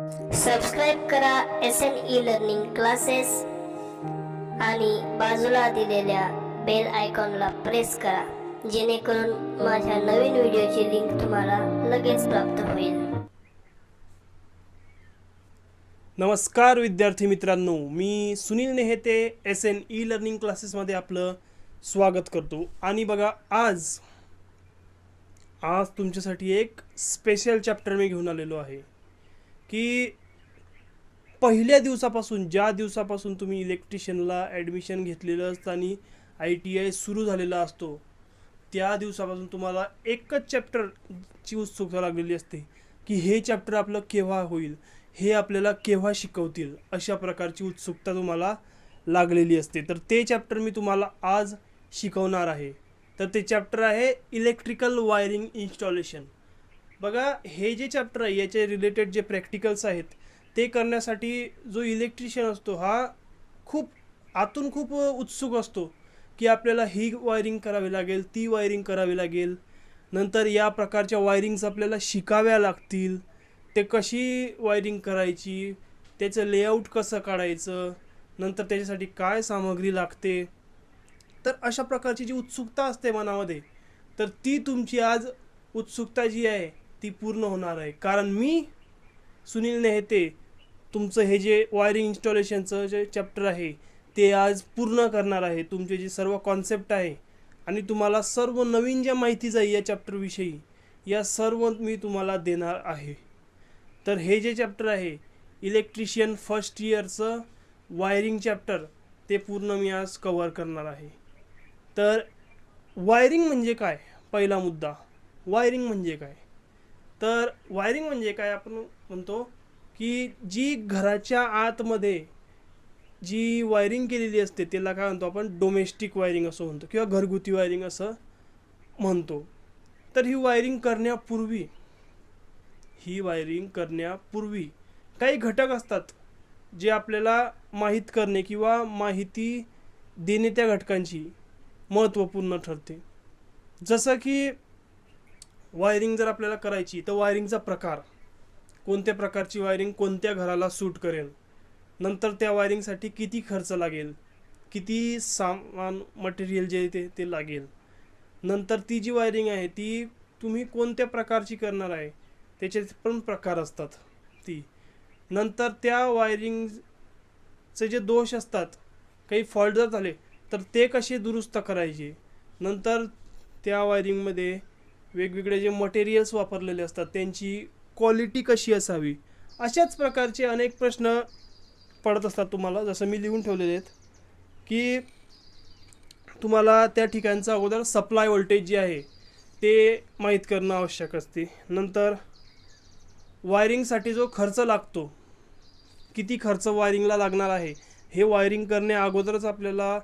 Subscribe करा SNE learning classes आणि बाजूला दिलेल्या बेल आयकॉनला प्रेस करा जेणेकरून माझ्या नवीन व्हिडिओची लिंक तुम्हाला लगेच प्राप्त होईल. नमस्कार विद्यार्थी मित्रांनो, मी सुनील नेहते SNE लर्निंग क्लासेसमध्ये आपलं स्वागत करतो. आणि बघा, आज तुमच्यासाठी एक स्पेशल चॅप्टर मी घेऊन आलेलो आहे की पहिल्या दिवसापासून, ज्या दिवसापासून तुम्ही इलेक्ट्रिशियनला ॲडमिशन घेतलेलं असतं आणि ITI सुरू झालेला असतो, त्या दिवसापासून तुम्हाला एकच चॅप्टरची उत्सुकता लागलेली असते की हे चॅप्टर आपलं केव्हा होईल, हे आपल्याला केव्हा शिकवतील, अशा प्रकारची उत्सुकता तुम्हाला लागलेली असते. तर ते चॅप्टर मी तुम्हाला आज शिकवणार आहे. तर ते चॅप्टर आहे इलेक्ट्रिकल वायरिंग इन्स्टॉलेशन. बघा, हे जे चॅप्टर आहे याचे रिलेटेड जे प्रॅक्टिकल्स आहेत ते करण्यासाठी जो इलेक्ट्रिशियन असतो हा आतून खूप उत्सुक असतो की आपल्याला ही वायरिंग करावी लागेल, ती वायरिंग करावी लागेल, नंतर या प्रकारच्या वायरिंग्स आपल्याला शिकाव्या लागतील, ते कशी वायरिंग करायची, त्याचं लेआउट कसं काढायचं, नंतर त्याच्यासाठी काय सामग्री लागते. तर अशा प्रकारची जी उत्सुकता असते मनामध्ये, तर ती तुमची आज उत्सुकता जी आहे ती पूर्ण होणार आहे. कारण मी सुनील नेहते तुमचं हे जे वायरिंग इन्स्टॉलेशनचं जे चॅप्टर आहे ते आज पूर्ण करणार आहे. तुमचे जे सर्व कॉन्सेप्ट आहे आणि तुम्हाला सर्व नवीन ज्या माहितीच आहे या चॅप्टरविषयी, या सर्व मी तुम्हाला देणार आहे. तर हे जे चॅप्टर आहे इलेक्ट्रिशियन फर्स्ट इयरचं वायरिंग चॅप्टर, ते पूर्ण मी आज कव्हर करणार आहे. तर वायरिंग म्हणजे काय? पहिला मुद्दा, वायरिंग म्हणजे काय? तर वायरिंग म्हणजे काय, आपण म्हणतो की जी घराच्या आतमध्ये जी वायरिंग केलेली असते त्याला काय म्हणतो आपण, डोमेस्टिक वायरिंग असं म्हणतो किंवा घरगुती वायरिंग असं म्हणतो. तर ही वायरिंग करण्यापूर्वी काही घटक असतात जे आपल्याला माहीत करणे किंवा माहिती देणे त्या घटकांची महत्त्वपूर्ण ठरते. जसं की वायरिंग जर आपल्याला करायची तर वायरिंगचा प्रकार, कोणत्या प्रकारची वायरिंग कोणत्या घराला सूट करेल, नंतर त्या वायरिंगसाठी किती खर्च लागेल, किती सामान मटेरियल जे ते लागेल, नंतर ती जी वायरिंग आहे ती तुम्ही कोणत्या प्रकारची करणार आहे त्याचे पण प्रकार असतात. ती नंतर त्या वायरिंगचे जे दोष असतात, काही फॉल्ट जर झाले तर ते कसे दुरुस्त करायचे, नंतर त्या वायरिंगमध्ये वेगवेगळे जे मटेरियल्स वापरलेले असतात त्यांची क्वालिटी कशी असावी, अशाच प्रकारचे अनेक प्रश्न पडत असतात तुम्हाला. जसं मी लिहून ठेवलेले आहेत की तुम्हाला त्या ठिकाणचा अगोदर सप्लाय व्होल्टेज जे आहे ते माहीत करणं आवश्यक असते. नंतर वायरिंगसाठी जो खर्च लागतो, किती खर्च वायरिंगला लागणार आहे, हे वायरिंग करण्या अगोदरच आपल्याला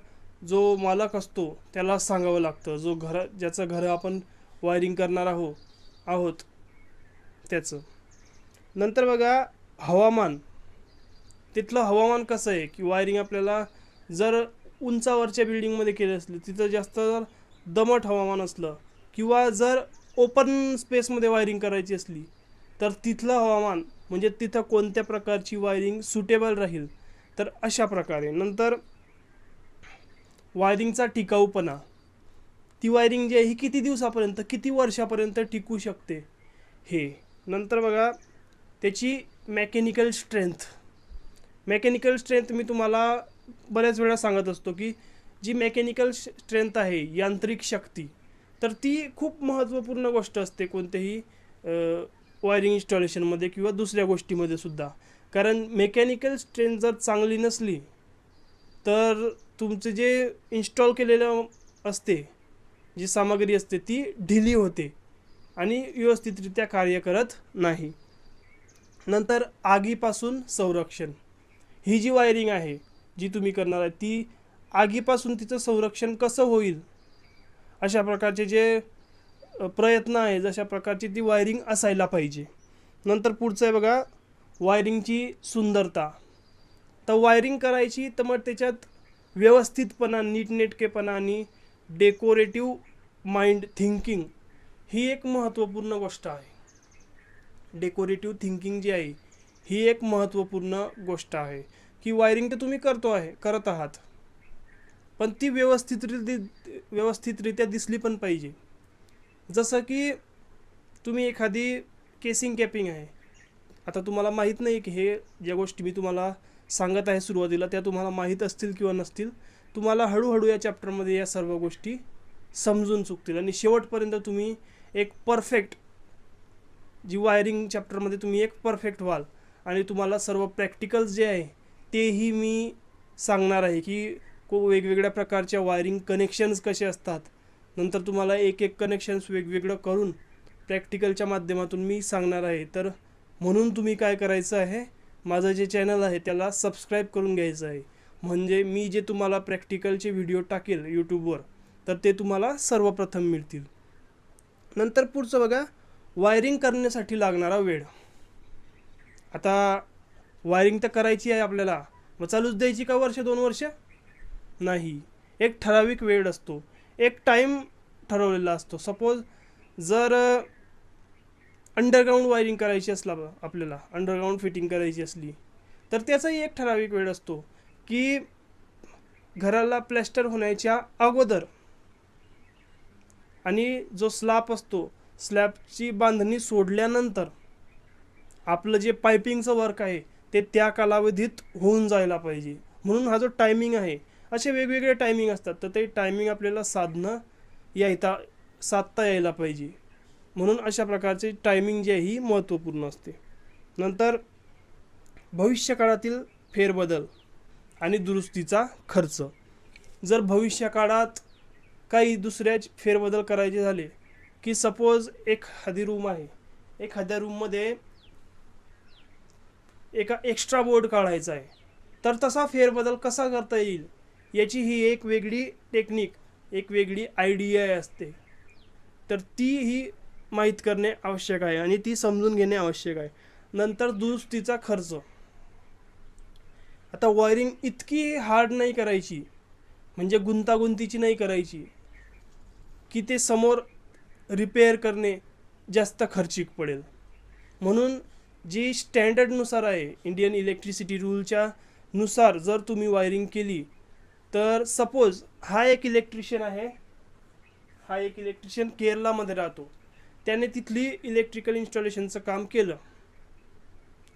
जो मालक असतो त्याला सांगावं लागतं, ज्याचं घर आपण वायरिंग करणार आहोत त्याचं. नंतर बघा, हवामान, तिथलं हवामान कसं आहे की वायरिंग आपल्याला जर उंचावरच्या बिल्डिंगमध्ये केली असली, तिथं जास्त जर दमट हवामान असलं किंवा जर ओपन स्पेसमध्ये वायरिंग करायची असली तर तिथलं हवामान, म्हणजे तिथं कोणत्या प्रकारची वायरिंग सुटेबल राहील, तर अशा प्रकारे. नंतर वायरिंगचा टिकाऊपणा, ती वायरिंग जी आहे ही किती दिवसापर्यंत, किती वर्षापर्यंत टिकू शकते हे. नंतर बघा, त्याची मेकॅनिकल स्ट्रेंथ मी तुम्हाला बऱ्याच वेळा सांगत असतो की जी मेकॅनिकल स्ट्रेंथ आहे, यांत्रिक शक्ती, तर ती खूप महत्त्वपूर्ण गोष्ट असते कोणत्याही वायरिंग इन्स्टॉलेशनमध्ये किंवा दुसऱ्या गोष्टीमध्ये सुद्धा. कारण मेकॅनिकल स्ट्रेंथ जर चांगली नसली तर तुमचे जे इन्स्टॉल केलेलं असते, जी सामग्री असते ती ढिली होते आणि व्यवस्थितरित्या कार्य करत नाही. नंतर आगीपासून संरक्षण, ही जी वायरिंग आहे जी तुम्ही करणार आहे ती आगीपासून तिचं संरक्षण कसं होईल, अशा प्रकारचे जे प्रयत्न आहे, जशा प्रकारची ती वायरिंग असायला पाहिजे. नंतर पुढचं आहे बघा, वायरिंगची सुंदरता. तर वायरिंग करायची तर मग त्याच्यात व्यवस्थितपणा, नीटनेटकेपणा आणि डेकोरेटिव्ह माइंड थिंकिंग ही एक महत्त्वपूर्ण गोष्ट आहे. डेकोरेटिव्ह थिंकिंग जी आहे ही एक महत्त्वपूर्ण गोष्ट आहे की वायरिंग तर तुम्ही करत आहात, पण ती व्यवस्थितरित्या दिसली पण पाहिजे. जसं की तुम्ही एखादी केसिंग कॅपिंग आहे, आता तुम्हाला माहीत नाही की हे ज्या गोष्टी मी तुम्हाला सांगत आहे सुरुवातीला त्या तुम्हाला माहीत असतील किंवा नसतील. तुम्हाला हळूहळू या चॅप्टरमध्ये या सर्व गोष्टी समजून चुकतील आणि शेवटपर्यंत तुम्ही एक परफेक्ट जी वायरिंग चॅप्टरमध्ये तुम्ही एक परफेक्ट व्हाल. आणि तुम्हाला सर्व प्रॅक्टिकल्स जे आहे तेही मी सांगणार आहे की वेगवेगळ्या प्रकारच्या वायरिंग कनेक्शन्स कसे असतात. नंतर तुम्हाला एक एक कनेक्शन्स वेगवेगळं करून प्रॅक्टिकलच्या माध्यमातून मी सांगणार आहे. तर म्हणून तुम्ही काय करायचं आहे, माझं जे चॅनल आहे त्याला सबस्क्राईब करून घ्यायचं आहे. म्हणजे मी जे तुम्हाला प्रॅक्टिकलचे व्हिडिओ टाकेल यूट्यूबवर तर ते तुम्हाला सर्वप्रथम मिळतील. नंतर पुढचं बघा, वायरिंग करण्यासाठी लागणारा वेळ. आता वायरिंग तर करायची आहे आपल्याला, मग चालूच द्यायची का 1-2 वर्ष? नाही, एक ठराविक वेळ असतो, एक टाईम ठरवलेला असतो. सपोज जर अंडरग्राऊंड वायरिंग करायची असला आपल्याला, अंडरग्राऊंड फिटिंग करायची असली तर त्याचाही एक ठराविक वेळ असतो की घराला प्लॅस्टर होण्याच्या अगोदर आणि जो स्लॅब असतो स्लॅबची बांधणी सोडल्यानंतर आपलं जे पायपिंगचं वर्क आहे ते त्या कालावधीत होऊन जायला पाहिजे. म्हणून हा जो टायमिंग आहे, असे वेगवेगळे टायमिंग असतात, तर ते टायमिंग आपल्याला साधता यायला पाहिजे. म्हणून अशा प्रकारचे टायमिंग जे आहे ही महत्त्वपूर्ण असते. नंतर भविष्यकाळातील फेरबदल आणि दुरुस्तीचा खर्च. जर भविष्यकाळात काही दुसऱ्या फेरबदल करायचे झाले की सपोज एखादी रूम आहे, एखाद्या रूममध्ये एका एक्स्ट्रा बोर्ड काढायचा आहे, तर तसा फेरबदल कसा करता येईल याची ही एक वेगळी टेक्निक, एक वेगळी आयडिया असते. तर ती ही माहीत करणे आवश्यक आहे आणि ती समजून घेणे आवश्यक आहे. नंतर दुरुस्तीचा खर्च. आता वायरिंग इतकी हार्ड नाही करायची, म्हणजे गुंतागुंतीची नाही करायची की ते समोर रिपेअर करणे जास्त खर्चिक पडेल. म्हणून जी स्टँडर्डनुसार आहे, इंडियन इलेक्ट्रिसिटी रूलच्या नुसार जर तुम्ही वायरिंग केली तर सपोज हा एक इलेक्ट्रिशियन आहे, हा एक इलेक्ट्रिशियन केरलामध्ये राहतो, त्याने तिथली इलेक्ट्रिकल इन्स्टॉलेशनचं काम केलं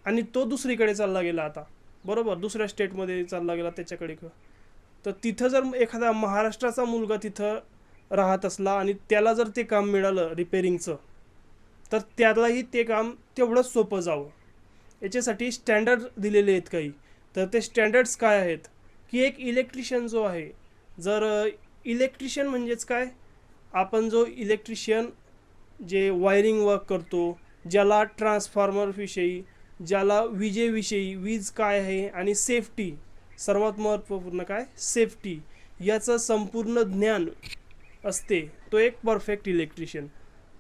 आणि तो दुसरीकडे चालला गेला, आता बरोबर दुसऱ्या स्टेटमध्ये चालला गेला त्याच्याकडे. तर तिथं जर एखादा महाराष्ट्राचा मुलगा तिथं राहत असला आणि त्याला जर ते काम मिळालं रिपेअरिंगचं, तर त्यालाही ते काम तेवढंच सोपं जावं. याच्यासाठी स्टँडर्ड दिलेले आहेत काही. तर ते स्टँडर्ड्स काय आहेत की एक इलेक्ट्रिशियन जो आहे, जर इलेक्ट्रिशियन म्हणजेच काय, आपण जो इलेक्ट्रिशियन जे वायरिंग वर्क करतो, ज्याला ट्रान्सफॉर्मरविषयी, ज्याला विजेविषयी, वीज काय आहे आणि सेफ्टी, सर्वात महत्त्वपूर्ण काय सेफ्टी, याचं संपूर्ण ज्ञान असते, तो एक परफेक्ट इलेक्ट्रिशियन.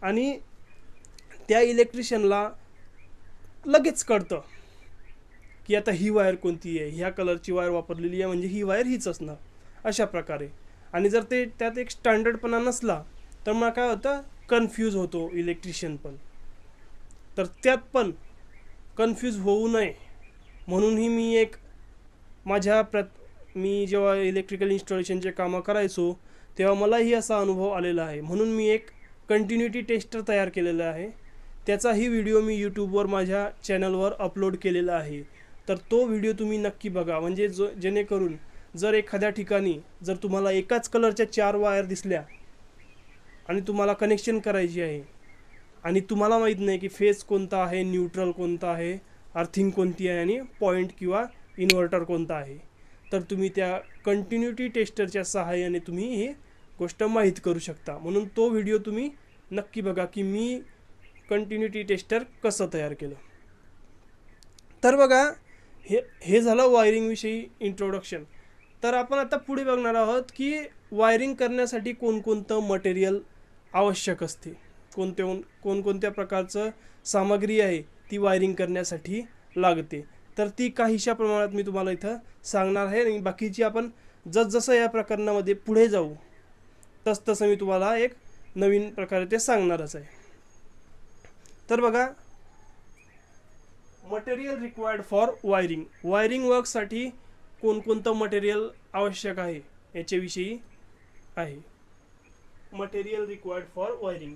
आणि त्या इलेक्ट्रिशियनला लगेच कळतं की आता ही वायर कोणती आहे, ह्या कलरची वायर वापरलेली आहे म्हणजे ही वायर हीच असणार, अशा प्रकारे. आणि जर ते त्यात एक स्टँडर्डपणा नसला तर मग काय होतं, कन्फ्यूज होतो इलेक्ट्रिशियन पण. तर त्यात पण कन्फ्यूज होऊ नये म्हणूनही मी मी जेव्हा इलेक्ट्रिकल इन्स्टॉलेशनचे कामं करायचो तेव्हा मलाही असा अनुभव आलेला आहे. म्हणून मी एक कंटिन्युटी टेस्टर तयार केलेला आहे. त्याचाही व्हिडिओ मी यूट्यूबवर माझ्या चॅनलवर अपलोड केलेला आहे. तर तो व्हिडिओ तुम्ही नक्की बघा, म्हणजे जेणेकरून जर एखाद्या ठिकाणी जर तुम्हाला एकाच कलरच्या 4 वायर दिसल्या आणि तुम्हाला कनेक्शन करायची आहे आणि तुम्हाला माहीत नाही की फेज कोणता आहे, न्यूट्रल कोणता आहे, अर्थिंग कोणती आहे आणि पॉईंट किंवा इन्व्हर्टर कोणता आहे, तर तुम्ही त्या कंटिन्युटी टेस्टरच्या सहाय्याने तुम्ही ही गोष्ट माहीत करू शकता. म्हणून तो व्हिडिओ तुम्ही नक्की बघा की मी कंटिन्युटी टेस्टर कसं तयार केलं. तर बघा, हे झालं वायरिंगविषयी इंट्रोडक्शन. तर आपण आता पुढे बघणार आहोत की वायरिंग करण्यासाठी कोणकोणतं मटेरियल आवश्यक असते, कोणकोणत्या प्रकारचं सामग्री आहे ती वायरिंग करण्यासाठी लागते. तर ती काहीशा प्रमाणात मी तुम्हाला इथं सांगणार आहे आणि बाकीची आपण जसजसं या प्रकरणामध्ये पुढे जाऊ तसतसं मी तुम्हाला एक नवीन प्रकारे ते सांगणारच आहे. तर बघा, material required for wiring. Wiring वर्कसाठी कोणकोणतं मटेरियल आवश्यक आहे याच्याविषयी आहे. Material required for wiring.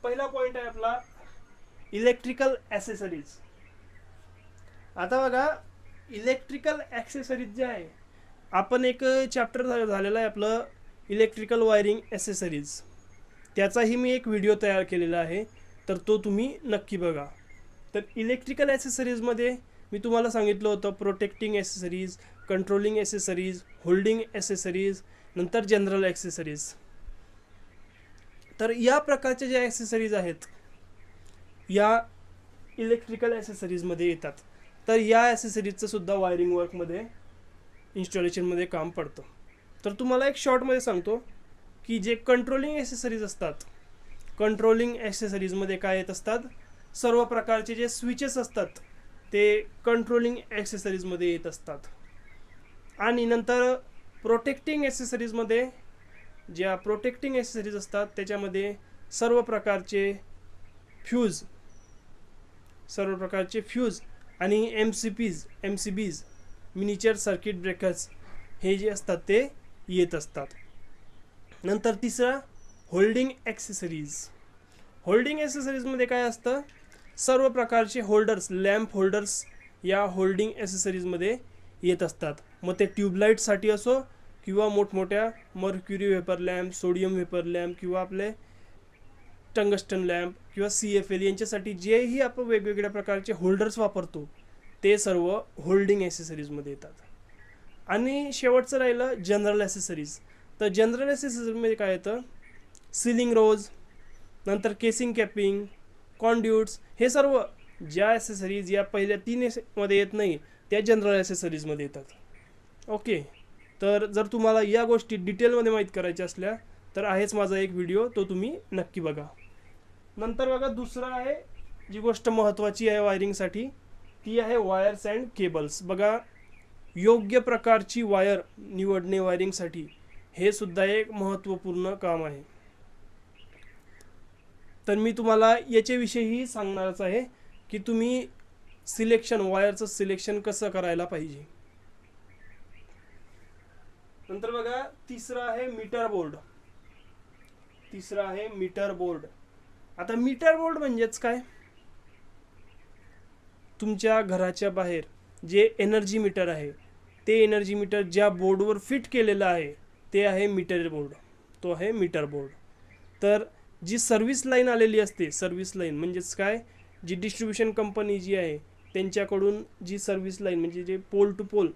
पहिला पॉईंट आहे आपला इलेक्ट्रिकल ॲसेसरीज. आता बघा इलेक्ट्रिकल ॲक्सेसरीज जे आहे, आपण एक चॅप्टर झालेलं आहे आपलं इलेक्ट्रिकल वायरिंग ॲसेसरीज, त्याचाही मी एक व्हिडिओ तयार केलेला आहे, तर तो तुम्ही नक्की बघा. तर इलेक्ट्रिकल ॲसेसरीजमध्ये मी तुम्हाला सांगितलं होतं protecting accessories, controlling accessories, holding accessories, नंतर जनरल ॲक्सेसरीज. तर या प्रकारचे जे ॲक्सेसरीज आहेत या इलेक्ट्रिकल ॲसेसरीजमध्ये येतात. तर या ॲसेसरीजचं सुद्धा वायरिंग वर्कमध्ये इन्स्टॉलेशनमध्ये काम पडतं. तर तुम्हाला एक शॉर्टमध्ये सांगतो की जे कंट्रोलिंग ॲसेसरीज असतात, कंट्रोलिंग ॲक्सेसरीजमध्ये काय येत असतात, सर्व प्रकारचे जे स्विचेस असतात ते कंट्रोलिंग ॲक्सेसरीजमध्ये येत असतात. आणि नंतर प्रोटेक्टिंग ॲक्सेसरीजमध्ये ज्या प्रोटेक्टिंग ॲक्सेसरीज असतात त्याच्यामध्ये सर्व प्रकारचे फ्यूज आणि MCBs मिनिचर सर्किट ब्रेकर्स हे जे असतात ते येत असतात. नंतर तिसरा होल्डिंग ॲक्सेसरीज. होल्डिंग ॲक्सेसरीजमध्ये काय असतं, सर्व प्रकारचे होल्डर्स, लॅम्प होल्डर्स या होल्डिंग ॲक्सेसरीजमध्ये येत असतात. मग ते ट्यूबलाईटसाठी असो किंवा मोठमोठ्या mercury vapour lamp, sodium vapour lamp किंवा आपले टंगस्टन लॅम्प किंवा CFL यांच्यासाठी जेही आपण वेगवेगळ्या प्रकारचे होल्डर्स वापरतो ते सर्व होल्डिंग ॲक्सेसरीजमध्ये येतात. आणि शेवटचं राहिलं जनरल ॲक्सेसरीज. तर जनरल ॲक्सेसरीजमध्ये काय येतं, सिलिंग रोज, नंतर केसिंग कॅपिंग, कॉन्ड्युट्स, हे सर्व ज्या ॲक्सेसरीज या पहिल्या 3 मध्ये येत नाही त्या जनरल ॲक्सेसरीजमध्ये येतात. ओके. तर जर तुम्हाला या गोष्टी डिटेलमध्ये माहीत करायच्या असल्या तर आहेच माझा एक व्हिडिओ, तो तुम्ही नक्की बघा. नंतर बघा दुसरं आहे जी गोष्ट महत्त्वाची आहे वायरिंगसाठी, ती आहे वायर्स अँड केबल्स. बघा योग्य प्रकारची वायर निवडणे वायरिंगसाठी हे सुद्धा एक महत्त्वपूर्ण काम आहे. तर मी तुम्हाला याच्याविषयीही सांगणारच आहे की तुम्ही वायरचं सिलेक्शन कसं करायला पाहिजे. नंतर बघा तिसरं आहे मीटर बोर्ड. आता मीटर बोर्ड म्हणजेच काय, तुमच्या घराच्या बाहेर जे एनर्जी मीटर आहे ते एनर्जी मीटर ज्या बोर्डवर फिट केलेलं आहे ते आहे मीटर बोर्ड, तो आहे मीटर बोर्ड. तर जी सर्व्हिस लाईन आलेली असते, सर्व्हिस लाईन म्हणजेच काय, जी डिस्ट्रीब्युशन कंपनी जी आहे त्यांच्याकडून जी सर्व्हिस लाईन म्हणजे जे पोल टू पोल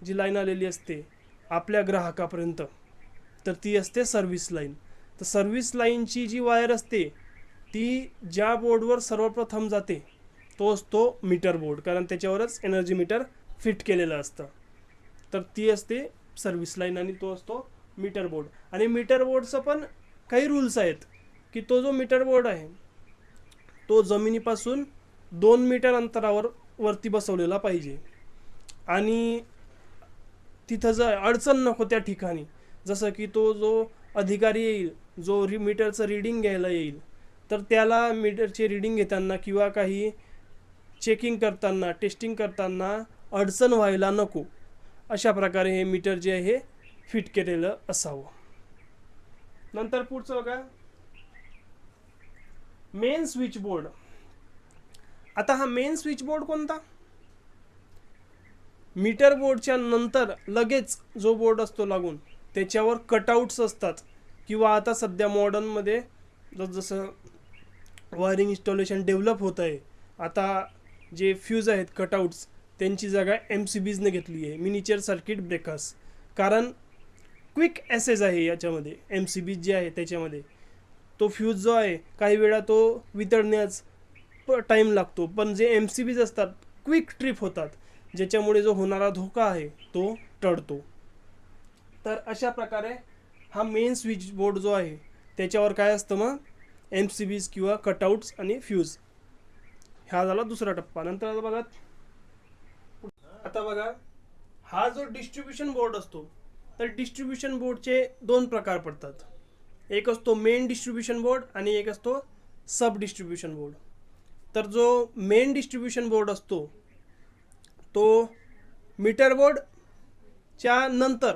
जी लाईन आलेली असते आपल्या ग्राहकापर्यंत, तर ती असते सर्व्हिस लाईन. तर सर्व्हिस लाईनची जी वायर असते ती ज्या बोर्डवर सर्वप्रथम जाते तो असतो मीटर बोर्ड, कारण त्याच्यावरच एनर्जी मीटर फिट केलेलं असतं. तर ती असते सर्व्हिस लाईन आणि तो असतो मीटर बोर्ड. आणि मीटर बोर्डचं पण काही रूल्स आहेत की तो जो मीटर बोर्ड आहे तो जमिनीपासून 2 मीटर अंतरावर वरती बसवलेला पाहिजे. आणि तिथं जर अडचण नको त्या ठिकाणी, जसं की तो जो अधिकारी येईल जो मीटरचं रीडिंग घ्यायला येईल तर त्याला मीटरचे रीडिंग घेताना किंवा काही चेकिंग करताना, टेस्टिंग करताना अडचण व्हायला नको, अशा प्रकारे हे मीटर जे आहे फिट केलेलं असावं. नंतर पुढचं बघा मेन स्विच बोर्ड. आता हा मेन स्विच बोर्ड कोणता, मीटर बोर्डच्या नंतर लगेच जो बोर्ड असतो लागून त्याच्यावर कटआउट्स असतात, किंवा आता सध्या मॉडर्नमध्ये जसं वायरिंग इन्स्टॉलेशन डेव्हलप होत आहे, आता जे फ्यूज आहेत कटआउट्स त्यांची जागा MCBsने घेतली आहे, मिनिचर सर्किट ब्रेकर्स. कारण क्विक ॲसेस आहे याच्यामध्ये, MCBs जे आहे त्याच्यामध्ये तो फ्यूज जो आहे काही वेळा तो वितळण्यास टाईम लागतो, पण जे MCBs असतात क्विक ट्रिप होतात, ज्याच्यामुळे जो होणारा धोका आहे तो टळतो. तर अशा प्रकारे हा मेन स्विच बोर्ड जो आहे त्याच्यावर काय असतं मग MCBs किंवा कटआउट्स आणि फ्यूज. हा झाला दुसरा टप्पा. नंतर आता बघा हा जो डिस्ट्रीब्युशन बोर्ड असतो, तर डिस्ट्रीब्युशन बोर्डचे 2 प्रकार पडतात. एक असतो मेन डिस्ट्रीब्युशन बोर्ड आणि एक असतो सब डिस्ट्रीब्युशन बोर्ड. तर जो मेन डिस्ट्रीब्युशन बोर्ड असतो तो मीटर बोर्डच्या नंतर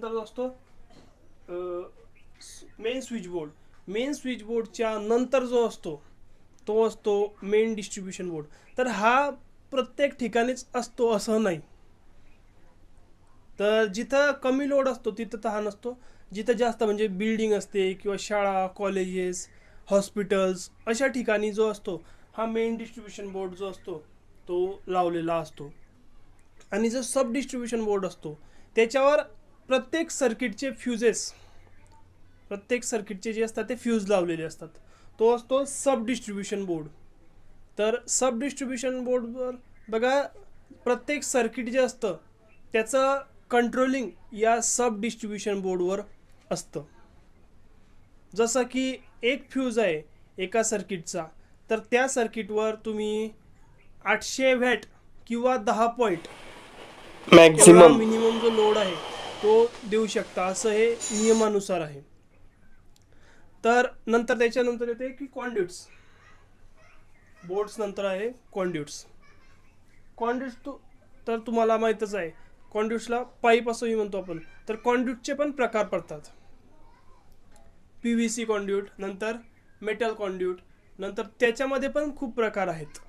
जो असतो मेन स्विच बोर्डच्या नंतर जो असतो तो असतो मेन डिस्ट्रीब्युशन बोर्ड. तर हा प्रत्येक ठिकाणीच असतो असं नाही. तर जिथं कमी लोड असतो तिथं तर हा नसतो. जिथं जास्त म्हणजे बिल्डिंग असते किंवा शाळा, कॉलेजेस, हॉस्पिटल्स अशा ठिकाणी जो असतो हा मेन डिस्ट्रीब्युशन बोर्ड जो असतो तो लावलेला असतो. आणि जो सब डिस्ट्रीब्युशन बोर्ड असतो त्याच्यावर प्रत्येक सर्किटचे जे असतात ते फ्यूज लावलेले असतात. तो असतो सब डिस्ट्रीब्युशन बोर्ड. तर सब डिस्ट्रीब्युशन बोर्डवर बघा प्रत्येक सर्किट जे असतं त्याचं कंट्रोलिंग या सब डिस्ट्रीब्युशन बोर्डवर असतं. जसं की एक फ्यूज आहे एका सर्किटचा, तर त्या सर्किटवर तुम्ही 800 वॅट किंवा 10 पॉईंट मॅक्झिमम मिनिमम जो लोड आहे तो देऊ शकता, असं हे नियमानुसार आहे. तर नंतर त्याच्यानंतर येते की कॉन्ड्युट्स. बोर्ड्स नंतर आहे कॉन्ड्युट्स. तर तुम्हाला माहीतच आहे, कॉन्ड्युट्सला पाईप असंही म्हणतो आपण. तर कॉन्ड्युटचे पण प्रकार पडतात. PVC कॉन्ड्यूट, नंतर मेटल कॉन्ड्यूट, नंतर त्याच्यामध्ये पण खूप प्रकार आहेत.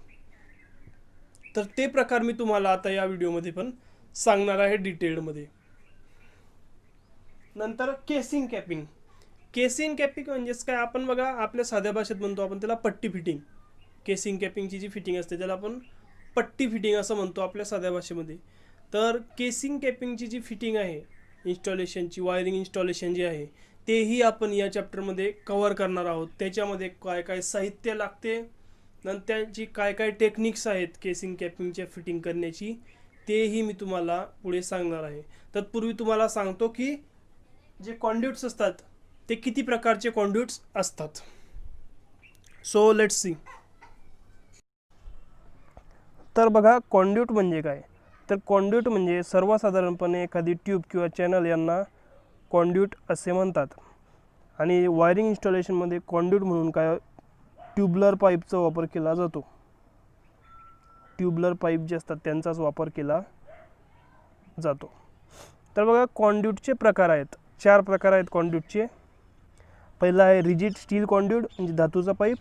तर ते प्रकार मी तुम्हाला आता या व्हिडिओमध्ये पण सांगणार आहे डिटेलमध्ये. नंतर केसिंग कॅपिंग म्हणजेच काय, आपण बघा आपल्या साध्या भाषेत म्हणतो आपण त्याला पट्टी फिटिंग. केसिंग कॅपिंगची जी फिटिंग असते त्याला आपण पट्टी फिटिंग असं म्हणतो आपल्या साध्या भाषेमध्ये. तर केसिंग कॅपिंगची जी फिटिंग आहे इन्स्टॉलेशनची, वायरिंग इन्स्टॉलेशन जे आहे तेही आपण या चॅप्टरमध्ये कव्हर करणार आहोत. त्याच्यामध्ये काय काय साहित्य लागते, नंतर त्यांची काय काय टेक्निक्स आहेत केसिंग कॅपिंगच्या फिटिंग करण्याची, तेही मी तुम्हाला पुढे सांगणार आहे. तत्पूर्वी तुम्हाला सांगतो की जे कॉन्ड्युट्स असतात ते किती प्रकारचे कॉन्ड्युट्स असतात. So let's see. तर बघा कॉन्ड्यूट म्हणजे काय. तर कॉन्ड्यूट म्हणजे सर्वसाधारणपणे एखादी ट्यूब किंवा चॅनल यांना कॉन्ड्यूट असे म्हणतात. आणि वायरिंग इन्स्टॉलेशनमध्ये कॉन्ड्यूट म्हणून काय ट्यूबलर पाईपचा वापर केला जातो. ट्यूबलर पाईप जे असतात त्यांचाच वापर केला जातो. तर बघा कॉन्ड्यूटचे प्रकार आहेत, 4 प्रकार आहेत कॉन्ड्यूटचे. पहिला आहे रिजिड स्टील कॉन्ड्यूट म्हणजे धातूचा पाईप.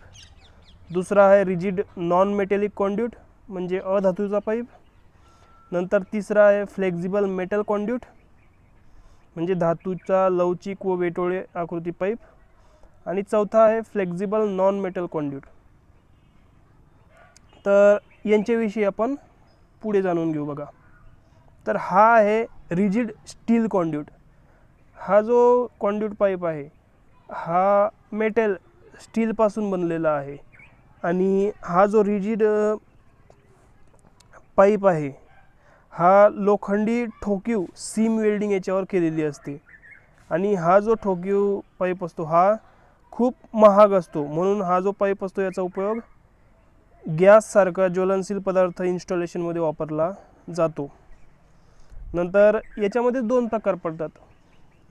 दुसरा आहे रिजिड नॉन मेटॅलिक कॉन्ड्यूट म्हणजे अधातूचा पाईप. नंतर तिसरा आहे फ्लेक्झिबल मेटल कॉन्ड्यूट म्हणजे धातूचा लवचिक व वेटोळे आकृती पाईप. आणि चौथा आहे फ्लेक्झिबल नॉन मेटल कॉन्ड्यूट. तर यांच्याविषयी आपण पुढे जाणून घेऊ बघा. तर हा आहे रिजिड स्टील कॉन्ड्यूट. हा जो कॉन्ड्यूट पाईप आहे हा मेटल स्टीलपासून बनलेला आहे. आणि हा जो रिजिड पाईप आहे हा लोखंडी ठोकीव सीम वेल्डिंग याच्यावर केलेली असते. आणि हा जो ठोकीव पाईप असतो हा खूप महाग असतो, म्हणून हा जो पाईप असतो याचा उपयोग गॅससारखा ज्वलनशील पदार्थ इन्स्टॉलेशनमध्ये वापरला जातो. नंतर याच्यामध्ये 2 प्रकार पडतात.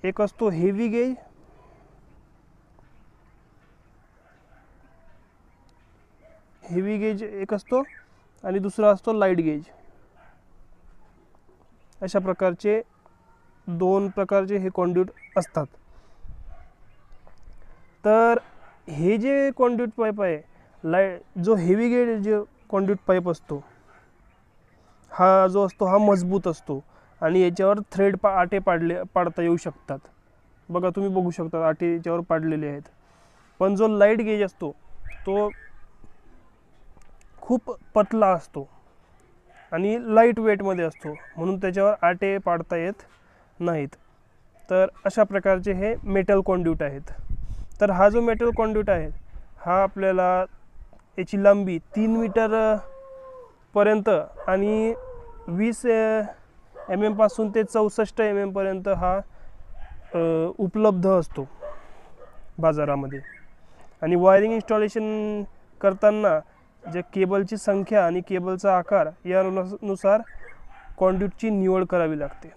एक असतो हेवी गेज एक असतो आणि दुसरा असतो लाईट गेज. अशा प्रकारचे 2 प्रकारचे हे कॉन्ड्यूट असतात. तर हे जे कॉन्ड्यूट पाईप आहे जो हेवी गेज जे कॉन्ड्यूट पाईप असतो हा जो असतो हा मजबूत असतो आणि याच्यावर थ्रेड आटे पाडता येऊ शकतात. बघा तुम्ही बघू शकता आटे याच्यावर पाडलेले आहेत. पण जो लाईट गेज असतो तो खूप पतला असतो आणि लाईट वेटमध्ये असतो, म्हणून त्याच्यावर आटे पाडता येत नाहीत. तर अशा प्रकारचे हे मेटल कॉन्ड्यूट आहेत. तर हा जो मेटल कॉन्ड्यूट आहे हा आपल्याला याची लांबी 3 मीटर पर्यंत आणि 20 mm पासून ते 64 mm पर्यंत हा उपलब्ध असतो बाजारामध्ये. आणि वायरिंग इन्स्टॉलेशन करताना जे केबलची संख्या आणि केबलचा आकार यानुसार कॉन्ड्यूटची निवड करावी लागते.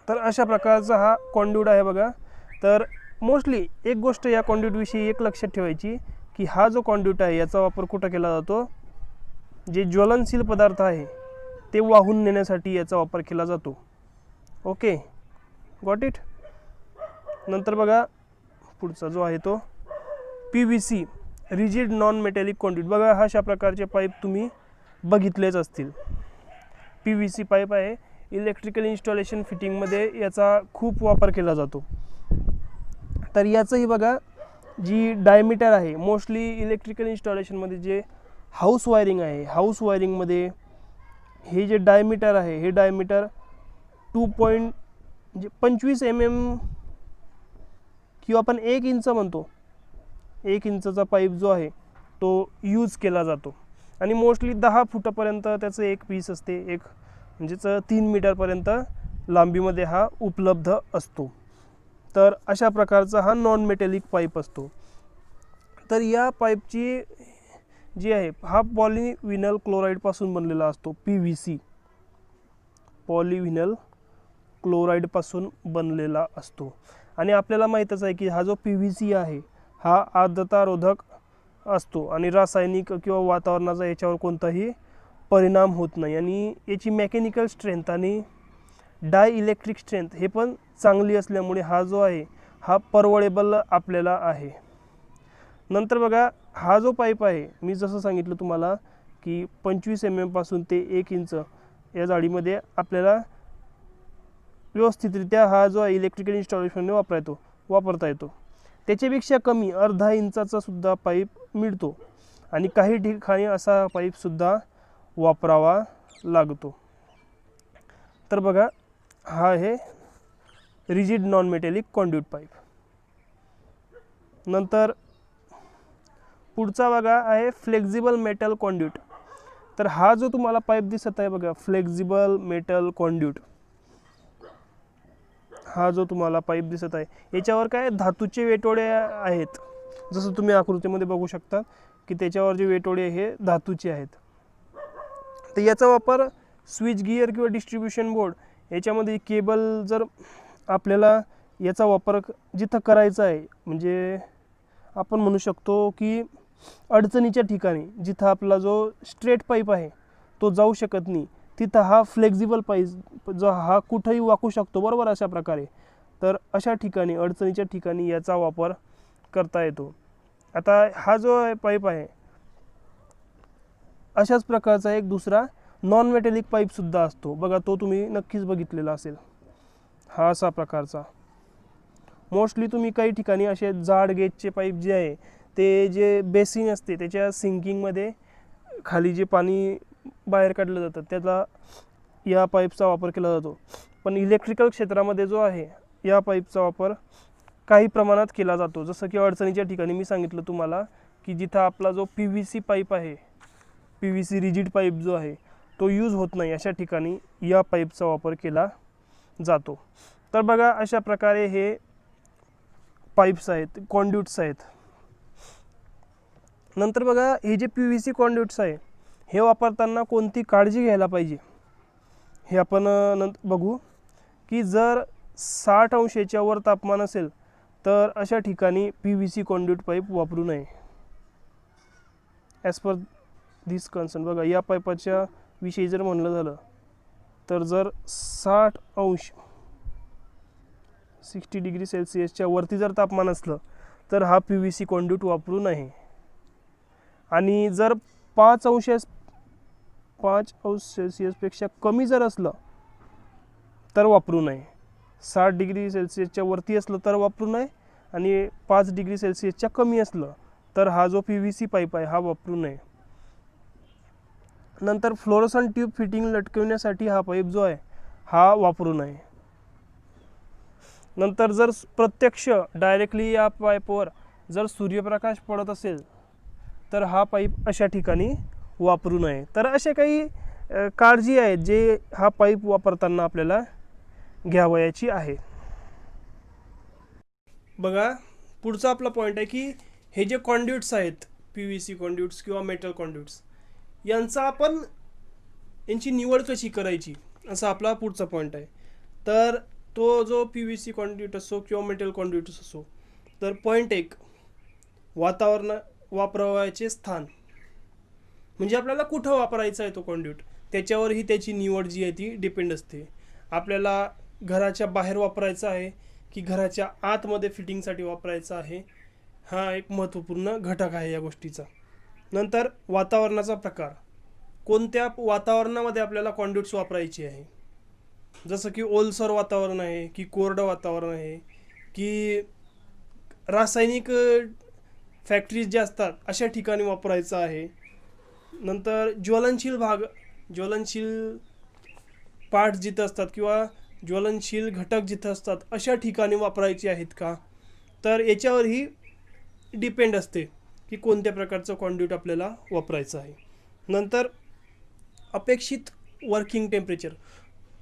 तर अशा प्रकारचा हा कॉन्ड्यूट आहे बघा. तर मोस्टली एक गोष्ट या कॉन्ड्यूटविषयी एक लक्षात ठेवायची की हा जो कॉन्ड्यूट आहे याचा वापर कुठं केला जातो, जे ज्वलनशील पदार्थ आहे ते वाहून नेण्यासाठी याचा वापर केला जातो. Okay, got it. नंतर बघा पुढचा जो आहे तो PVC rigid non metallic conduit. बघा अशा प्रकारचे पाईप तुम्ही बघितलेच असतील. PVC पाईप आहे, इलेक्ट्रिकल इन्स्टॉलेशन फिटिंगमध्ये याचा खूप वापर केला जातो. तर याचंही बघा जी डायमीटर आहे, मोस्टली इलेक्ट्रिकल इन्स्टॉलेशनमध्ये जे हाऊस वायरिंग आहे, हाऊस वायरिंगमध्ये हे जे डायमीटर आहे हे डायमीटर 25 mm किंवा आपण 1 इंच म्हणतो, 1 इंचचा पाईप जो आहे तो यूज केला जातो. आणि मोस्टली 10 फुटापर्यंत त्याचं एक पीस असते, एक म्हणजेच 3 मीटरपर्यंत लांबीमध्ये हा उपलब्ध असतो. तर अशा प्रकारचा हा नॉन मेटॅलिक पाईप असतो. तर या पाईपची जी आहे हा पॉलिव्हिनल क्लोराईडपासून बनलेला असतो. PVC पॉलिव्हिनल क्लोराईडपासून बनलेला असतो. आणि आपल्याला माहीतच आहे की हा जो PVC आहे हा आर्द्रतारोधक असतो आणि रासायनिक किंवा वातावरणाचा याच्यावर कोणताही परिणाम होत नाही. आणि याची मेकॅनिकल स्ट्रेंथ आणि डाय इलेक्ट्रिक स्ट्रेंथ हे पण चांगली असल्यामुळे हा जो आहे हा परवडेबल आपल्याला आहे. नंतर बघा हा जो पाईप आहे, मी जसं सांगितलं तुम्हाला की 25 mm पासून ते 1 इंच या जाडीमध्ये आपल्याला व्यवस्थितरित्या हा जो आहे इलेक्ट्रिकल इन्स्टॉलेशनमध्ये वापरता येतो. त्याच्यापेक्षा कमी अर्धा इंचाचा सुद्धा पाईप मिळतो आणि काही ठिकाणी असा पाईपसुद्धा वापरावा लागतो. तर बघा हा आहे rigid non metallic conduit pipe. नंतर पुढचा बघा आहे फ्लेक्झिबल मेटल कॉन्ड्यूट. तर हा जो तुम्हाला पाईप दिसत आहे बघा, फ्लेक्झिबल मेटल कॉन्ड्यूट, हा जो तुम्हाला पाईप दिसत आहे याच्यावर काय धातूचे वेटोळे आहेत. जसं तुम्ही आकृतीमध्ये बघू शकता की त्याच्यावर जे वेटोळे हे धातूचे आहेत. तर याचा वापर स्विच गिअर किंवा डिस्ट्रीब्युशन बोर्ड याच्यामध्ये केबल जर आपल्याला याचा वापर जिथं करायचा आहे, म्हणजे आपण म्हणू शकतो की अडचणीच्या ठिकाणी जिथं आपला जो स्ट्रेट पाईप आहे तो जाऊ शकत नाही, तिथं हा फ्लेक्झिबल पाईप जो हा कुठंही वाकू शकतो, बरोबर, अशा प्रकारे. तर अशा ठिकाणी अडचणीच्या ठिकाणी याचा वापर करता येतो. आता हा जो पाईप आहे अशाच प्रकारचा एक दुसरा नॉन मेटॅलिक पाईपसुद्धा असतो बघा, तो तुम्ही नक्कीच बघितलेला असेल. हा असा प्रकारचा मोस्टली तुम्ही काही ठिकाणी असे जाड गेजचे पाईप जे आहे ते जे बेसिन असते त्याच्या सिंकिंगमध्ये खाली जे पाणी बाहेर काढलं जातं त्याला या पाईपचा वापर केला जातो. पण इलेक्ट्रिकल क्षेत्रामध्ये जो आहे या पाईपचा वापर काही प्रमाणात केला जातो. जसं की अडचणीच्या ठिकाणी मी सांगितलं तुम्हाला की जिथं आपला जो PVC पाईप आहे, PVC रिजिड पाईप जो आहे तो यूज होत नाही, अशा ठिकाणी या पाईपचा वापर केला जातो. तर बघा अशा प्रकारे हे पाईप्स आहेत, कॉन्ड्यूट्स आहेत. नंतर बघा हे जे PVC कॉन्ड्यूट्स आहे हे वापरताना कोणती काळजी घ्यायला पाहिजे हे आपण बघू. की जर 60 अंशाच्या वर तापमान असेल तर अशा ठिकाणी PVC कॉन्ड्यूट पाईप वापरू नये. ॲज पर दिस कन्सर्न बघा या पाईपाच्या विषयी जर म्हणलं झालं तर जर 60 अंश 60 डिग्री सेल्सिअसच्या वरती जर तापमान असलं तर हा PVC कॉन्ड्यूट वापरू नये. आणि जर 5 अंश सेल्सिअसपेक्षा कमी जर असलं तर वापरू नये. 60 डिग्री सेल्सिअसच्या वरती असलं तर वापरू नये आणि 5 डिग्री सेल्सिअसच्या कमी असलं तर हा जो PVC पाईप आहे हा वापरू नये. नंतर फ्लोरोसंट ट्यूब फिटिंग लटकवण्यासाठी हा पाईप जो आहे हा वापरू नये. नंतर जर प्रत्यक्ष डायरेक्टली या पाईपवर जर सूर्यप्रकाश पडत असेल तर हा पाईप अशा ठिकाणी वापरू नये. तर अशा काही काळजी आहेत जे हा पाईप वापरताना आपल्याला घ्यावयाची आहे. बघा पुढचा आपला पॉईंट आहे की हे जे कॉन्ड्यूट्स आहेत, PVC कॉन्ड्यूट्स किंवा मेटल कॉन्ड्यूट्स, यांची निवड कशी करायची असा आपला पुढचा पॉईंट आहे. तर तो जो PVC कॉन्ड्यूट असो किंवा मेटल कॉन्ड्यूट्स असो, तर पॉईंट 1, वापरावयाचे स्थान, म्हणजे आपल्याला कुठं वापरायचा आहे तो कॉन्ड्यूट, त्याच्यावरही त्याची निवड जी आहे ती डिपेंड असते. आपल्याला घराच्या बाहेर वापरायचा आहे की घराच्या आतमध्ये फिटिंगसाठी वापरायचा आहे, हा एक महत्त्वपूर्ण घटक आहे या गोष्टीचा. नंतर वातावरणाचा प्रकार, कोणत्या वातावरणामध्ये आपल्याला कॉन्ड्यूट्स वापरायची आहे, जसं की ओलसर वातावरण आहे की कोरडं वातावरण आहे की रासायनिक फॅक्टरीज ज्या असतात अशा ठिकाणी वापरायचं आहे. नंतर ज्वलनशील भाग, ज्वलनशील पार्ट जिथं असतात किंवा ज्वलनशील घटक जिथं असतात अशा ठिकाणी वापरायचे आहेत का, तर याच्यावरही डिपेंड असते की कोणत्या प्रकारचं कॉन्ड्यूट आपल्याला वापरायचं आहे. नंतर अपेक्षित वर्किंग टेम्परेचर,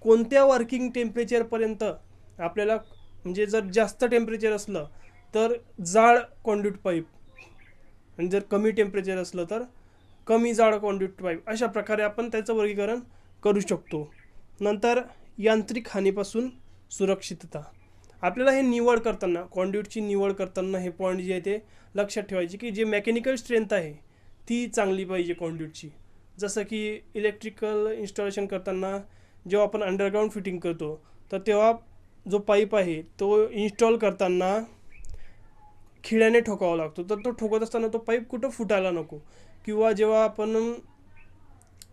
कोणत्या वर्किंग टेम्परेचरपर्यंत आपल्याला, म्हणजे जर जास्त टेम्परेचर असलं तर जाड कॉन्ड्यूट पाईप, आणि जर कमी टेम्परेचर असलं तर कमी जाड कॉन्ड्यूट पाईप, अशा प्रकारे आपण त्याचं वर्गीकरण करू शकतो. नंतर यांत्रिक हानीपासून सुरक्षितता, आपल्याला हे निवड करताना, कॉन्ड्यूटची निवड करताना हे पॉईंट जे आहे ते लक्षात ठेवायचे की जे मेकॅनिकल स्ट्रेंथ आहे ती चांगली पाहिजे कॉन्ड्यूटची. जसं की इलेक्ट्रिकल इन्स्टॉलेशन करताना जेव्हा आपण अंडरग्राऊंड फिटिंग करतो तर तेव्हा जो पाईप आहे तो इन्स्टॉल करताना खिळ्याने ठोकावा लागतो, तर तो ठोकत असताना तो पाईप कुठं फुटायला नको. किंवा जेव्हा आपण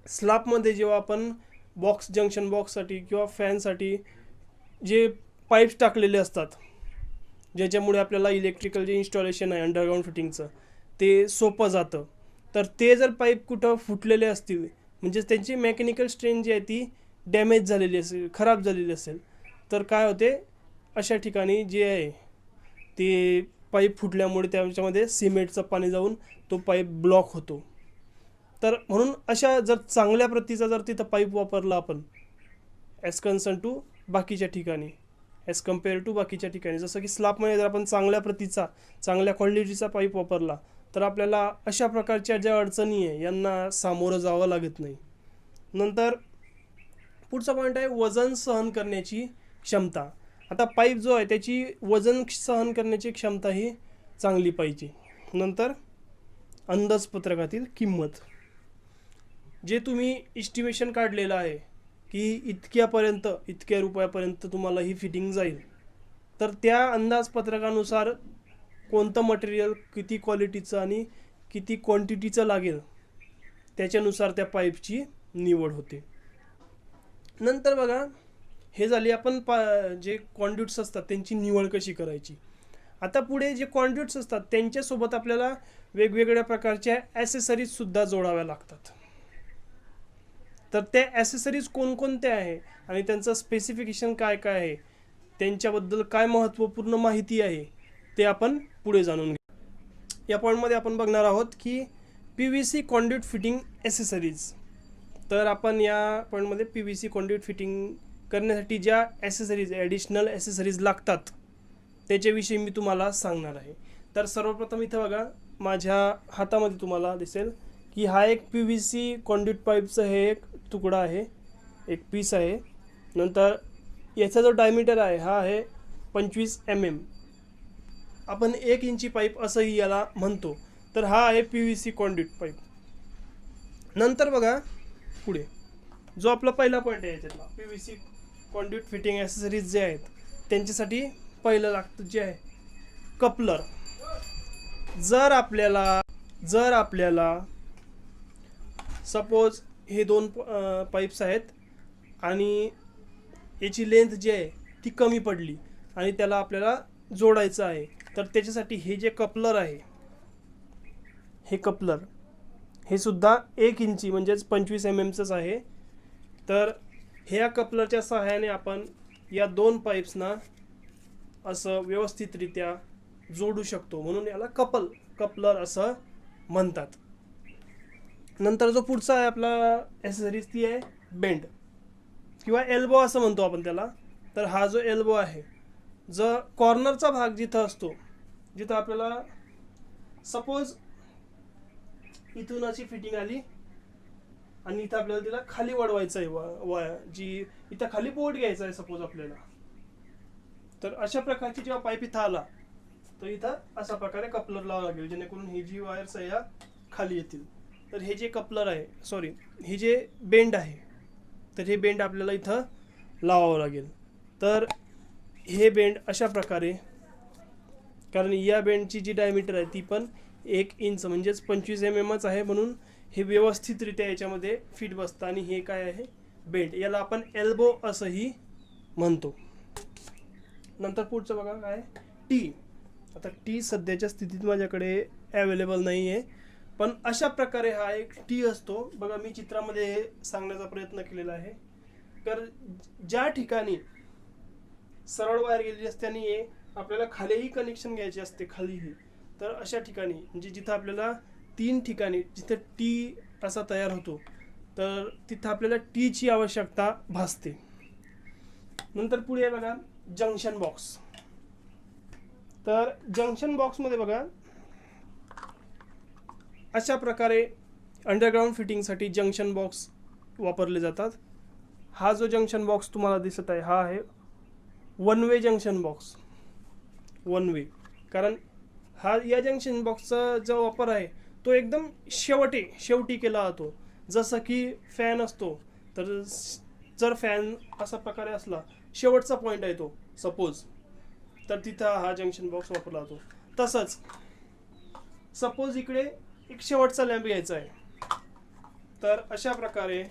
स्लॅबमध्ये जेव्हा आपण बॉक्स, जंक्शन बॉक्ससाठी किंवा फॅनसाठी जे पाईप्स टाकलेले असतात ज्याच्यामुळे आपल्याला इलेक्ट्रिकल जे इन्स्टॉलेशन आहे अंडरग्राऊंड फिटिंगचं ते सोपं जातं, तर ते जर पाईप कुठं फुटलेले असतील, म्हणजे त्यांची मेकॅनिकल स्ट्रेंथ जी आहे ती डॅमेज झालेली असेल, खराब झालेली असेल, तर काय होते, अशा ठिकाणी जे आहे ते पाईप फुटल्यामुळे त्याच्यामध्ये सिमेंटचं पाणी जाऊन तो पाईप ब्लॉक होतो. तर म्हणून अशा जर चांगल्या प्रतीचा जर तिथं पाईप वापरला आपण ॲज कन्सर्न टू बाकीच्या ठिकाणी, ॲज कम्पेअर टू बाकीच्या ठिकाणी, जसं की स्लॅबमध्ये जर आपण चांगल्या प्रतीचा, चांगल्या क्वालिटीचा पाईप वापरला तर आपल्याला अशा प्रकारच्या ज्या अडचणी आहे यांना सामोरं जावं लागत नाही. नंतर पुढचा पॉईंट आहे वजन सहन करण्याची क्षमता. आता पाईप जो आहे त्याची वजन सहन करण्याची क्षमता ही चांगली पाहिजे. नंतर अंदाजपत्रकातील किंमत, जे तुम्ही इस्टिमेशन काढलेलं आहे की इतक्या रुपयापर्यंत तुम्हाला ही फिटिंग जाईल, तर त्या अंदाजपत्रकानुसार कोणतं मटेरियल किती क्वालिटीचं आणि किती क्वांटिटीचं लागेल त्याच्यानुसार त्या पाईपची निवड होते. नंतर बघा, हे झाली आपण जे कॉन्ड्यूट्स असतात त्यांची निवड कशी करायची. आता पुढे जे कॉन्ड्यूट्स असतात त्यांच्यासोबत आपल्याला वेगवेगळ्या प्रकारच्या ॲसेसरीजसुद्धा जोडाव्या लागतात. तर त्या ॲसेसरीज कोणकोणत्या आहे आणि त्यांचं स्पेसिफिकेशन काय काय आहे, त्यांच्याबद्दल काय महत्त्वपूर्ण माहिती आहे ते आपण पुढे जाणून घेऊ. या पॉईंटमध्ये आपण बघणार आहोत की PVC कॉन्ड्यूट फिटिंग ॲसेसरीज. तर आपण या पॉईंटमध्ये PVC कॉन्ड्यूट फिटिंग करण्यासाठी ज्या ॲसेसरीज, ॲडिशनल ॲसेसरीज लागतात त्याच्याविषयी मी तुम्हाला सांगणार आहे. तर सर्वप्रथम इथं बघा, माझ्या हातामध्ये तुम्हाला दिसेल की हा एक PVC कॉन्ड्यूट पाईपचं हे एक तुकडा आहे, एक पीस आहे. नंतर याचा जो डायमीटर आहे हा आहे 25 mm. आपण 1 इंची पाईप असंही याला म्हणतो. तर हा आहे PVC कॉन्ड्यूट पाईप. नंतर बघा पुढे जो आपला पहिला पॉईंट आहे याच्यातला, PVC कॉन्ड्यूट फिटिंग ॲसेसरीज जे आहेत त्यांच्यासाठी पहिलं लागतं जे आहे कपलर. जर आपल्याला सपोज हे 2 पाईप्स आहेत आणि याची लेंथ जी आहे ती कमी पडली आणि त्याला आपल्याला जोडायचं आहे, तर त्याच्यासाठी हे जे कपलर आहे, हे कपलर हे सुद्धा 1 इंची म्हणजेच 25 mmचंच आहे. तर ह्या कपलरच्या सहाय्याने आपण या 2 पाईप्सना असं व्यवस्थितरित्या जोडू शकतो, म्हणून याला कपलर असं म्हणतात. नंतर जो पुढचा आहे आपला ॲसेसरीज ती आहे बेंड किंवा एल्बो असं म्हणतो आपण त्याला. तर हा जो एल्बो आहे, जो कॉर्नरचा भाग जिथं असतो, जिथं आपल्याला सपोज इथून अशी फिटिंग आली आणि इथं आपल्याला तिला खाली वाढवायचं आहे, जी इथं खाली बोट घ्यायचा आहे सपोज आपल्याला, तर अशा प्रकारची जेव्हा पाईप इथं आला तर इथं अशा प्रकारे कपलर लावावं लागेल, जेणेकरून ही जी वायर्स आहे या खाली येतील. तर हे जे कपलर आहे, सॉरी, हे जे बेंड आहे, तर हे बेंड आपल्याला इथं लावावं लागेल. तर हे बेंड अशा प्रकारे, कारण या बेंडची जी डायमीटर आहे ती पण 1 इंच म्हणजेच 25 mm आहे, म्हणून हे व्यवस्थितरित्या याच्यामध्ये फिट बसतं. आणि हे काय आहे, बेंड, याला आपण एल्बो असंही म्हणतो. नंतर पुढचं बघा काय, टी. आता टी सध्याच्या स्थितीत माझ्याकडे अवेलेबल नाही आहे, पण अशा प्रकारे हा एक टी असतो बघा. मी चित्रामध्ये हे सांगण्याचा प्रयत्न केलेला आहे. तर ज्या ठिकाणी सरळ वायर गेलेली असते आणि हे आपल्याला खालीही कनेक्शन घ्यायचे असते, खालीही, तर अशा ठिकाणी म्हणजे जिथं आपल्याला 3 ठिकाणी जिथं टी असा तयार होतो, तर तिथं आपल्याला टीची आवश्यकता भासते. नंतर पुढे बघा जंक्शन बॉक्स. तर जंक्शन बॉक्समध्ये बघा अशा प्रकारे अंडरग्राऊंड फिटिंगसाठी जंक्शन बॉक्स वापरले जातात. हा जो जंक्शन बॉक्स तुम्हाला दिसत आहे हा आहे 1 वे जंक्शन बॉक्स. 1 वे, कारण हा या जंक्शन बॉक्सचा जो वापर आहे तो एकदम शेवटी केला जातो. जसं की फॅन असतो, तर जर फॅन असा प्रकारे असला, शेवटचा पॉईंट आहे तो सपोज, तर तिथं हा जंक्शन बॉक्स वापरला जातो. तसंच सपोज इकडे एक शेवटचा लॅम्प घ्यायचा आहे, तर अशा प्रकारे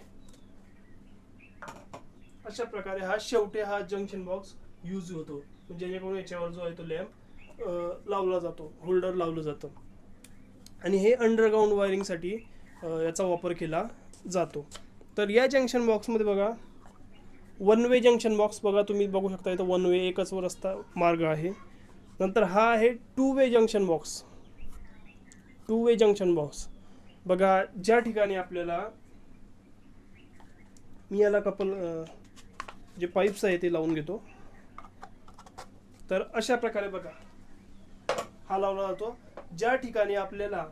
हा शेवटी हा जंक्शन बॉक्स यूज होतो, जेणेकरून याच्यावर जो आहे तो लॅम्प लावला जातो, होल्डर लावलं जातं. आणि हे अंडरग्राऊंड वायरिंगसाठी याचा वापर केला जातो. तर या जंक्शन बॉक्समध्ये बघा 1 वे जंक्शन बॉक्स बघा, तुम्ही बघू शकता इथं 1 वे एकच रस्ता मार्ग आहे. नंतर हा आहे 2 वे जंक्शन बॉक्स. 2 वे जंक्शन बॉक्स बघा, ज्या ठिकाणी आपल्याला, मी याला जे पाईप्स आहे ते लावून घेतो. तर अशा प्रकारे बघा हा लावला जातो. ज्या ठिकाणी आपल्याला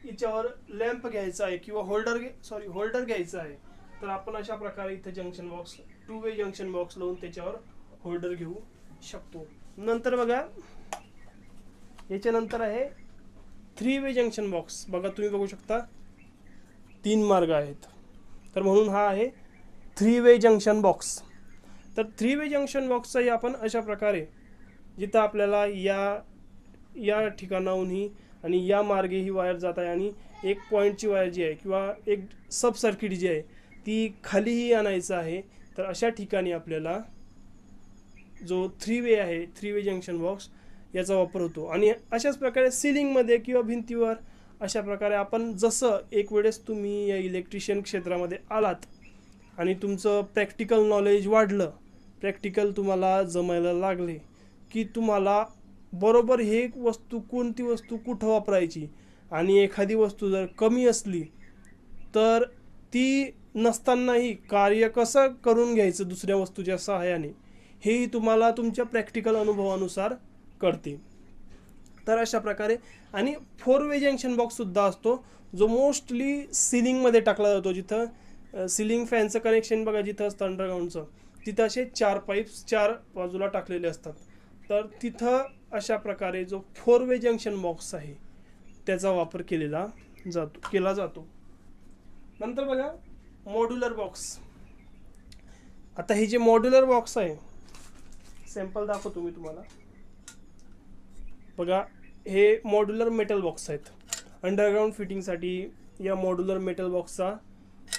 याच्यावर लॅम्प घ्यायचा आहे किंवा होल्डर घ्यायचा आहे, तर आपण अशा प्रकारे इथे जंक्शन बॉक्स 2 वे जंक्शन बॉक्स लावून त्याच्यावर होल्डर घेऊ शकतो. नंतर बघा याच्यानंतर आहे 3 वे जंक्शन बॉक्स. बघा तुम्ही बघू शकता 3 मार्ग आहेत, तर म्हणून हा आहे 3 वे जंक्शन बॉक्स. तर 3 वे जंक्शन बॉक्सचाही आपण अशा प्रकारे, जिथं आपल्याला या ठिकाणाहूनही आणि या मार्गे ही वायर जात आहे आणि एक पॉईंटची वायर जी आहे किंवा एक सब सर्किट जी आहे ती खालीही आणायचं आहे, तर अशा ठिकाणी आपल्याला जो 3 वे आहे, 3 वे जंक्शन बॉक्स, याचा वापर होतो. आणि अशाच प्रकारे सिलिंगमध्ये किंवा भिंतीवर अशा प्रकारे आपण, जसं एक वेळेस तुम्ही या इलेक्ट्रिशियन क्षेत्रामध्ये आलात आणि तुमचं प्रॅक्टिकल नॉलेज वाढलं, प्रॅक्टिकल तुम्हाला जमायला लागले, की तुम्हाला बरोबर हे कोणती वस्तू कुठं वापरायची, आणि एखादी वस्तू जर कमी असली तर ती नसतानाही कार्य कसं करून घ्यायचं दुसऱ्या वस्तूच्या सहाय्याने, हेही तुम्हाला तुमच्या प्रॅक्टिकल अनुभवानुसार कळते. तर अशा प्रकारे, आणि 4 वे जंक्शन बॉक्ससुद्धा असतो, जो मोस्टली सिलिंगमध्ये टाकला जातो. जिथं सिलिंग फॅनचं कनेक्शन बघा जिथं असतं अंडरग्राऊंडचं, तिथं असे 4 पाईप्स 4 बाजूला टाकलेले असतात. तर तिथं अशा प्रकारे जो 4 वे जंक्शन बॉक्स आहे त्याचा वापर केला जातो. नंतर बघा मॉड्युलर बॉक्स. आता हे जे मॉड्युलर बॉक्स आहे, सॅम्पल दाखवतो मी तुम्हाला. बघा हे मॉड्युलर मेटल बॉक्स आहेत. अंडरग्राऊंड फिटिंगसाठी या मॉड्युलर मेटल बॉक्सचा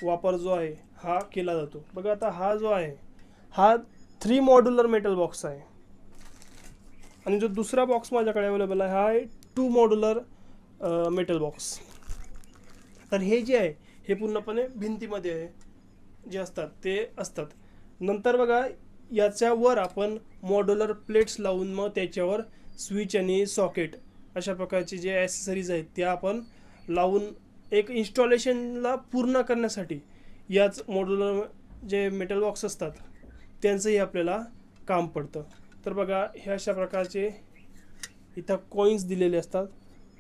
वापर जो आहे हा केला जातो. बघा आता हा जो आहे हा 3 मॉड्युलर मेटल बॉक्स आहे, आणि जो दुसरा बॉक्स माझ्याकडे अवेलेबल आहे हा आहे 2 मॉड्युलर मेटल बॉक्स. तर हे जे आहे हे पूर्णपणे भिंतीमध्ये आहे, जे असतात ते असतात. नंतर बघा याच्यावर आपण मॉड्युलर प्लेट्स लावून मग त्याच्यावर स्विच आणि सॉकेट अशा प्रकारचे जे ॲसेसरीज आहेत त्या आपण लावून एक इन्स्टॉलेशनला पूर्ण करण्यासाठी याच मॉड्युलर जे मेटल बॉक्स असतात त्यांचंही आपल्याला काम पडतं. तर बघा ह्या अशा प्रकारचे इथं कॉईन्स दिलेले असतात.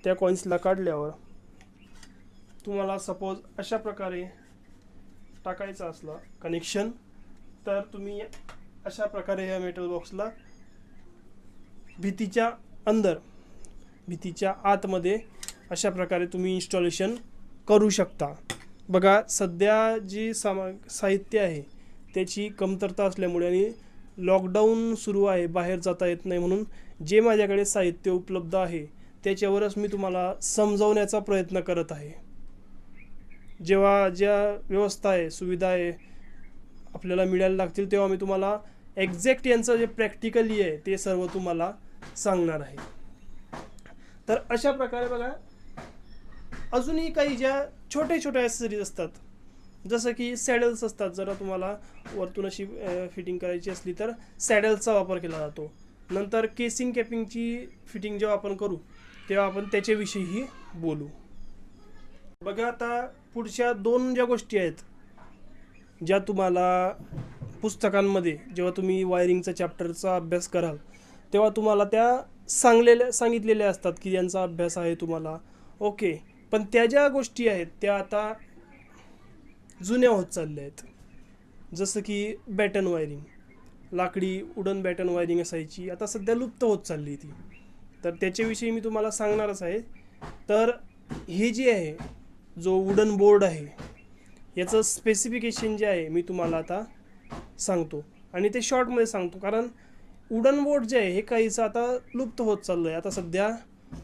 त्या कॉईन्सला काढल्यावर तुम्हाला सपोज अशा प्रकारे टाकायचं असलं कनेक्शन, तर तुम्ही अशा प्रकारे ह्या मेटल बॉक्सला भीतीच्या अंदर भिंतीच्या आतमध्ये अशा प्रकारे तुम्ही इन्स्टॉलेशन करू शकता. बघा सध्या जी साहित्य आहे त्याची कमतरता असल्यामुळे आणि लॉकडाऊन सुरू आहे, बाहेर जाता येत नाही, म्हणून जे माझ्याकडे साहित्य उपलब्ध आहे त्याच्यावरच मी तुम्हाला समजावण्याचा प्रयत्न करत आहे. जेव्हा ज्या व्यवस्था आहे, सुविधा आहे आपल्याला मिळायला लागतील तेव्हा मी तुम्हाला एक्झॅक्ट यांचं जे प्रॅक्टिकली आहे ते सर्व तुम्हाला सांगणार आहे. तर अशा प्रकारे बघा अजूनही काही ज्या छोटे छोटे ॲक्सेसरीज असतात, जसं की सॅडल्स असतात. जरा तुम्हाला वरतून अशी फिटिंग करायची असली तर सॅडल्सचा वापर केला जातो. नंतर केसिंग कॅपिंगची फिटिंग जेव्हा आपण करू तेव्हा आपण त्याच्याविषयीही बोलू. बघा आता पुढच्या 2 ज्या गोष्टी आहेत ज्या तुम्हाला पुस्तकांमध्ये जेव्हा तुम्ही वायरिंगचा चॅप्टरचा अभ्यास कराल तेव्हा तुम्हाला त्या सांगितलेल्या असतात की यांचा अभ्यास आहे तुम्हाला, ओके. पण त्या ज्या गोष्टी आहेत त्या आता जुन्या होत चालल्या आहेत. जसं की बॅटन वायरिंग, लाकडी वुडन बॅटन वायरिंग असायची, आता सध्या लुप्त होत चालली ती. तर त्याच्याविषयी मी तुम्हाला सांगणारच आहे. तर हे जे आहे जो वुडन बोर्ड आहे याचं स्पेसिफिकेशन जे आहे मी तुम्हाला आता सांगतो आणि ते शॉर्टमध्ये सांगतो, कारण वुडन बोर्ड जे आहे हे काहीचं आता लुप्त होत चाललं आहे. आता सध्या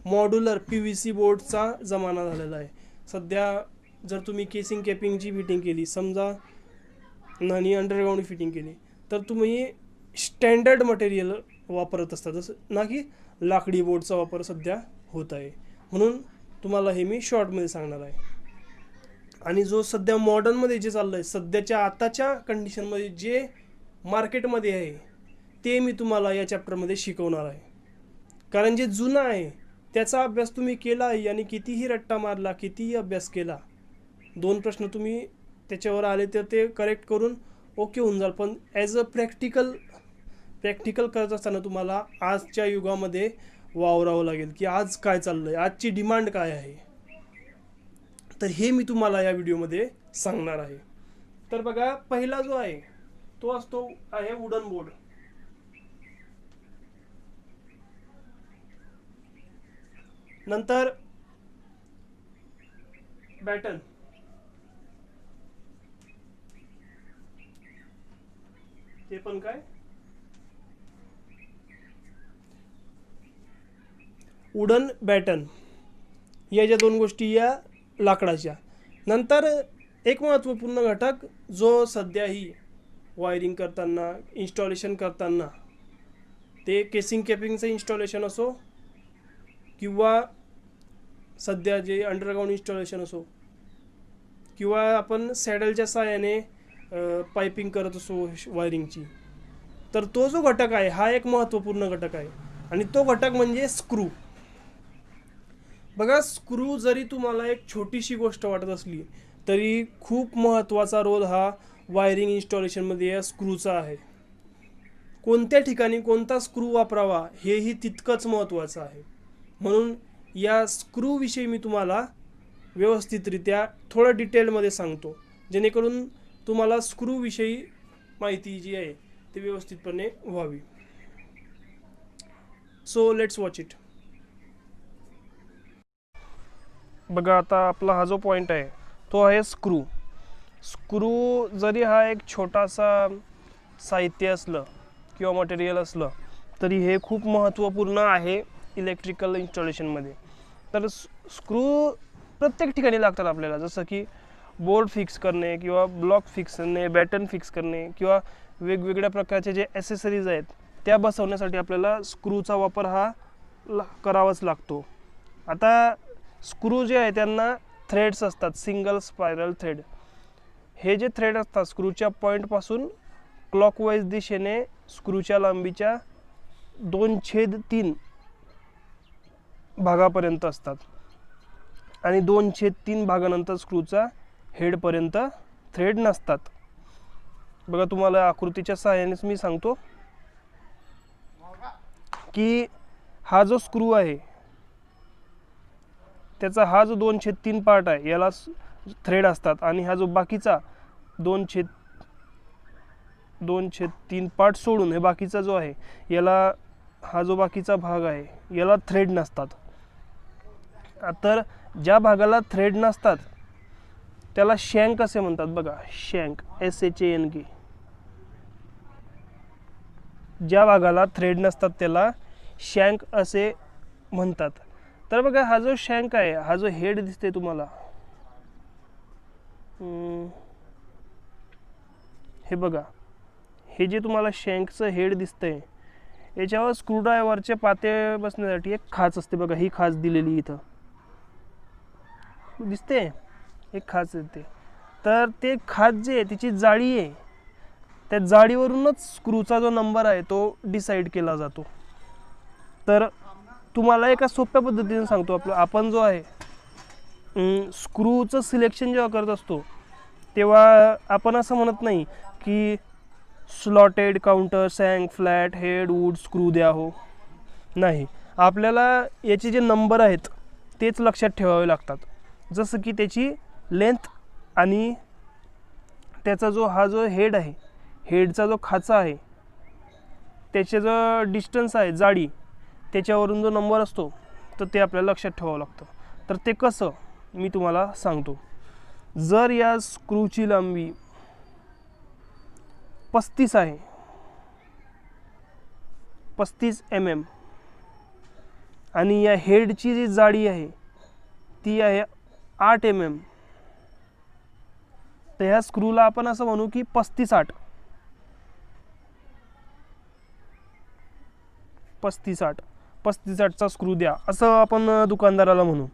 मॉड्युलर PVC बोर्डचा जमाना झालेला आहे. सध्या जर तुम्ही केसिंग कॅपिंगची फिटिंग केली समजा आणि अंडरग्राऊंड फिटिंग केली तर तुम्ही स्टँडर्ड मटेरियल वापरत असता, जसं ना की लाकडी बोर्डचा वापर सध्या होत आहे. म्हणून तुम्हाला हे मी शॉर्टमध्ये सांगणार आहे. आणि जो सध्या मॉडर्नमध्ये जे चाललं आहे, सध्याच्या आताच्या कंडिशनमध्ये जे मार्केटमध्ये आहे ते मी तुम्हाला या चॅप्टरमध्ये शिकवणार आहे. कारण जे जुनं आहे त्याचा अभ्यास तुम्ही केला आहे आणि कितीही रट्टा मारला, कितीही अभ्यास केला, 2 प्रश्न तुम्ही त्याच्यावर आले तर ते करेक्ट करून ओके होऊन जाल. पण ॲज अ प्रॅक्टिकल करत असताना तुम्हाला आजच्या युगामध्ये वावरावं लागेल की आज काय चाललं आहे, आजची डिमांड काय आहे. तर हे मी तुम्हाला या व्हिडिओमध्ये सांगणार आहे. तर बघा पहिला जो आहे तो आहे वुडन बोर्ड. नंतर बॅटन, ते पण काय वुडन बॅटन, या ज्या 2 गोष्टी या लाकडाच्या. नंतर एक महत्त्वपूर्ण घटक जो सध्याही वायरिंग करताना इन्स्टॉलेशन करताना ते केसिंग कॅपिंगचं इन्स्टॉलेशन असो किंवा सध्या जे अंडरग्राऊंड इन्स्टॉलेशन असो किंवा आपण सॅडलच्या साहाय्याने पायपिंग करत असो वायरिंगची, तर तो जो घटक आहे हा एक महत्त्वपूर्ण घटक आहे आणि तो घटक म्हणजे स्क्रू. बघा स्क्रू जरी तुम्हाला एक छोटीशी गोष्ट वाटत असली तरी खूप महत्त्वाचा रोल हा वायरिंग इन्स्टॉलेशनमध्ये या स्क्रूचा आहे. कोणत्या ठिकाणी कोणता स्क्रू वापरावा हेही तितकंच महत्त्वाचं आहे. म्हणून या स्क्रूविषयी मी तुम्हाला व्यवस्थितरित्या थोडं डिटेलमध्ये सांगतो, जेणेकरून तुम्हाला स्क्रूविषयी माहिती जी आहे ती व्यवस्थितपणे व्हावी. So let's watch it. बघा आता आपला हा जो पॉईंट आहे तो आहे स्क्रू. स्क्रू जरी हा एक छोटासा साहित्य असलं किंवा मटेरियल असलं तरी हे खूप महत्त्वपूर्ण आहे इलेक्ट्रिकल इन्स्टॉलेशनमध्ये. तर स्क्रू प्रत्येक ठिकाणी लागतात आपल्याला, जसं की बोर्ड फिक्स करणे किंवा ब्लॉक फिक्स करणे, बॅटन फिक्स करणे किंवा वेगवेगळ्या प्रकारचे जे ॲसेसरीज आहेत त्या बसवण्यासाठी आपल्याला स्क्रूचा वापर हा करावाच लागतो. आता स्क्रू जे आहे त्यांना थ्रेड्स असतात, सिंगल स्पायरल थ्रेड. हे जे थ्रेड असतात स्क्रूच्या पॉईंटपासून क्लॉकवाईज दिशेने स्क्रूच्या लांबीच्या 2/3 भागापर्यंत असतात आणि 2/3 भागानंतर स्क्रूचा हेडपर्यंत थ्रेड नसतात. बघा तुम्हाला आकृतीच्या सहाय्यानेच मी सांगतो की हा जो स्क्रू आहे त्याचा हा जो 2/3 पार्ट आहे याला थ्रेड असतात आणि हा जो बाकीचा 2/3 पार्ट सोडून हे बाकीचा जो आहे याला हा जो बाकीचा भाग आहे याला थ्रेड नसतात. तर ज्या भागाला थ्रेड नसतात त्याला शँक असे म्हणतात बघा. शँक, SHANK. ज्या भागाला थ्रेड नसतात त्याला शँक असे म्हणतात. तर बघा हा जो शँक आहे, हा जो हेड दिसते तुम्हाला, हे बघा, हे जे तुम्हाला शँकचं हेड दिसतंय याच्यावर स्क्रूड्रायव्हरचे पाते बसण्यासाठी एक खाच असते बघा. ही खाच दिलेली इथं दिसते, एक खाच येते. तर ते खाच जे आहे तिची जाळी आहे, त्या जाळीवरूनच स्क्रूचा जो नंबर आहे तो डिसाईड केला जातो. तर तुम्हाला एका सोप्या पद्धतीने सांगतो. आपण जो आहे स्क्रूचं सिलेक्शन जेव्हा करत असतो तेव्हा आपण असं म्हणत नाही की slotted, countersunk, flat, head, wood screw द्या हो. नाही, आपल्याला याचे जे नंबर आहेत तेच लक्षात ठेवावे लागतात. जसं की त्याची लेंथ आणि त्याचा जो हेड आहे, हेडचा जो खाचा आहे त्याचे जो डिस्टन्स आहे, जाडी, त्याच्यावरून जो नंबर असतो तर ते आपल्याला लक्षात ठेवावं लागतं. तर ते कसं मी तुम्हाला सांगतो. जर या स्क्रूची लांबी 35 आहे, 35 mm, आणि या हेडची जी जाडी आहे ती आहे 8 mm, तर ह्या स्क्रूला आपण असं म्हणू की 35-8. 35-8चा स्क्रू द्या असं आपण दुकानदाराला म्हणू.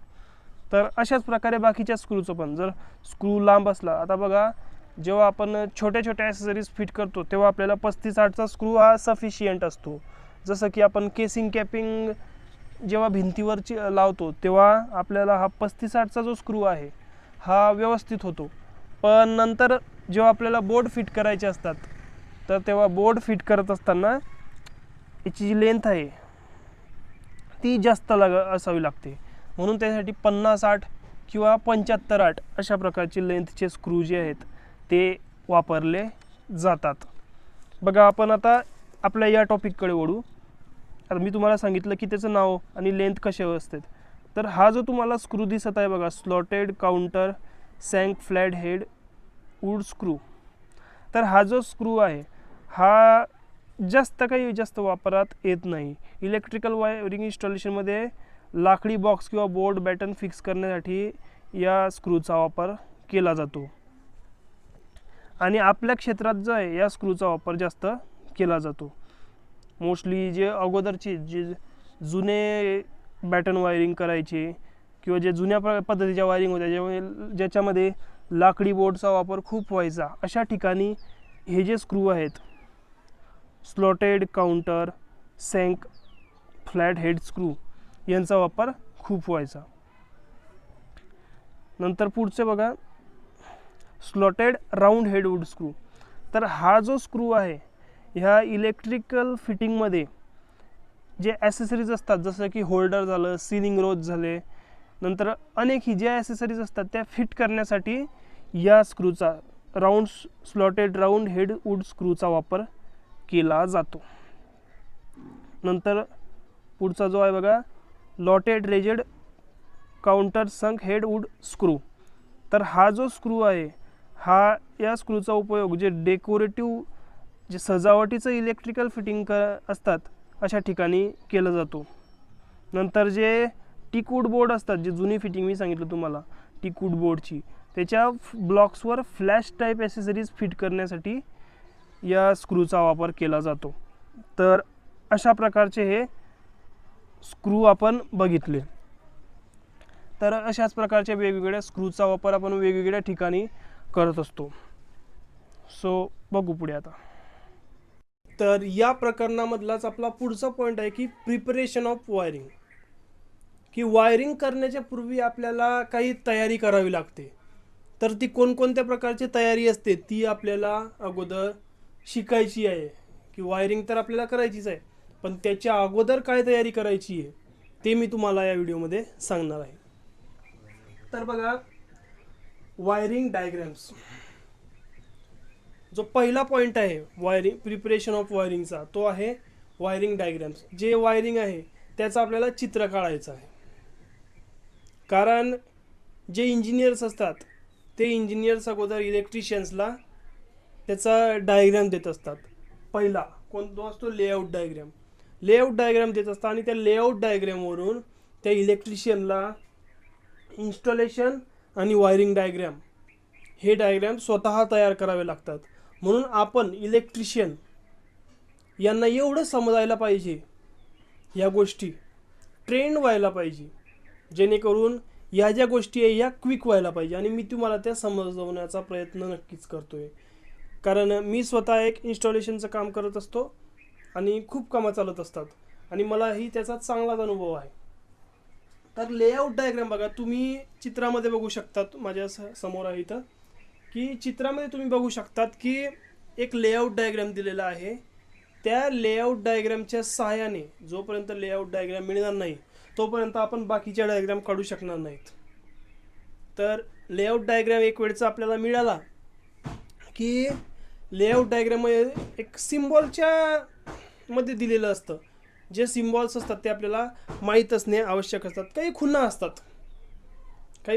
तर अशाच प्रकारे बाकीच्या स्क्रूचं पण, जर स्क्रू लांब असला, आता बघा जेव्हा आपण छोट्या छोट्या ॲक्सेसरीज फिट करतो तेव्हा आपल्याला 35-8चा स्क्रू हा सफिशियंट असतो. जसं की आपण केसिंग कॅपिंग जेव्हा भिंतीवरची लावतो तेव्हा आपल्याला हा 35-8चा जो स्क्रू आहे हा व्यवस्थित होतो. पण नंतर जेव्हा आपल्याला बोर्ड फिट करायचे असतात तर तेव्हा बोर्ड फिट करत असताना याची जी लेंथ आहे ती जास्त असावी लागते. म्हणून त्यासाठी 50-8 किंवा 75-8 अशा प्रकारचे लेंथचे स्क्रू जे आहेत ते वापरले जातात. बघा आपण आता आपल्या या टॉपिककडे वळू. आता मी तुम्हाला सांगितलं की त्याचं नाव आणि लेंथ कसे असतात. तर हा जो तुम्हाला स्क्रू दिसत आहे बघा, slotted, countersunk, flat head, wood screw. तर हा जो स्क्रू आहे हा जास्त वापरात येत नाही. इलेक्ट्रिकल वायरिंग इन्स्टॉलेशनमध्ये लाकडी बॉक्स किंवा बोर्ड बॅटन फिक्स करण्यासाठी या स्क्रूचा वापर केला जातो. आणि आपल्या क्षेत्रात जो आहे या स्क्रूचा वापर जास्त केला जातो. मोस्टली जे अगोदरचे जे जुने बॅटन वायरिंग करायचे किंवा जे जुन्या पद्धतीच्या वायरिंग होत्या ज्याच्यामध्ये लाकडी बोर्डचा वापर खूप व्हायचा, अशा ठिकाणी हे जे स्क्रू आहेत slotted, countersunk, flat head screw यांचा वापर खूप व्हायचा. नंतर पुढचे बघा, slotted round head wood screw. तर हा जो स्क्रू आहे ह्या इलेक्ट्रिकल फिटिंगमध्ये जे ॲसेसरीज असतात, जसं की होल्डर झालं, सीलिंग रोज झाले, नंतर अनेक ही ज्या ॲसेसरीज असतात त्या फिट करण्यासाठी या स्क्रूचा स्लॉटेड राऊंड हेड वूड स्क्रूचा वापर केला जातो. नंतर पुढचा जो आहे बघा, लॉटेड रेजेड काउंटर संक हेड वूड स्क्रू. तर हा जो स्क्रू आहे हा या स्क्रूचा उपयोग जे डेकोरेटिव्ह, जे सजावटीचं इलेक्ट्रिकल फिटिंग असतात अशा ठिकाणी केला जातो. नंतर जे टीकवूड बोर्ड असतात, जे जुनी फिटिंग मी सांगितलं तुम्हाला टीकवूड बोर्डची, त्याच्या ब्लॉक्सवर फ्लॅश टाईप ॲसेसरीज फिट करण्यासाठी या स्क्रूचा वापर केला जातो. तर अशा प्रकारचे हे स्क्रू आपण बघितले. तर अशाच प्रकारच्या वेगवेगळ्या स्क्रूचा वापर आपण वेगवेगळ्या ठिकाणी करत असतो. सो बघू पुढे आता. तर या प्रकरणामधलाच आपला पुढचा पॉईंट आहे की प्रिपरेशन ऑफ वायरिंग, की वायरिंग करण्याच्या पूर्वी आपल्याला काही तयारी करावी लागते. तर ती कोणकोणत्या प्रकारची तयारी असते ती आपल्याला अगोदर शिकायची आहे. की वायरिंग तर आपल्याला करायचीच आहे, पण त्याच्या अगोदर काय तयारी करायची आहे ते मी तुम्हाला या व्हिडिओमध्ये सांगणार आहे. तर बघा, वायरिंग डायग्रॅम्स. जो पहिला पॉईंट आहे वायरिंग प्रिपरेशन ऑफ वायरिंगचा तो आहे वायरिंग डायग्राम्स, जे वायरिंग आहे त्याचं आपल्याला चित्र काढायचं आहे. कारण जे इंजिनियर्स असतात ते इंजिनियर्स अगोदर इलेक्ट्रिशियन्सला त्याचा डायग्राम देत असतात. पहिला कोणतो असतो, लेआउट डायग्राम. लेआउट डायग्राम देत असतात आणि त्या लेआउट डायग्रामवरून त्या इलेक्ट्रिशियनला इन्स्टॉलेशन आणि वायरिंग डायग्राम हे डायग्राम स्वतः तयार करावे लागतात. म्हणून आपण इलेक्ट्रिशियन यांना एवढं समजायला पाहिजे, या गोष्टी ट्रेंड व्हायला पाहिजे, जेणेकरून या ज्या गोष्टी आहे या क्विक व्हायला पाहिजे. आणि मी तुम्हाला त्या समजवण्याचा प्रयत्न नक्कीच करतो आहे, कारण मी स्वतः एक इन्स्टॉलेशनचं काम करत असतो आणि खूप कामं चालत असतात आणि मलाही त्याचा चांगलाच अनुभव आहे. तर लेआउट डायग्राम बघा, तुम्ही चित्रामध्ये बघू शकतात, माझ्या समोर आहे इथं, की चित्रामध्ये तुम्ही बघू शकतात की एक लेआउट डायग्राम दिलेला आहे. त्या लेआउट डायग्रामच्या सहाय्याने जोपर्यंत लेआउट डायग्राम मिळणार नाही तोपर्यंत आपण बाकीच्या डायग्राम काढू शकणार नाहीत. तर लेआउट डायग्राम एक वेळचा आपल्याला मिळाला की लेआउट डायग्राममध्ये एक सिम्बॉलच्या मध्ये दिलेलं असतं. जे सिम्बॉल्स असतात ते आपल्याला माहीत असणे आवश्यक असतात. काही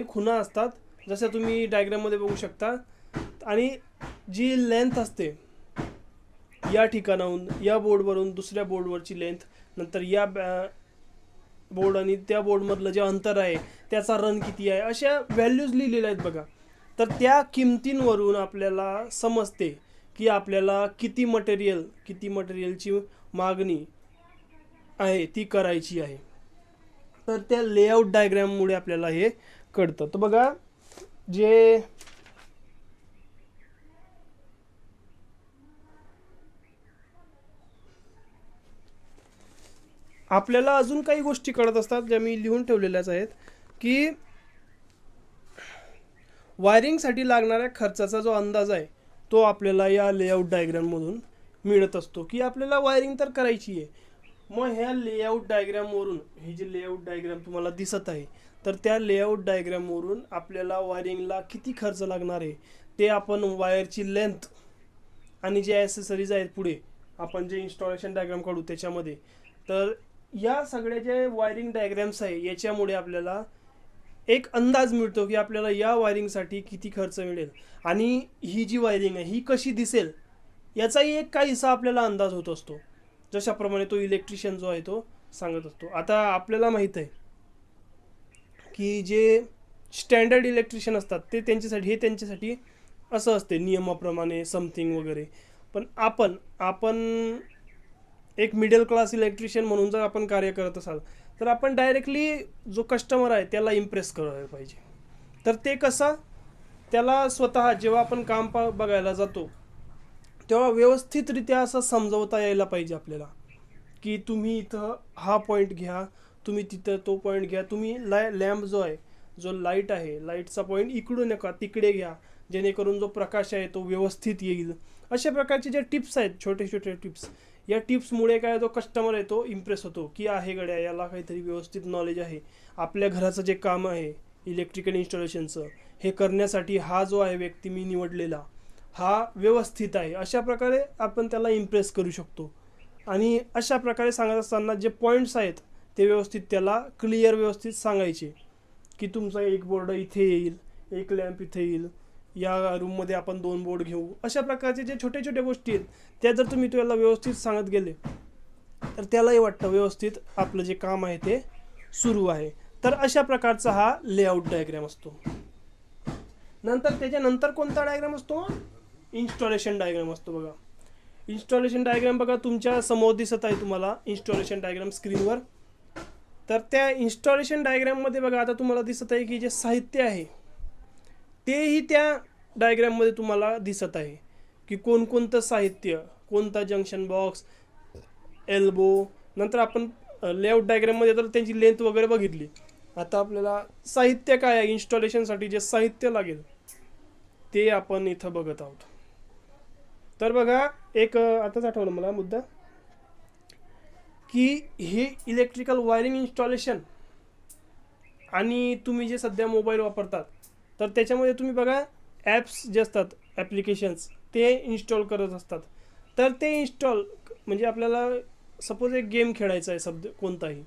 खुणा असतात जसं तुम्ही डायग्राममध्ये बघू शकता. आणि जी लेंथ असते या ठिकाणाहून या बोर्डवरून दुसऱ्या बोर्डवरची लेंथ, नंतर या बोर्ड आणि त्या बोर्डमधलं जे अंतर आहे त्याचा रन किती आहे, अशा व्हॅल्यूज लिहिलेल्या आहेत बघा. तर त्या किमतींवरून आपल्याला समजते की आपल्याला किती मटेरियलची मागणी आहे ती करायची आहे. तर त्या लेआउट डायग्राममुळे आपल्याला हे कळतं. तर बघा, जे आपल्याला अजून काही गोष्टी कळत असतात ज्या मी लिहून ठेवलेल्याच आहेत, की वायरिंगसाठी लागणाऱ्या खर्चाचा जो अंदाज आहे तो आपल्याला या लेआउट डायग्राममधून मिळत असतो, की आपल्याला वायरिंग तर करायची आहे. मग ह्या लेआउट डायग्रामवरून, ही जी लेआउट डायग्राम तुम्हाला दिसत आहे, तर त्या लेआउट डायग्रामवरून आपल्याला वायरिंगला किती खर्च लागणार आहे ते आपण वायरची लेंथ आणि जे ॲसेसरीज आहेत पुढे आपण जे इन्स्टॉलेशन डायग्राम काढू त्याच्यामध्ये, तर या सगळ्या जे वायरिंग डायग्राम्स आहे याच्यामुळे आपल्याला एक अंदाज मिळतो की आपल्याला या वायरिंगसाठी किती खर्च मिळेल आणि ही जी वायरिंग आहे ही कशी दिसेल याचाही एक काहीसा आपल्याला अंदाज होत असतो, जशाप्रमाणे तो इलेक्ट्रिशियन जो आहे तो सांगत असतो. आता आपल्याला माहीत आहे की जे स्टँडर्ड इलेक्ट्रिशियन असतात ते त्यांच्यासाठी असं असते नियमाप्रमाणे समथिंग वगैरे. पण आपण एक मिडल क्लास इलेक्ट्रिशियन म्हणून जर आपण कार्य करत असाल तर आपण डायरेक्टली जो कस्टमर आहे त्याला इम्प्रेस करायला पाहिजे. तर ते कसं, त्याला स्वतः जेव्हा आपण काम बघायला जातो तेव्हा व्यवस्थितरित्या असं समजवता यायला पाहिजे आपल्याला, की तुम्ही इथं हा पॉईंट घ्या, तुम्ही तिथं तो पॉईंट घ्या, तुम्ही लॅम्प जो लाईट आहे लाईटचा पॉईंट इकडून नका तिकडे घ्या, जेणेकरून जो प्रकाश आहे तो व्यवस्थित येईल. अशा प्रकारचे जे टिप्स आहेत, छोटे छोटे टिप्स, या टिप्समुळे काय जो कस्टमर आहे तो इम्प्रेस होतो की आहे गड्या, याला काहीतरी व्यवस्थित नॉलेज आहे. आपल्या घराचं जे काम आहे इलेक्ट्रिकल इन्स्टॉलेशनचं हे करण्यासाठी हा जो आहे व्यक्ती मी निवडलेला हा व्यवस्थित आहे. अशा प्रकारे आपण त्याला इम्प्रेस करू शकतो. आणि अशा प्रकारे सांगत असताना जे पॉईंट्स आहेत ते व्यवस्थित त्याला व्यवस्थित सांगायचे, की तुमचा एक बोर्ड इथे येईल, एक लॅम्प इथे येईल, या रूममध्ये आपण 2 बोर्ड घेऊ. अशा प्रकारचे जे छोटे छोटे गोष्टी आहेत त्या जर तुम्ही त्याला व्यवस्थित सांगत गेले तर त्यालाही वाटतं व्यवस्थित आपलं जे काम आहे ते सुरू आहे. तर अशा प्रकारचा हा लेआउट डायग्राम असतो. त्याच्यानंतर कोणता डायग्राम असतो, इन्स्टॉलेशन डायग्राम असतो. बघा, इन्स्टॉलेशन डायग्राम बघा तुमच्या समोर दिसत आहे तुम्हाला इन्स्टॉलेशन डायग्राम स्क्रीनवर. तर त्या इन्स्टॉलेशन डायग्राममध्ये बघा आता तुम्हाला दिसत आहे की जे साहित्य आहे तेही त्या डायग्राममध्ये तुम्हाला दिसत आहे, की कोणकोणतं साहित्य, कोणता जंक्शन बॉक्स, एल्बो. नंतर आपण लेआउट डायग्राममध्ये तर त्यांची लेंथ वगैरे बघितली. आता आपल्याला साहित्य काय आहे, इन्स्टॉलेशनसाठी जे साहित्य लागेल ते आपण इथं बघत आहोत. तर बघा, एक आताच आठवलं मला मुद्दा, की हे इलेक्ट्रिकल वायरिंग इन्स्टॉलेशन आणि तुम्ही जे सध्या मोबाईल वापरतात तर त्याच्यामध्ये तुम्ही बघा ॲप्स जे असतात, ॲप्लिकेशन्स ते इन्स्टॉल करत असतात. तर ते इन्स्टॉल म्हणजे आपल्याला सपोज एक गेम खेळायचा आहे शब्द कोणताही,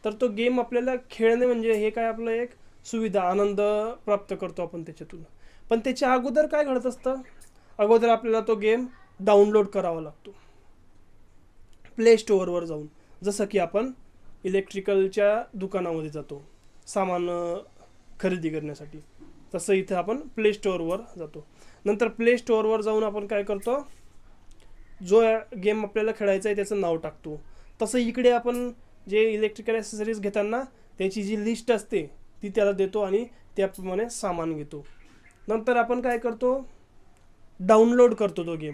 तर तो गेम आपल्याला खेळणे म्हणजे हे काय आपलं एक सुविधा, आनंद प्राप्त करतो आपण त्याच्यातून. पण त्याच्या अगोदर काय घडत असतं, अगोदर आपल्याला तो गेम डाउनलोड करावा लागतो प्ले स्टोअरवर जाऊन. जसं की आपण इलेक्ट्रिकलच्या दुकानामध्ये जातो सामान खरेदी करण्यासाठी, तसं इथं आपण प्ले स्टोअरवर जातो. नंतर प्ले स्टोअरवर जाऊन आपण काय करतो, जो गेम आपल्याला खेळायचा आहे त्याचं नाव टाकतो. तसं इकडे आपण जे इलेक्ट्रिकल ॲक्सेसरीज घेताना त्याची जी लिस्ट असते ती त्याला देतो आणि त्याप्रमाणे सामान घेतो. नंतर आपण काय करतो, डाउनलोड करतो तो गेम.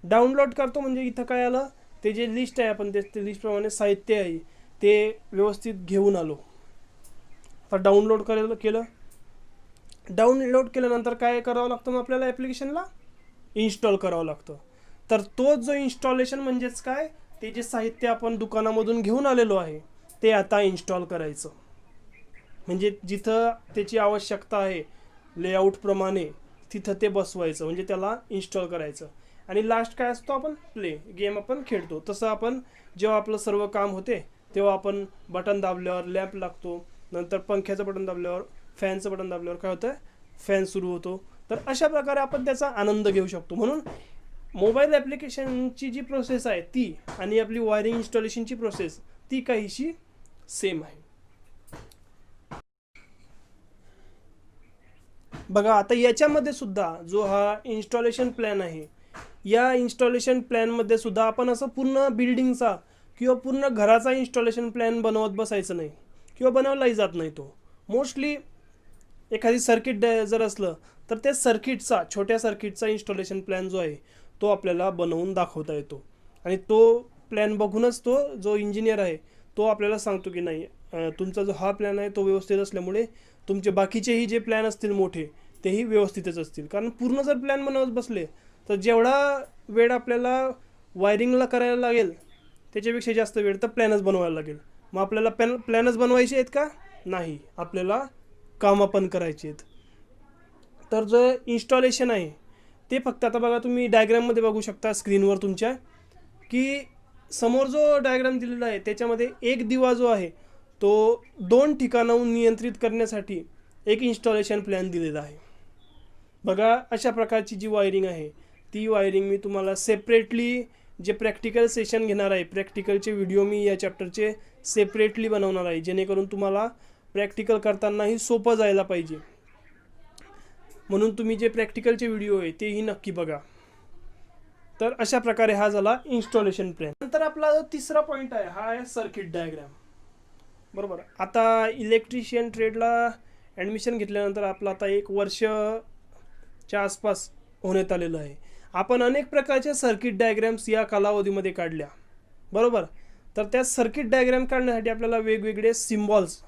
डाउनलोड करतो म्हणजे इथं काय आलं, ते जे लिस्ट आहे आपण ते लिस्टप्रमाणे साहित्य आहे ते व्यवस्थित घेऊन आलो. आता डाउनलोड केलं. डाउनलोड केल्यानंतर काय करावं लागतं, मग आपल्याला ॲप्लिकेशनला इन्स्टॉल करावं लागतं. तर तो जो इन्स्टॉलेशन म्हणजेच काय, ते जे साहित्य आपण दुकानामधून घेऊन आलेलो आहे ते आता इन्स्टॉल करायचं. म्हणजे जिथं त्याची आवश्यकता आहे लेआउटप्रमाणे तिथं ते बसवायचं, म्हणजे त्याला इन्स्टॉल करायचं. आणि लास्ट काय असतो, आपण गेम आपण खेळतो. तसं आपण जेव्हा आपलं सर्व काम होते तेव्हा आपण बटन दाबल्यावर लॅम्प लागतो, नंतर पंख्याचं बटन दाबल्यावर, फॅनचं बटन दाबल्यावर काय होतं, फॅन सुरू होतो. तर अशा प्रकारे आपण त्याचा आनंद घेऊ शकतो. म्हणून मोबाईल ॲप्लिकेशनची जी प्रोसेस आहे ती आणि आपली वायरिंग इन्स्टॉलेशनची प्रोसेस ती काहीशी सेम आहे. बघा आता याच्यामध्ये सुद्धा जो हा इन्स्टॉलेशन प्लॅन आहे, या इन्स्टॉलेशन प्लॅनमध्ये सुद्धा आपण असं पूर्ण बिल्डिंगचा किंवा पूर्ण घराचा इन्स्टॉलेशन प्लॅन बनवत बसायचं नाही किंवा बनवलाही जात नाही. तो मोस्टली एखादी सर्किट जर असलं तर त्या सर्किटचा, छोट्या सर्किटचा इन्स्टॉलेशन प्लॅन जो आहे तो आपल्याला बनवून दाखवता येतो. आणि तो प्लॅन बघूनच तो जो इंजिनियर आहे तो आपल्याला सांगतो की नाही, तुमचा जो हा प्लॅन आहे तो व्यवस्थित असल्यामुळे तुमचे बाकीचेही जे प्लॅन असतील मोठे तेही व्यवस्थितच असतील. कारण पूर्ण जर प्लॅन बनवत बसले तर जेवढा वेळ आपल्याला वायरिंगला करायला लागेल त्याच्यापेक्षा जास्त वेळ तर प्लॅनच बनवायला लागेल. मग आपल्याला प्लॅनच बनवायचे आहेत का, नाही, आपल्याला कामं पण करायची आहेत. तर जो इन्स्टॉलेशन आहे ते फक्त आता बघा तुम्ही डायग्राममध्ये बघू शकता स्क्रीनवर तुमच्या, की समोर जो डायग्राम दिलेला आहे त्याच्यामध्ये एक दिवा जो आहे तो 2 ठिकाणाहून नियंत्रित करण्यासाठी एक इन्स्टॉलेशन प्लॅन दिलेला आहे. बघा अशा प्रकारची जी वायरिंग आहे ती वायरिंग मी तुम्हाला सेपरेटली जे प्रॅक्टिकल सेशन घेणार आहे, प्रॅक्टिकलचे व्हिडिओ मी या चॅप्टरचे सेपरेटली बनवणार आहे, जेणेकरून तुम्हाला प्रॅक्टिकल करतानाही सोपं जायला पाहिजे. म्हणून तुम्ही जे प्रॅक्टिकलचे व्हिडिओ आहे तेही नक्की बघा. तर अशा प्रकारे हा झाला इन्स्टॉलेशन प्लॅन. नंतर आपला जो तिसरा पॉईंट आहे हा आहे सर्किट डायग्राम. बरोबर, आता इलेक्ट्रिशियन ट्रेडला ॲडमिशन घेतल्यानंतर आपलं आता 1 वर्षच्या आसपास होण्यात आलेलं आहे. आपण अनेक प्रकारच्या सर्किट डायग्राम्स या कालावधीमध्ये काढल्या. बरोबर, तर त्या सर्किट डायग्राम काढण्यासाठी आपल्याला वेगवेगळे सिम्बॉल्स,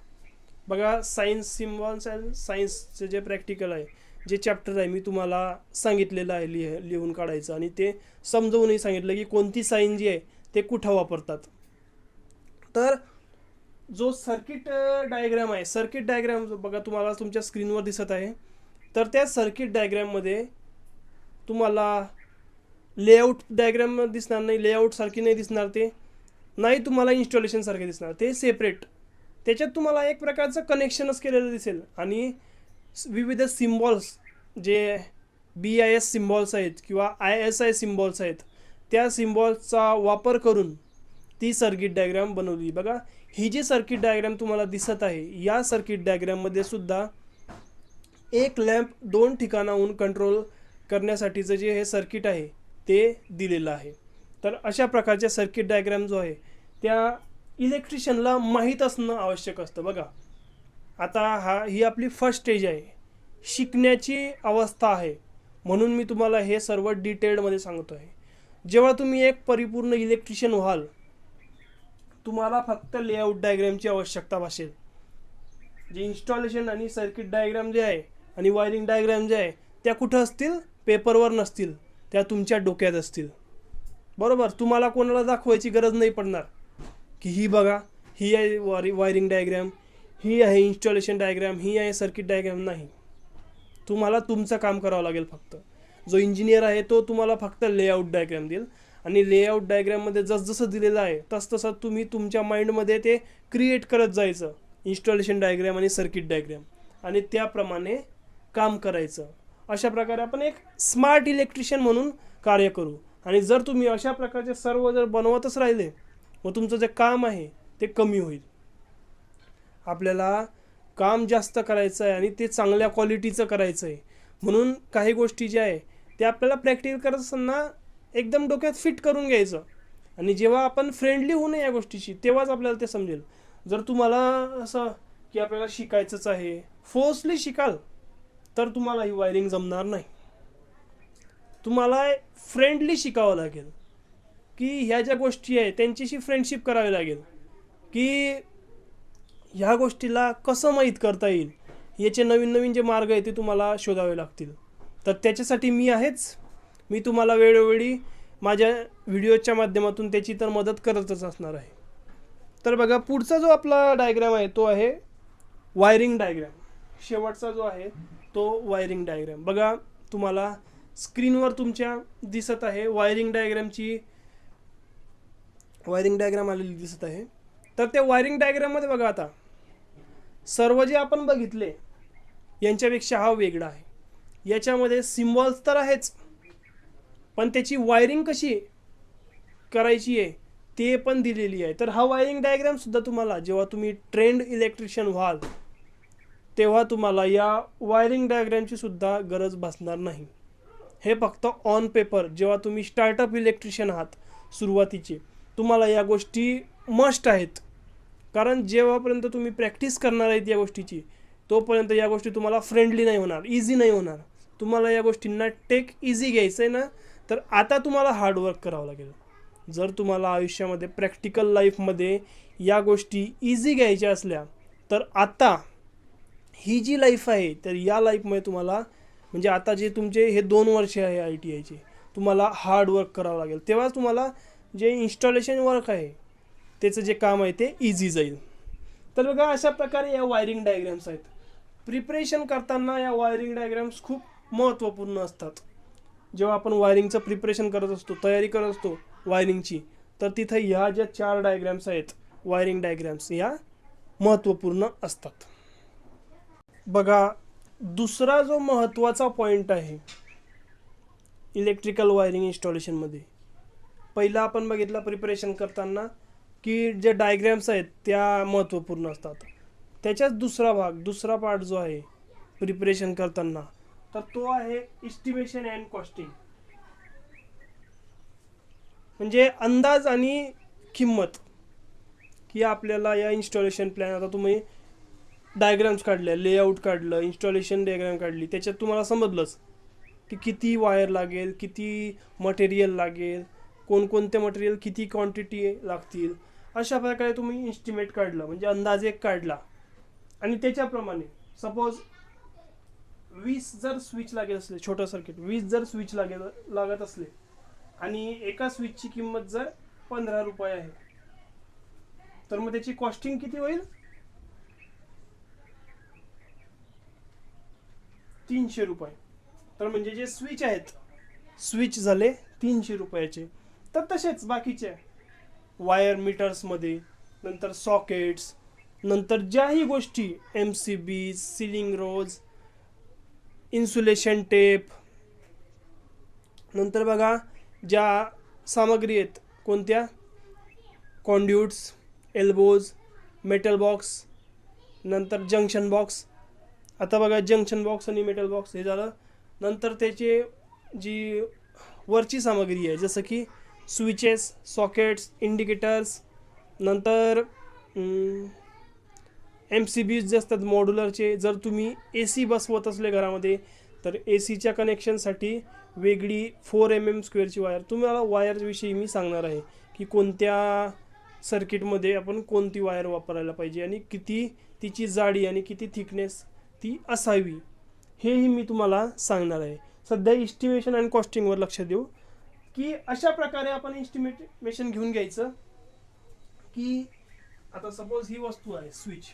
बघा सायन्स सिम्बॉल्स अँड सायन्सचे जे प्रॅक्टिकल आहे, जे चॅप्टर आहे मी तुम्हाला सांगितलेलं आहे लिहून काढायचं, आणि ते समजवूनही सांगितलं की कोणती साईन जी आहे ते कुठं वापरतात. तर जो सर्किट डायग्राम आहे, सर्किट डायग्राम बघा तुम्हाला तुमच्या स्क्रीनवर दिसत आहे. तर त्या सर्किट डायग्राममध्ये तुम्हाला लेआउट डायग्राम दिसणार नाही, लेआउटसारखी नाही दिसणार, ते नाही तुम्हाला इन्स्टॉलेशनसारखे दिसणार, ते सेपरेट. त्याच्यात तुम्हाला एक प्रकारचं कनेक्शनच केलेलं दिसेल आणि विविध सिम्बॉल्स जे BIS सिम्बॉल्स आहेत किंवा ISI सिम्बॉल्स आहेत त्या सिम्बॉल्सचा वापर करून ती सर्किट डायग्राम बनवली. बघा ही जी सर्किट डायग्राम तुम्हाला दिसत आहे या सर्किट डायग्राममध्ये सुद्धा एक लॅम्प 2 ठिकाणाहून कंट्रोल करण्यासाठीचं जे हे सर्किट आहे ते दिलेलं आहे. तर अशा प्रकारच्या सर्किट डायग्राम जो आहे त्या इलेक्ट्रिशियनला माहीत असणं आवश्यक असतं. बघा आता ही आपली फर्स्ट स्टेज आहे, शिकण्याची अवस्था आहे, म्हणून मी तुम्हाला हे सर्व डिटेलमध्ये सांगतो आहे. जेव्हा तुम्ही एक परिपूर्ण इलेक्ट्रिशियन व्हाल तुम्हाला फक्त लेआउट डायग्रामची आवश्यकता भासेल. जे इन्स्टॉलेशन आणि सर्किट डायग्राम जे आहे आणि वायरिंग डायग्राम जे आहे त्या कुठं असतील, पेपरवर नसतील, त्या तुमच्या डोक्यात असतील. बरोबर, तुम्हाला कोणाला दाखवायची गरज नाही पडणार की ही बघा ही आहे वायरिंग डायग्राम, ही आहे इन्स्टॉलेशन डायग्राम, ही आहे सर्किट डायग्राम. नाही, तुम्हाला तुमचं काम करावं लागेल. फक्त जो इंजिनियर आहे तो तुम्हाला फक्त लेआउट डायग्राम देईल आणि लेआउट डायग्राममध्ये जसं दिलेलं आहे तसं तुम्ही तुमच्या माइंडमध्ये ते क्रिएट करत जायचं, इन्स्टॉलेशन डायग्राम आणि सर्किट डायग्राम, आणि त्याप्रमाणे काम करायचं. अशा प्रकारे आपण एक स्मार्ट इलेक्ट्रिशियन म्हणून कार्य करू. आणि जर तुम्ही अशा प्रकारचे सर्व जर बनवतच राहिले मग तुमचं जे काम आहे ते कमी होईल. आपल्याला काम जास्त करायचं आहे आणि ते चांगल्या क्वालिटीचं करायचं आहे. म्हणून काही गोष्टी ज्या आहे त्या आपल्याला प्रॅक्टिस करत असताना एकदम डोक्यात फिट करून घ्यायचं. आणि जेव्हा आपण फ्रेंडली होऊ नये या गोष्टीशी तेव्हाच आपल्याला ते समजेल. जर तुम्हाला असं की आपल्याला शिकायचंच आहे, फोर्सली शिकाल तर तुम्हाला ही वायरिंग जमणार नाही. तुम्हाला फ्रेंडली शिकावं लागेल की ह्या ज्या गोष्टी आहे त्यांच्याशी फ्रेंडशिप करावी लागेल, की ह्या गोष्टीला कसं माहीत करता येईल, याचे नवीन नवीन जे मार्ग आहे ते तुम्हाला शोधावे लागतील. तर त्याच्यासाठी मी आहेच. मी तुम्हाला वेळोवेळी माझ्या व्हिडिओच्या माध्यमातून त्याची तर मदत करतच असणार आहे. तर बघा, पुढचा जो आपला डायग्राम आहे तो आहे वायरिंग डायग्राम. शेवटचा जो आहे तो वायरिंग डायग्राम. बघा, तुम्हाला स्क्रीनवर तुमच्या दिसत आहे वायरिंग डायग्राम आलेली दिसत आहे. तर त्या वायरिंग डायग्राममध्ये बघा, आता सर्व जे आपण बघितले यांच्यापेक्षा हा वेगळा आहे. याच्यामध्ये सिम्बॉल्स तर आहेच, पण त्याची वायरिंग कशी करायची आहे ते पण दिलेली आहे. तर हा वायरिंग डायग्राम सुद्धा तुम्हाला जेव्हा तुम्ही ट्रेंड इलेक्ट्रिशियन व्हाल तेव्हा तुम्हाला या वायरिंग डायग्रामची सुद्धा गरज भासणार नाही. हे फक्त ऑन पेपर जेव्हा तुम्ही स्टार्टअप इलेक्ट्रिशियन आहात सुरुवातीचे, तुम्हाला या गोष्टी मस्ट आहेत. कारण जेव्हापर्यंत तुम्ही प्रॅक्टिस करणार आहेत या गोष्टीची तोपर्यंत या गोष्टी तुम्हाला फ्रेंडली नाही होणार, इझी नाही होणार. तुम्हाला या गोष्टींना टेक इझी घ्यायचं आहे ना, तर आता तुम्हाला हार्डवर्क करावं लागेल. जर तुम्हाला आयुष्यामध्ये प्रॅक्टिकल लाईफमध्ये या गोष्टी इझी घ्यायच्या असल्या तर आता ही जी लाईफ आहे तर या लाईफमध्ये तुम्हाला, म्हणजे आता जे तुमचे हे 2 वर्ष आहे ITIचे, तुम्हाला हार्डवर्क करावं लागेल. तेव्हाच तुम्हाला जे इन्स्टॉलेशन वर्क आहे त्याचं जे काम आहे ते इझी जाईल. तर बघा, अशा प्रकारे या वायरिंग डायग्राम्स आहेत. प्रिपरेशन करताना या वायरिंग डायग्राम्स खूप महत्त्वपूर्ण असतात. जेव्हा आपण वायरिंगचं प्रिपरेशन करत असतो, तयारी करत असतो वायरिंगची, तर तिथं ह्या ज्या 4 डायग्राम्स आहेत वायरिंग डायग्राम्स, या महत्त्वपूर्ण असतात. बघा, दुसरा जो महत्त्वाचा पॉईंट आहे इलेक्ट्रिकल वायरिंग इन्स्टॉलेशनमध्ये, पहिला आपण बघितला प्रिपरेशन करताना की जे डायग्राम्स आहेत त्या महत्त्वपूर्ण असतात. त्याच्याच दुसरा पार्ट जो आहे प्रिपरेशन करताना, तर तो आहे एस्टिमेशन अँड कॉस्टिंग. म्हणजे अंदाज आणि किंमत, की आपल्याला या इन्स्टॉलेशन प्लॅन, आता तुम्ही डायग्राम्स काढल्या, लेआउट काढलं, इन्स्टॉलेशन डायग्राम काढली, त्याच्यात तुम्हाला समजलंच की किती वायर लागेल, किती मटेरियल लागेल, कोणकोणते मटेरियल किती क्वांटिटी लागतील. अशा प्रकारे तुम्ही इस्टिमेट काढलं, म्हणजे अंदाज एक काढला. आणि त्याच्याप्रमाणे सपोज 20 जर स्विच लागत असले, छोटं सर्किट 20 जर स्विच लागत असले आणि एका स्विचची किंमत जर 15 रुपये आहे, तर मग त्याची कॉस्टिंग किती होईल? 300 रुपये. तर म्हणजे जे स्विच आहेत, स्विच झाले 300 रुपयाचे. तर तसेच बाकीचे वायर मीटर्समध्ये, नंतर सॉकेट्स, नंतर ज्याही गोष्टी MCB, सिलिंग रोज, इन्सुलेशन टेप, नंतर बघा ज्या सामग्री आहेत कोणत्या, कॉन्ड्युट्स, एल्बोज, मेटल बॉक्स, नंतर जंक्शन बॉक्स. आता बघा, जंक्शन बॉक्स आणि मेटल बॉक्स हे झालं. नंतर त्याचे जी वरची सामग्री आहे जसं की स्विचेस, सॉकेट्स, इंडिकेटर्स, नंतर MCBs जे असतात मॉड्युलरचे. जर तुम्ही AC बसवत असले घरामध्ये तर ACच्या कनेक्शनसाठी वेगळी 4 mm स्क्वेअरची वायर. तुम्हाला वायरविषयी मी सांगणार आहे की कोणत्या सर्किटमध्ये आपण कोणती वायर वापरायला पाहिजे आणि किती तिची जाडी आणि किती थिकनेस ती असावी, हेही मी तुम्हाला सांगणार आहे. सध्या इस्टिमेशन आणि कॉस्टिंगवर लक्ष देऊ, की अशा प्रकारे आपण इस्टिमेशन घेऊन घ्यायचं की आता सपोज ही वस्तू आहे स्विच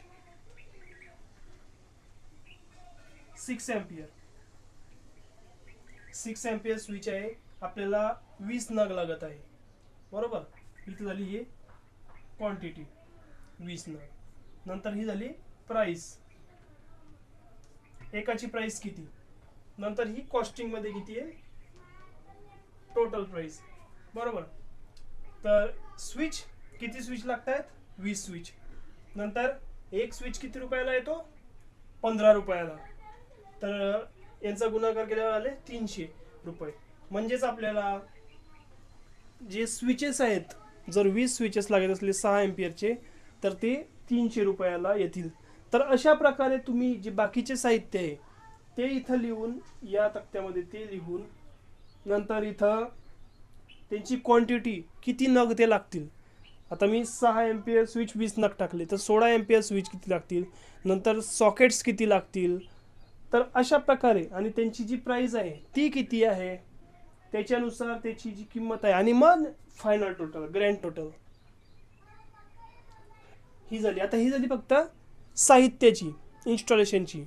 6 एम्पियर स्विच आहे, आपल्याला 20 नग लागत आहे. बरोबर. इथं झाली ही क्वांटिटी 20 नग. नंतर ही झाली प्राइस, एकाची प्राइस किती. नंतर ही कॉस्टिंग मध्ये किती आहे, टोटल प्राइस. बरोबर. तर स्विच किती स्विच लागत आहेत, 20 स्विच. नंतर एक स्विच किती रुपयाला येतो, 15 रुपयाला. तर यांचा गुणाकार केल्यावर आले 300 रुपये. म्हणजेच आपल्याला जे स्विचेस आहेत, जर 20 स्विचेस लागत असले 6 एम्पियरचे, तर ते 300 रुपयाला येतील. तर अशा प्रकारे तुम्ही जे बाकीचे साहित्य आहे ते इथं लिहून, या तक्त्यामध्ये ते लिहून, नंतर इथं त्यांची क्वांटिटी किती नग ते लागतील. आता मी 6 एम्पियर स्विच 20 नग टाकले, तर 16 एम्पियर स्विच किती लागतील, नंतर सॉकेट्स किती लागतील. तर अशा प्रकारे, आणि त्यांची जी प्राइस आहे ती किती आहे, त्याच्यानुसार त्याची जी किंमत आहे, आणि मग फायनल टोटल, ग्रँड टोटल ही झाली. आता ही झाली फक्त साहित्याची, इन्स्टॉलेशनची.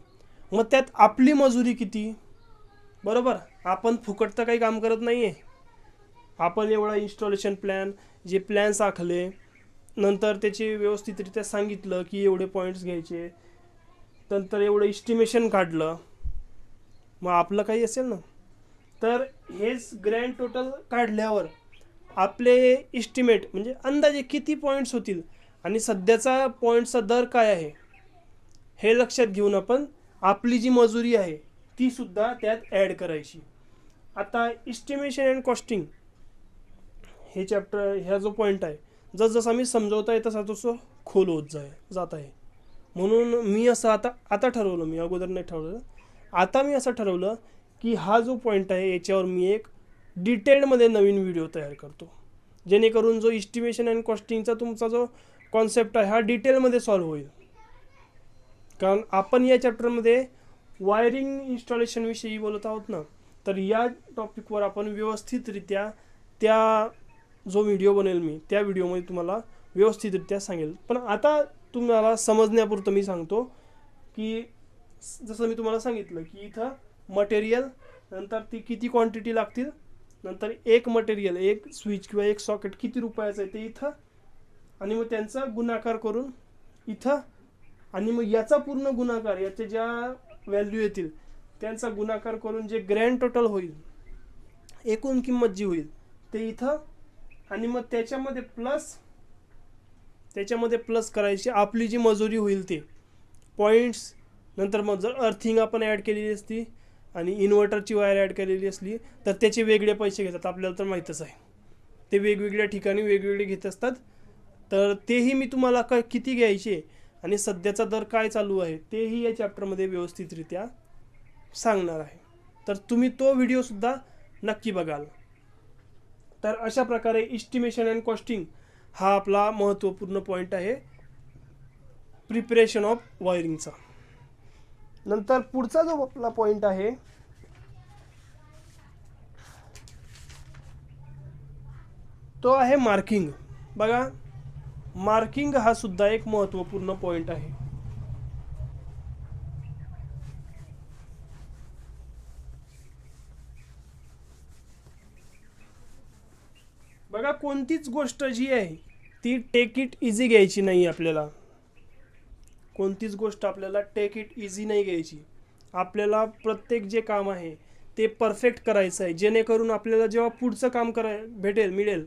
मग त्यात आपली मजुरी किती. बरोबर. आपण फुकट तर काही काम करत नाही आहे. आपण एवढा इन्स्टॉलेशन प्लॅन, जे प्लॅन्स आखले, नंतर त्याचे व्यवस्थितरित्या सांगितलं की एवढे पॉईंट्स घ्यायचे, नंतर एवढं इस्टिमेशन काढलं, मग आपलं काही असेल ना. तर हेच ग्रँड टोटल काढल्यावर आपले इस्टिमेट, म्हणजे अंदाजे किती पॉईंट्स होतील आणि सध्याचा पॉईंटचा दर काय आहे हे लक्षात घेऊन आपण आपली जी मजुरी आहे ती सुद्धा त्यात ॲड करायची. आता इस्टिमेशन अँड कॉस्टिंग हे चॅप्टर, ह्या जो पॉईंट आहे, जसजसा मी समजवत आहे तसा तसं खोल होत जात आहे. म्हणून मी असं आता ठरवलं, मी अगोदर नाही ठरवलं, आता मी असं ठरवलं की हा जो पॉईंट आहे याच्यावर मी एक डिटेलमध्ये नवीन व्हिडिओ तयार करतो, जेणेकरून जो इस्टिमेशन अँड कॉस्टिंगचा तुमचा जो कॉन्सेप्ट आहे हा डिटेलमध्ये सॉल्व्ह होईल. कारण आपण या चॅप्टरमध्ये वायरिंग इन्स्टॉलेशनविषयी बोलत आहोत ना, तर या टॉपिकवर आपण व्यवस्थितरित्या त्या जो व्हिडिओ बनेल मी त्या व्हिडिओमध्ये तुम्हाला व्यवस्थितरित्या सांगेल. पण आता तुम्हाला समजण्यापुरतं मी सांगतो की जसं मी तुम्हाला सांगितलं की इथं मटेरियल, नंतर ती किती क्वांटिटी लागतील, नंतर एक मटेरियल, एक स्विच किंवा एक सॉकेट किती रुपयाचं आहे ते इथं, आणि मग त्यांचा गुणाकार करून इथं, आणि मग याचा पूर्ण गुणाकार, याच्या ज्या व्हॅल्यू येतील त्यांचा गुणाकार करून जे ग्रँड टोटल होईल, एकूण किंमत जी होईल ते इथं, आणि मग त्याच्यामध्ये प्लस करायची आपली जी मजुरी होईल ते पॉईंट्स. नंतर मग जर अर्थिंग आपण ॲड केलेली असती आणि इन्व्हर्टरची वायर ॲड केलेली असली तर त्याचे वेगळे पैसे घेतात, आपल्याला तर माहीतच आहे. ते वेगवेगळ्या ठिकाणी वेगवेगळे घेत असतात. तर तेही मी तुम्हाला किती घ्यायचे आणि सध्याचा दर काय चालू आहे तेही या चॅप्टरमध्ये व्यवस्थितरित्या सांगणार आहे. तर तुम्ही तो व्हिडिओसुद्धा नक्की बघाल. तर अशा प्रकारे इस्टिमेशन अँड कॉस्टिंग हा आपला महत्त्वपूर्ण पॉईंट आहे प्रिपरेशन ऑफ वायरिंगचा. नंतर पुढचा जो आपला पॉईंट आहे तो आहे मार्किंग. बघा, मार्किंग हा सुद्धा एक महत्त्वपूर्ण पॉईंट आहे. बघा, कोणतीच गोष्ट जी आहे ती टेक इट इझी घ्यायची नाही. आपल्याला कोणतीच गोष्ट आपल्याला टेक इट इझी नाही घ्यायची. आपल्याला प्रत्येक जे काम आहे ते परफेक्ट करायचं आहे, जेणेकरून आपल्याला जेव्हा पुढचं काम मिळेल,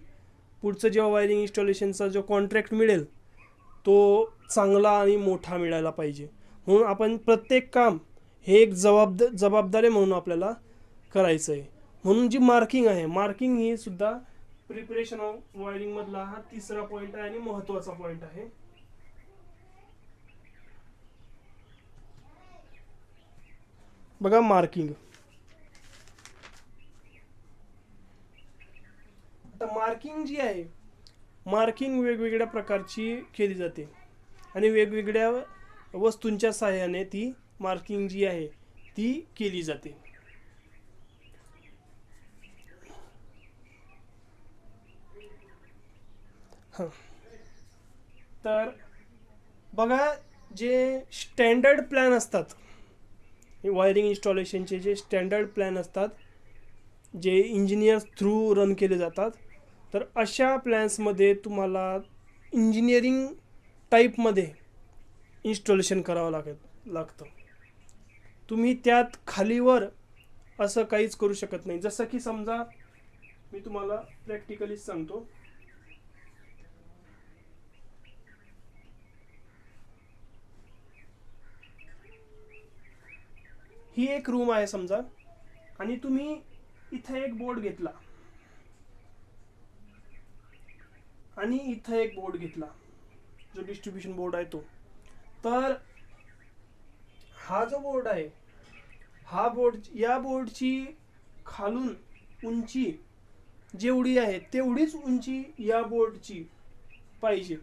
पुढचं जेव्हा वायरिंग इन्स्टॉलेशनचा जो कॉन्ट्रॅक्ट मिळेल तो चांगला आणि मोठा मिळायला पाहिजे. म्हणून आपण प्रत्येक काम हे एक जबाबदारी म्हणून आपल्याला करायचं आहे. म्हणून जी मार्किंग आहे, मार्किंग ही सुद्धा प्रिपरेशन ऑफ वायरिंग मधला हा तिसरा पॉईंट आहे आणि महत्त्वाचा पॉईंट आहे. बघा, मार्किंग. आता मार्किंग जी आहे, मार्किंग वेगवेगळ्या प्रकारची केली जाते आणि वेगवेगळ्या वस्तूंच्या सहाय्याने ती मार्किंग जी आहे ती केली जाते. तर बघा, जे स्टँडर्ड प्लॅन असतात, वायरिंग इन्स्टॉलेशनचे जे स्टँडर्ड प्लॅन असतात जे इंजिनियर्स थ्रू रन केले जातात, तर अशा प्लॅन्समध्ये तुम्हाला इंजिनिअरिंग टाईपमध्ये इन्स्टॉलेशन करावं लागतं. तुम्ही त्यात खालीवर असं काहीच करू शकत नाही. जसं की समजा मी तुम्हाला प्रॅक्टिकलीच सांगतो. ही एक रूम आहे समजा, आणि तुम्ही इथे एक बोर्ड घेतला आणि इथे एक बोर्ड घेतला, जो डिस्ट्रीब्युशन बोर्ड आहे तो. तर हा जो बोर्ड आहे, या बोर्डची खालून उंची जेवढी आहे तेवढीच उंची या बोर्डची पाहिजे,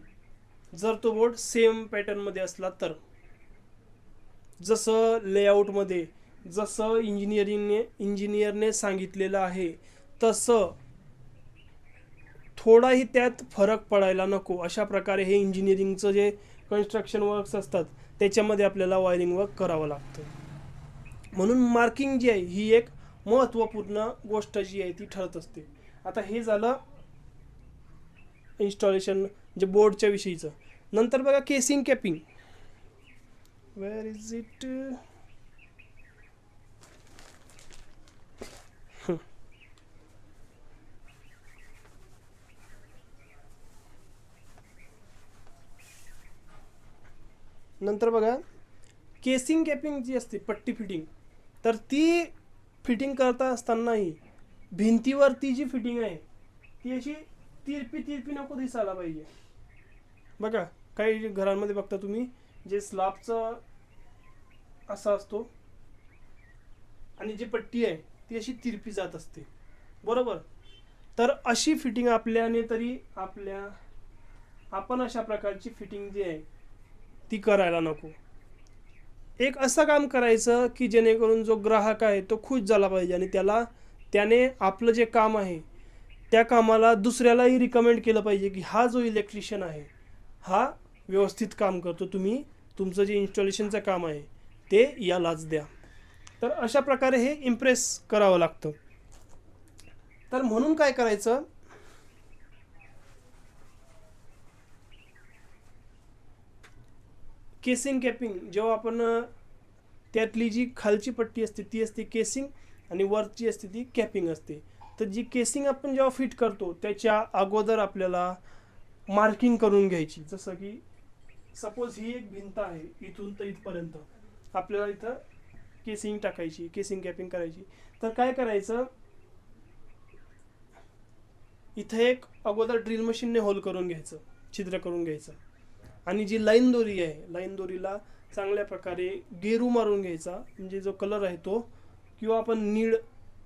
जर तो बोर्ड सेम पॅटर्नमध्ये असला तर. जसं लेआउटमध्ये जसं इंजिनियरने सांगितलेलं आहे तसं थोडाही त्यात फरक पडायला नको. अशा प्रकारे हे इंजिनिअरिंगचं जे कन्स्ट्रक्शन वर्क्स असतात त्याच्यामध्ये आपल्याला वायरिंग वर्क करावं लागतं. म्हणून मार्किंग जी आहे ही एक महत्त्वपूर्ण गोष्ट जी आहे ती ठरत असते. आता हे झालं इन्स्टॉलेशन जे बोर्डच्या विषयीचं. नंतर बघा casing capping. Where is it? नंतर बघा केसिंग कॅपिंग जी असते, पट्टी फिटिंग, तर ती फिटिंग करता असतानाही भिंतीवर ती जी फिटिंग आहे ती अशी तिरपी नको दिसायला पाहिजे. बघा काही घरांमध्ये बघता तुम्ही, जे स्लॅबचं असा असतो आणि जी पट्टी आहे ती अशी तिरपी जात असते, बरोबर. तर अशी फिटिंग आपल्याने तरी आपण अशा प्रकारची फिटिंग जी आहे ती करायला नको. एक असं काम करायचं की जेणेकरून जो ग्राहक आहे तो खुश झाला पाहिजे आणि त्याने आपलं जे काम आहे त्या कामाला दुसऱ्यालाही रिकमेंड केलं पाहिजे की हा जो इलेक्ट्रिशियन आहे हा व्यवस्थित काम करतो, तुम्ही तुमचं जे इन्स्टॉलेशनचं काम आहे ते यालाच द्या. तर अशा प्रकारे हे इम्प्रेस करावं लागतं. तर म्हणून काय करायचं, केसिंग कॅपिंग जेव्हा आपण त्यातली जी खालची पट्टी असते ती असते केसिंग आणि वरची असते ती कॅपिंग असते. तर जी केसिंग आपण जेव्हा फिट करतो त्याच्या अगोदर आपल्याला मार्किंग करून घ्यायची. जसं की सपोज ही एक भिंत आहे, इथून तर इथपर्यंत आपल्याला इथं केसिंग टाकायची, केसिंग कॅपिंग करायची. तर काय करायचं, इथं एक अगोदर ड्रिल मशीनने होल करून घ्यायचं, छिद्र करून घ्यायचं, आणि जी लाईन दोरी आहे लाईन दोरीला चांगल्या प्रकारे गेरू मारून घ्यायचा. म्हणजे जो कलर आहे तो, किंवा आपण नीळ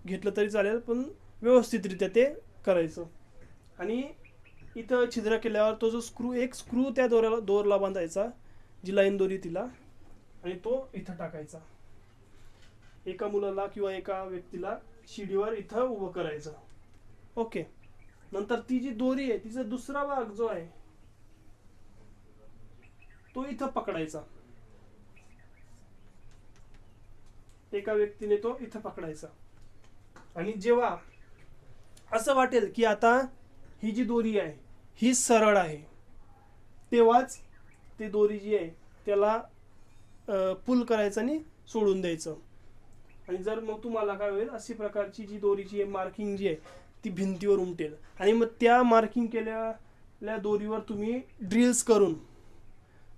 घेतलं तरी चालेल, पण व्यवस्थितरित्या ते करायचं. आणि इथं छिद्र केल्यावर तो जो एक स्क्रू त्या दोरला बांधायचा, जी लाईन दोरी तिला, आणि तो इथं टाकायचा. एका मुलाला किंवा एका व्यक्तीला शिडीवर इथं उभं करायचं. ओके. नंतर ती जी दोरी आहे तिचा दुसरा भाग जो आहे तो इथं पकडायचा. एका व्यक्तीने तो इथं पकडायचा. आणि जेव्हा असं वाटेल की आता ही जी दोरी आहे ही सरळ आहे, तेव्हाच ते दोरी जी आहे त्याला पुल करायचं आणि सोडून द्यायचं. आणि जर मग तुम्हाला काय होईल, अशी प्रकारची जी दोरीची मार्किंग जी आहे ती भिंतीवर उमटेल, आणि मग त्या मार्किंग केलेल्या दोरीवर तुम्ही ड्रिल्स करून,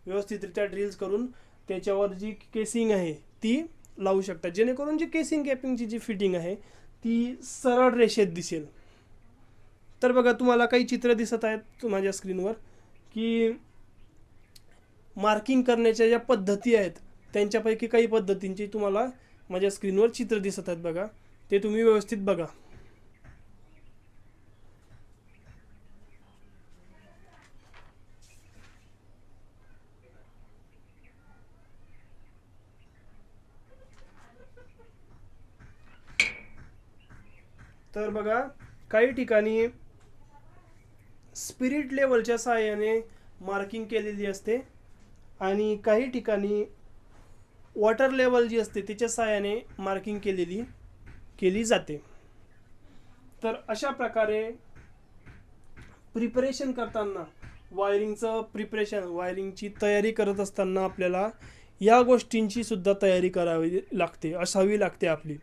व्यवस्थितरित्या ड्रिल्स करून त्याच्यावर जी केसिंग आहे ती लावू शकता, जेणेकरून जी केसिंग कॅपिंगची जी फिटिंग आहे ती सरळ रेषेत दिसेल. तर बघा तुम्हाला काही चित्र दिसत आहेत माझ्या स्क्रीनवर की मार्किंग करण्याच्या ज्या पद्धती आहेत त्यांच्यापैकी काही पद्धतींची तुम्हाला माझ्या स्क्रीनवर चित्र दिसत आहेत. बघा ते तुम्ही व्यवस्थित बघा. तर बघा काही ठिकाणी स्पिरिट लेवलच्या सहाय्याने मार्किंग केलेली असते आणि काही ठिकाणी वॉटर लेवल जी असते त्याच्या सहाय्याने मार्किंग केली जाते. तर अशा प्रकारे प्रिपरेशन करताना, वायरिंगचं प्रिपरेशन, वायरिंगची तयारी करत असताना आपल्याला या गोष्टींची सुद्धा तयारी करावी लागते, असावी लागते आपली.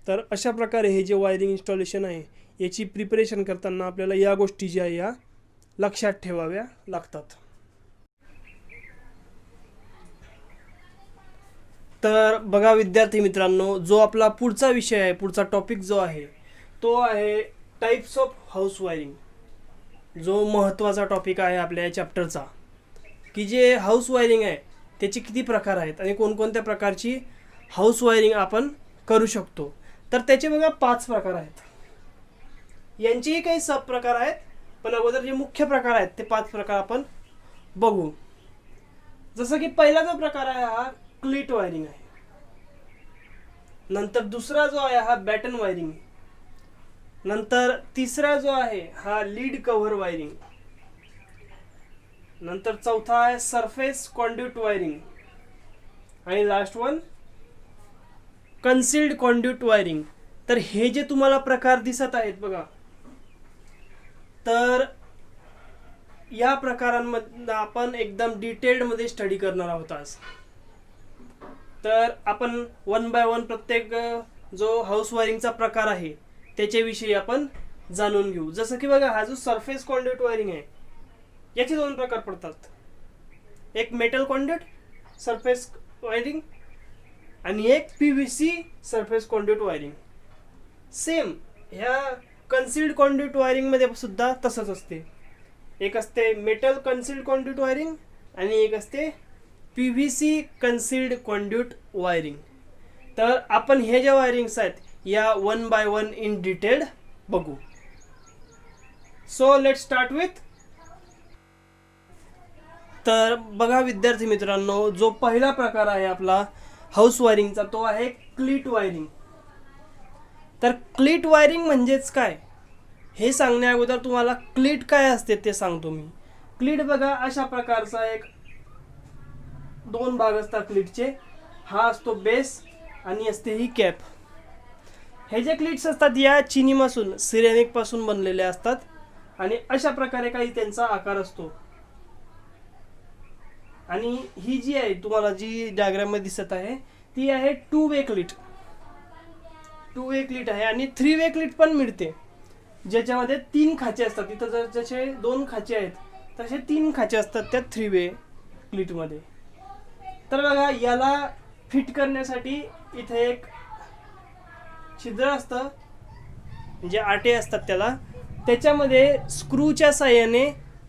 तर अशा प्रकारे हे जे वायरिंग इन्स्टॉलेशन आहे याची प्रिपरेशन करताना आपल्याला या गोष्टी ज्या या लक्षात ठेवाव्या लागतात. तर बघा विद्यार्थी मित्रांनो, जो आपला पुढचा विषय आहे, पुढचा टॉपिक जो आहे तो आहे टाईप्स ऑफ हाऊस वायरिंग. जो महत्त्वाचा टॉपिक आहे आपल्या या चॅप्टरचा, की जे हाऊस वायरिंग आहे त्याचे किती प्रकार आहेत आणि कोणकोणत्या प्रकारची हाऊस वायरिंग आपण करू शकतो. तर त्याचे बघा 5 प्रकार आहेत. यांचेही काही सब प्रकार आहेत, पण अगोदर जे मुख्य प्रकार आहेत ते 5 प्रकार आपण बघू. जसं की पहिला जो प्रकार आहे हा क्लीट वायरिंग आहे. नंतर दुसरा जो आहे हा बॅटन वायरिंग. नंतर तिसरा जो आहे हा लीड कव्हर वायरिंग. नंतर चौथा आहे सरफेस कॉन्ड्यूट वायरिंग. आणि last one concealed conduit wiring. तर हे जे तुम्हाला प्रकार दिसत आहेत बघा, तर या प्रकारांमध्ये आपण एकदम डिटेल्डमध्ये स्टडी करणार आहोत आज. तर आपण 1 बाय 1 प्रत्येक जो हाऊस वायरिंगचा प्रकार आहे त्याच्याविषयी आपण जाणून घेऊ. जसं की बघा, हा जो सरफेस कॉन्ड्यूट वायरिंग आहे याचे 2 प्रकार पडतात. एक मेटल कॉन्ड्यूट सरफेस वायरिंग आणि एक PVC surface conduit wiring. Same ह्या कन्सिल्ड कॉन्ड्यूट वायरिंगमध्ये सुद्धा तसंच असते. एक असते मेटल कन्सिल्ड कॉन्ड्यूट वायरिंग आणि एक असते PVC कन्सिल्ड कॉन्ड्यूट वायरिंग. तर आपण हे ज्या वायरिंग्स आहेत या 1 बाय 1 इन डिटेल बघू. So let start with. तर बघा विद्यार्थी मित्रांनो, जो पहिला प्रकार आहे आपला हाऊस वायरिंगचा तो आहे क्लीट वायरिंग. तर क्लीट वायरिंग म्हणजेच काय हे सांगण्या अगोदर तुम्हाला क्लीट काय असते ते सांगतो मी. क्लीट बघा अशा प्रकारचा एक 2 भाग असतात क्लीटचे. हा असतो बेस आणि असते ही कॅप. हे जे क्लीट्स असतात या चिनीपासून, सिरेमिक पासून बनलेले असतात आणि अशा प्रकारे काही त्यांचा आकार असतो. आणि ही जी आहे तुम्हाला जी डायग्राम मध्ये दिसत आहे ती आहे 2 वे क्लीट. 2 वे क्लीट आहे आणि 3 वे क्लीट पण मिळते, ज्याच्यामध्ये 3 खाचे असतात. इथं जर जसे 2 खाचे आहेत तसे 3 खाचे असतात त्या 3 वे क्लीटमध्ये. तर बघा, याला फिट करण्यासाठी इथे एक छिद्र असतं, म्हणजे आटे असतात त्याला, त्याच्यामध्ये स्क्रूच्या साह्याने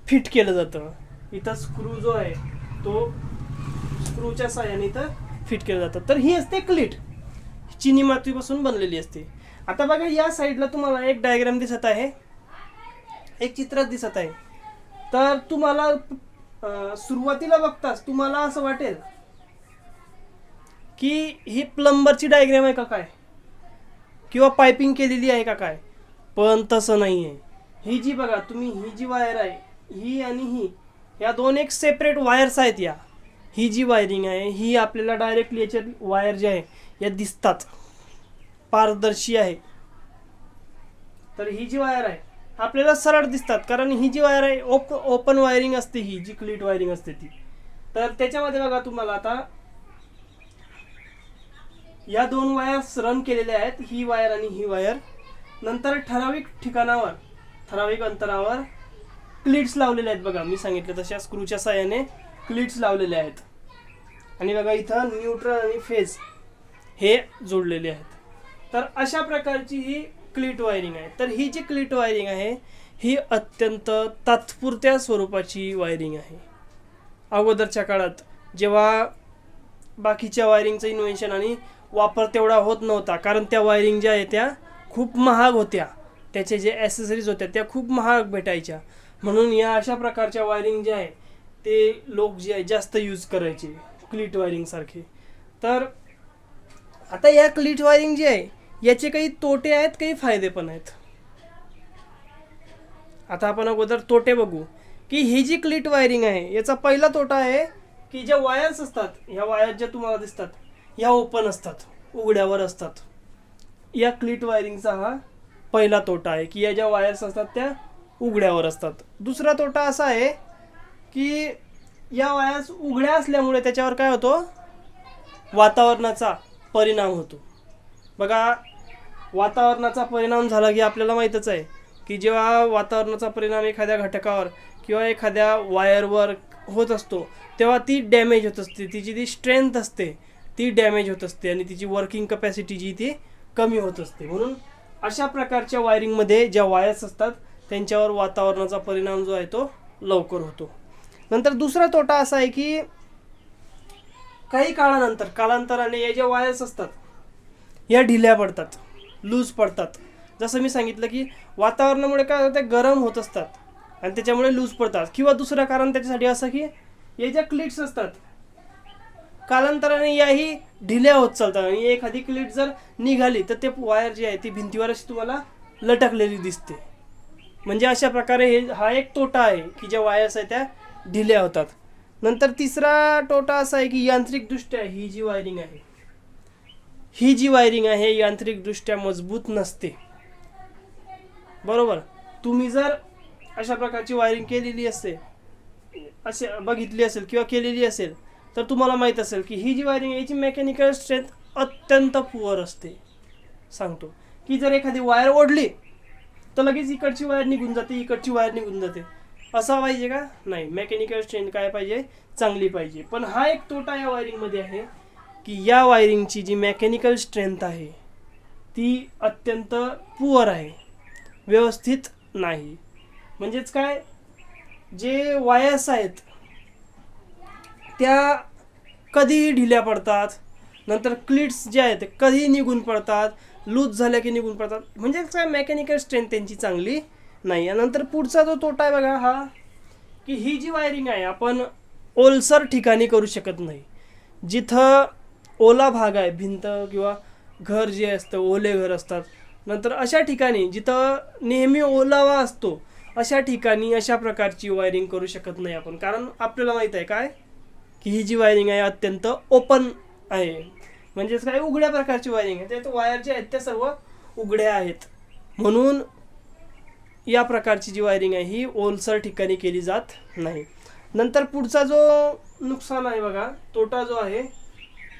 फिट केलं जातं. इथं स्क्रू जो आहे तो स्क्रूच्या साह्याने इथं फिट केलं जातं. तर ही असते क्लीट, चिनी मातीपासून बनलेली असते. आता बघा, या साईडला तुम्हाला एक डायग्राम दिसत आहे, एक चित्र दिसत आहे. तर तुम्हाला सुरुवातीला बघताच तुम्हाला असं वाटेल की ही प्लंबरची डायग्राम आहे का काय, किंवा पायपिंग केलेली आहे का काय, पण तसं नाही आहे. ही जी बघा तुम्ही, ही जी वायर आहे ही आणि ही, या 2 एक सेपरेट वायर्स आहेत. ही जी वायरिंग आहे ही आपल्याला डायरेक्टली याच्यात वायर जे आहे या दिसतात, पारदर्शी आहे. तर ही जी वायर आहे आपल्याला सरळ दिसतात, कारण ही जी वायर आहे ओपन वायरिंग असते, ही जी क्लीट वायरिंग असते ती. तर त्याच्यामध्ये बघा तुम्हाला आता या 2 वायर्स रन केलेल्या आहेत, ही वायर आणि ही वायर. नंतर ठराविक ठिकाणावर, ठराविक अंतरावर क्लीट्स लावलेले आहेत. बघा मी सांगितलं तशा स्क्रूच्या साह्याने क्लीट्स लावलेले आहेत. आणि बघा इथं न्यूट्रल आणि फेज हे जोडलेले आहेत. तर अशा प्रकारची ही क्लीट वायरिंग आहे. तर ही जी क्लीट वायरिंग आहे ही अत्यंत तात्पुरत्या स्वरूपाची वायरिंग आहे. अगोदरच्या काळात जेव्हा बाकीच्या वायरिंगचं इन्व्हेन्शन आणि वापर तेवढा होत नव्हता, कारण त्या वायरिंग ज्या आहेत त्या खूप महाग होत्या, त्याचे जे ॲसेसरीज होत्या त्या खूप महाग भेटायच्या. म्हणून या अशा प्रकारच्या वायरिंग जे आहे ते लोक जे आहे जास्त यूज करायचे, क्लीट वायरिंग सारखे. तर आता या क्लीट वायरिंग जे आहे याचे काही तोटे आहेत, काही फायदे पण आहेत. आता आपण अगोदर तोटे बघू, की ही जी क्लीट वायरिंग आहे याचा पहिला तोटा आहे की ज्या वायर्स असतात, ह्या वायर ज्या तुम्हाला दिसतात ह्या ओपन असतात, उघड्यावर असतात. या क्लीट वायरिंगचा हा पहिला तोटा आहे की या ज्या वायर्स असतात त्या उघड्यावर असतात. दुसरा तोटा असा आहे की या वायर्स उघड्या असल्यामुळे त्याच्यावर काय होतो, वातावरणाचा परिणाम होतो. बघा, वातावरणाचा परिणाम झाला की आपल्याला माहीतच आहे की जेव्हा वातावरणाचा परिणाम एखाद्या घटकावर किंवा एखाद्या वायरवर होत असतो तेव्हा ती डॅमेज होत असते, तिची जी स्ट्रेंथ असते ती डॅमेज होत असते आणि तिची वर्किंग कपॅसिटी जी ती कमी होत असते. म्हणून अशा प्रकारच्या वायरिंगमध्ये ज्या वायर्स असतात त्यांच्यावर वातावरणाचा परिणाम जो आहे तो लवकर होतो. नंतर दुसरा तोटा असा आहे की काही कालांतराने या ज्या वायर्स असतात या ढिल्या पडतात, लूज पडतात. जसं मी सांगितलं की वातावरणामुळे काय होतं, गरम होत असतात आणि त्याच्यामुळे लूज पडतात. किंवा दुसरं कारण त्याच्यासाठी असं की या ज्या क्लिट्स असतात कालांतराने याही ढिल्या होत चालतात आणि एखादी क्लिट जर निघाली तर ते वायर जी आहे ती भिंतीवर अशी तुम्हाला लटकलेली दिसते. म्हणजे अशा प्रकारे हा एक तोटा आहे की ज्या वायर्स आहेत त्या ढिल्या होतात. नंतर तिसरा तोटा असा आहे की यांत्रिकदृष्ट्या ही जी वायरिंग आहे यांत्रिकदृष्ट्या मजबूत नसते. बरोबर, तुम्ही जर अशा प्रकारची वायरिंग बघितली असेल किंवा केलेली असेल तर तुम्हाला माहीत असेल की ही जी वायरिंग आहे याची मेकॅनिकल स्ट्रेंथ अत्यंत पुअर असते. सांगतो की जर एखादी वायर ओढली तर लगेच इकडची वायर निघून जाते, इकडची वायर निघून जाते. असं पाहिजे का? नाही. मेकॅनिकल स्ट्रेंथ काय पाहिजे, चांगली पाहिजे. पण हा एक तोटा या वायरिंगमध्ये आहे की या वायरिंगची जी मेकॅनिकल स्ट्रेंथ आहे ती अत्यंत पुअर आहे, व्यवस्थित नाही. म्हणजेच काय, जे वायर्स आहेत त्या कधीही ढिल्या पडतात, नंतर क्लिट्स जे आहेत कधीही निघून पडतात, लूज झाल्या की निघून पडतात. म्हणजे काय, मेकॅनिकल स्ट्रेंथ त्यांची चांगली नाही. नंतर पुढचा जो तोटा आहे बघा हा, की ही जी वायरिंग आहे आपण ओलसर ठिकाणी करू शकत नाही. जिथं ओला भाग आहे, भिंत किंवा घर जे असतं ओले घर असतात, नंतर अशा ठिकाणी जिथं नेहमी ओलावा असतो अशा ठिकाणी अशा प्रकारची वायरिंग करू शकत नाही आपण. कारण आपल्याला माहीत आहे काय की ही जी वायरिंग आहे अत्यंत ओपन आहे, म्हणजेच काय, उघड्या प्रकारची वायरिंग आहे. त्यात वायर जे आहेत त्या सर्व उघड्या आहेत. म्हणून या प्रकारची जी वायरिंग आहे ही ओलसर ठिकाणी केली जात नाही. नंतर पुढचा जो नुकसान आहे बघा, तोटा जो आहे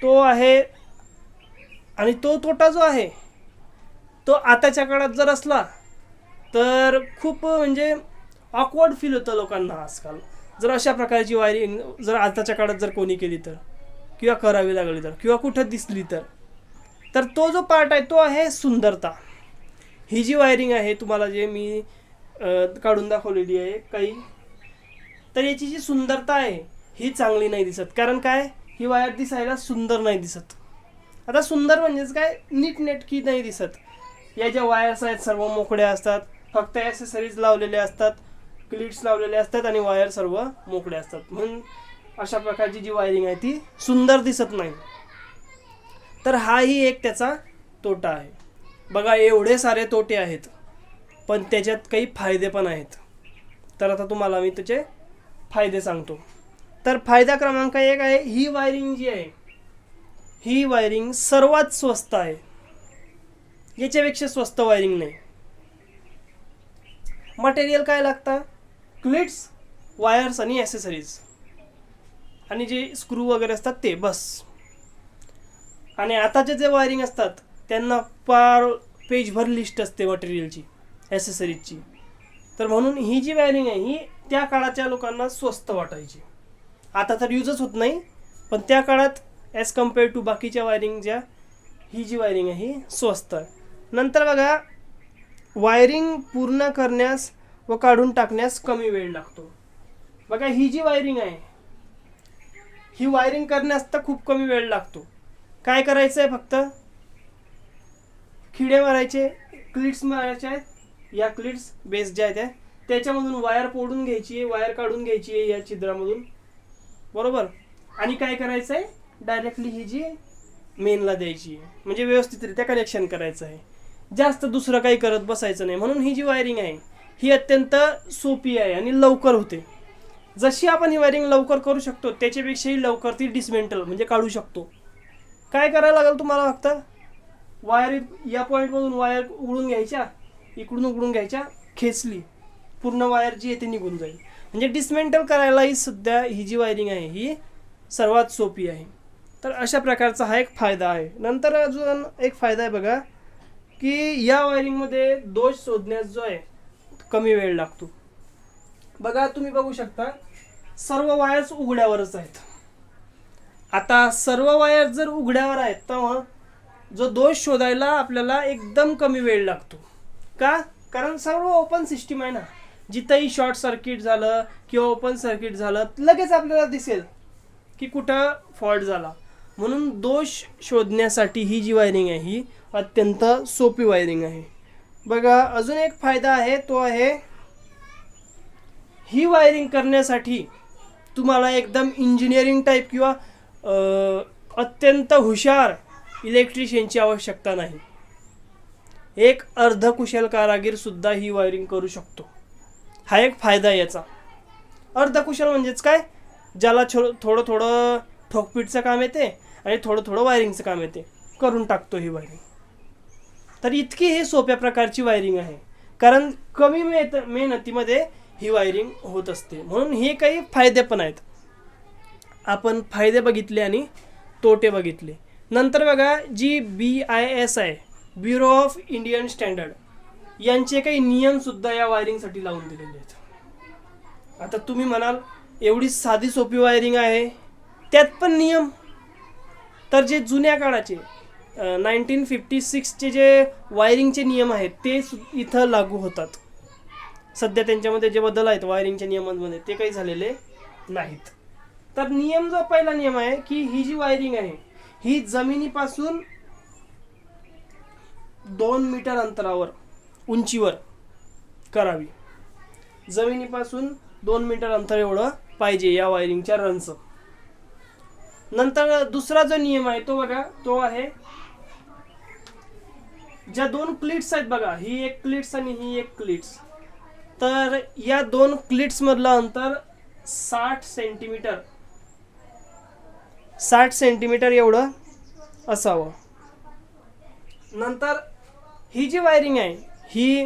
तो आहे, आणि तो तोटा जो आहे तो आताच्या काळात जर असला तर खूप म्हणजे ऑकवर्ड फील होतं लोकांना आजकाल. जर अशा प्रकारची वायरिंग जर आताच्या काळात जर कोणी केली तर, किंवा करावी लागली तर, किंवा कुठं दिसली तर तो जो पार्ट आहे तो आहे सुंदरता. ही जी वायरिंग आहे तुम्हाला जे मी काढून दाखवलेली आहे काही, तर याची जी सुंदरता आहे ही चांगली नाही दिसत. कारण काय, ही वायर दिसायला सुंदर नाही दिसत. आता सुंदर म्हणजेच काय, नीटनेटकी नाही दिसत. या ज्या वायर्स आहेत सर्व मोकळ्या असतात, फक्त ॲक्सेसरीज लावलेले असतात, क्लिट्स लावलेले असतात आणि वायर सर्व मोकळे असतात. म्हणून अशा प्रकारची जी वायरिंग आहे ती सुंदर दिसत नाही. तर हाही एक त्याचा तोटा आहे. बघा, एवढे सारे तोटे आहेत पण त्याच्यात काही फायदे पण आहेत. तर आता तुम्हाला मी त्याचे फायदे सांगतो. तर फायदा क्रमांक 1 आहे, ही वायरिंग जी आहे ही वायरिंग सर्वात स्वस्त आहे. याच्यापेक्षा स्वस्त वायरिंग नाही. मटेरियल काय लागतं, क्लिट्स, वायर्स आणि ॲसेसरीज आणि जे स्क्रू वगैरे असतात ते, बस. आणि आताचे जे वायरिंग असतात त्यांना पेजभर लिस्ट असते मटेरियलची, ॲसेसरीजची. तर म्हणून ही जी वायरिंग आहे ही त्या काळाच्या लोकांना स्वस्त वाटायची. आता तर यूजच होत नाही, पण त्या काळात ॲज कम्पेअर टू बाकीच्या वायरिंग ज्या, ही जी वायरिंग आहे ही स्वस्त आहे. नंतर बघा, वायरिंग पूर्ण करण्यास व काढून टाकण्यास कमी वेळ लागतो. बघा, ही जी वायरिंग आहे ही वायरिंग करण्यास तर खूप कमी वेळ लागतो. काय करायचं आहे, फक्त खिडे मारायचे, क्लिट्स मारायचे आहेत, या क्लिट्स बेस ज्या आहेत त्याच्यामधून वायर फोडून घ्यायची आहे, वायर काढून घ्यायची आहे या छिद्रामधून, बरोबर. आणि काय करायचं आहे, डायरेक्टली ही जी मेनला द्यायची आहे, म्हणजे व्यवस्थितरित्या कनेक्शन करायचं आहे. जास्त दुसरं काही करत बसायचं नाही. म्हणून ही जी वायरिंग आहे ही अत्यंत सोपी आहे आणि लवकर होते. जशी आपण ही वायरिंग लवकर करू शकतो त्याच्यापेक्षाही लवकर ती डिसमेंटल म्हणजे काढू शकतो. काय करायला लागेल तुम्हाला, फक्त वायर या पॉईंटमधून वायर उघडून घ्यायच्या, इकडून उघडून घ्यायच्या, खेचली पूर्ण वायर जी आहे ती निघून जाईल. म्हणजे डिसमेंटल करायलाही सुद्धा ही जी वायरिंग आहे ही सर्वात सोपी आहे. तर अशा प्रकारचा हा एक फायदा आहे. नंतर अजून एक फायदा आहे बघा, की या वायरिंगमध्ये दोष शोधण्यास जो आहे कमी वेळ लागतो. बघा तुम्ही बघू शकता सर्व वायर्स उघड्यावरच आहेत. आता सर्व वायर जर उघड्यावर आहेत तर जो दोष शोधायला आपल्याला एकदम कमी वेळ लागतो. का? कारण सर्व ओपन सिस्टीम आहे ना. जिथंही शॉर्ट सर्किट झालं किंवा ओपन सर्किट झालं लगेच आपल्याला दिसेल की कुठं फॉल्ट झाला. म्हणून दोष शोधण्यासाठी ही जी वायरिंग आहे ही अत्यंत सोपी वायरिंग आहे. बघा अजून एक फायदा आहे, तो आहे ही वायरिंग करण्यासाठी तुम्हाला एकदम इंजिनिअरिंग टाईप किंवा अत्यंत हुशार इलेक्ट्रिशियनची आवश्यकता नाही. एक अर्धकुशल कारागीर सुद्धा ही वायरिंग करू शकतो. हा एक फायदा आहे याचा. अर्धकुशल म्हणजेच काय, ज्याला थोडं थोडं ठोकपीटचं काम येते आणि थोडं थोडं वायरिंगचं काम येते, करून टाकतो ही वायरिंग. तर इतकी ही सोप्या प्रकारची वायरिंग आहे, कारण कमी मेहनतीमध्ये ही वायरिंग होत असते. म्हणून हे काही फायदे पण आहेत. आपण फायदे बघितले आणि तोटे बघितले. नंतर बघा जी BIS आहे, ब्युरो ऑफ इंडियन स्टँडर्ड, यांचे काही नियमसुद्धा या वायरिंगसाठी लावून दिलेले आहेत. आता तुम्ही म्हणाल एवढी साधी सोपी वायरिंग आहे त्यात पण नियम. तर जे जुन्या काळाचे 1956चे जे वायरिंगचे नियम आहेत ते इथं लागू होतात. सध्या त्यांच्यामध्ये जे बदल आहेत वायरिंगच्या नियमांमध्ये ते काही झालेले नाहीत. तर नियम जो पहिला नियम आहे की ही जी वायरिंग आहे ही जमिनीपासून 2 मीटर अंतरावर उंचीवर करावी. जमिनीपासून 2 मीटर अंतर एवढं पाहिजे या वायरिंगच्या रनचं. नंतर दुसरा जो नियम आहे तो बघा, तो आहे ज्या 2 क्लिट्स आहेत बघा, ही एक क्लिट्स आणि ही एक क्लिट्स, तर या 2 क्लिट्स मधलं अंतर 60 सेंटीमीटर एवढं असावं. नंतर ही जी वायरिंग आहे ही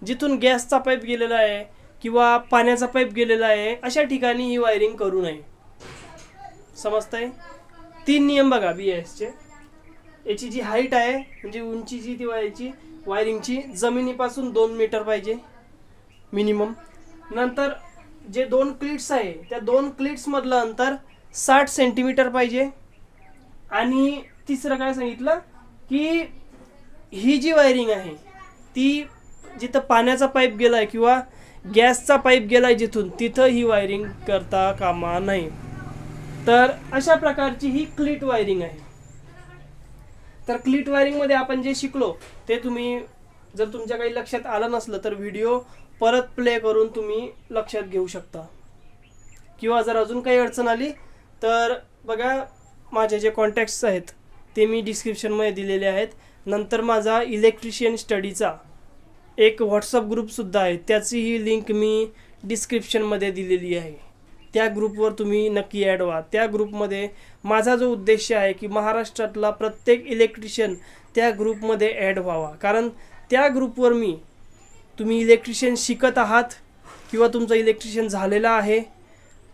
जिथून गॅसचा पाईप गेलेला आहे किंवा पाण्याचा पाईप गेलेला आहे अशा ठिकाणी ही वायरिंग करू नये. समजतंय? 3 नियम बघा BISचे. याची जी हाईट आहे म्हणजे उंची जी ती वायरिंगची जमिनीपासून 2 मीटर पाहिजे मिनिमम. नंतर जे 2 क्लिट्स आहे त्या 2 क्लिट्स मधलं अंतर 60 सेंटीमीटर पाहिजे. आणि तिसरं काय सांगितलं की ही जी वायरिंग आहे ती जिथं पाण्याचा पाईप गेलाय किंवा गॅसचा पाईप गेलाय जिथून तिथं ही वायरिंग करता कामा नये. तर अशा प्रकारची ही क्लिट वायरिंग आहे. तर क्लिट वायरिंगमध्ये आपण जे शिकलो ते तुम्ही जर तुमच्या काही लक्षात आलं नसलं तर व्हिडिओ परत प्ले करून तुम्ही लक्षात घेऊ शकता. किंवा जर अजून काही अडचण आली तर बघा माझे जे कॉन्टॅक्ट्स आहेत ते मी डिस्क्रिप्शनमध्ये दिलेले आहेत. नंतर माझा इलेक्ट्रिशियन स्टडीचा एक व्हॉट्सअप ग्रुपसुद्धा आहे, त्याचीही लिंक मी डिस्क्रिप्शनमध्ये दिलेली आहे. त्या ग्रुपवर तुम्ही नक्की ॲड व्हा. त्या ग्रुपमध्ये माझा जो उद्देश आहे की महाराष्ट्रातला प्रत्येक इलेक्ट्रिशियन त्या ग्रुपमध्ये ॲड व्हावा. कारण त्या ग्रुपवर तुम्ही इलेक्ट्रिशियन शिकत आहात किंवा तुमचं इलेक्ट्रिशियन झालेलं आहे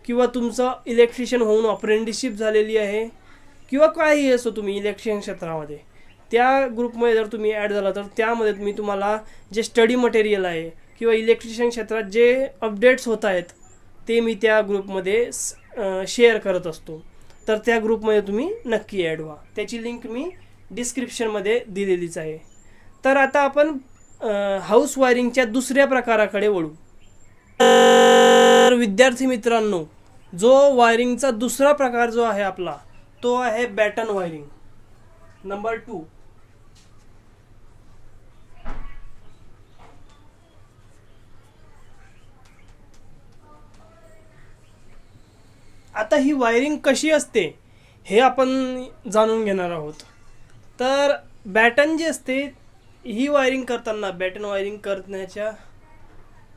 किंवा तुमचं इलेक्ट्रिशियन होऊन अप्रेंटिसशिप झालेली आहे किंवा काही असो तुम्ही इलेक्ट्रिशियन क्षेत्रामध्ये, त्या ग्रुपमध्ये जर तुम्ही ॲड झाला तर त्यामध्ये मी तुम्हाला जे स्टडी मटेरियल आहे किंवा इलेक्ट्रिशियन क्षेत्रात जे अपडेट्स होत आहेत ते मी त्या ग्रुपमध्ये शेअर करत असतो. तर त्या ग्रुपमध्ये तुम्ही नक्की ॲड व्हा. त्याची लिंक मी डिस्क्रिप्शनमध्ये दिलेलीच आहे. तर आता आपण हाऊस वायरिंगच्या दुसऱ्या प्रकाराकडे वळू. तर विद्यार्थी मित्रांनो, जो वायरिंगचा दुसरा प्रकार जो आहे आपला तो आहे बॅटन वायरिंग नंबर 2. आता ही वायरिंग कशी असते हे आपण जाणून घेणार आहोत. तर बॅटन जी असते ही वायरिंग करताना, बॅटन वायरिंग करण्याच्या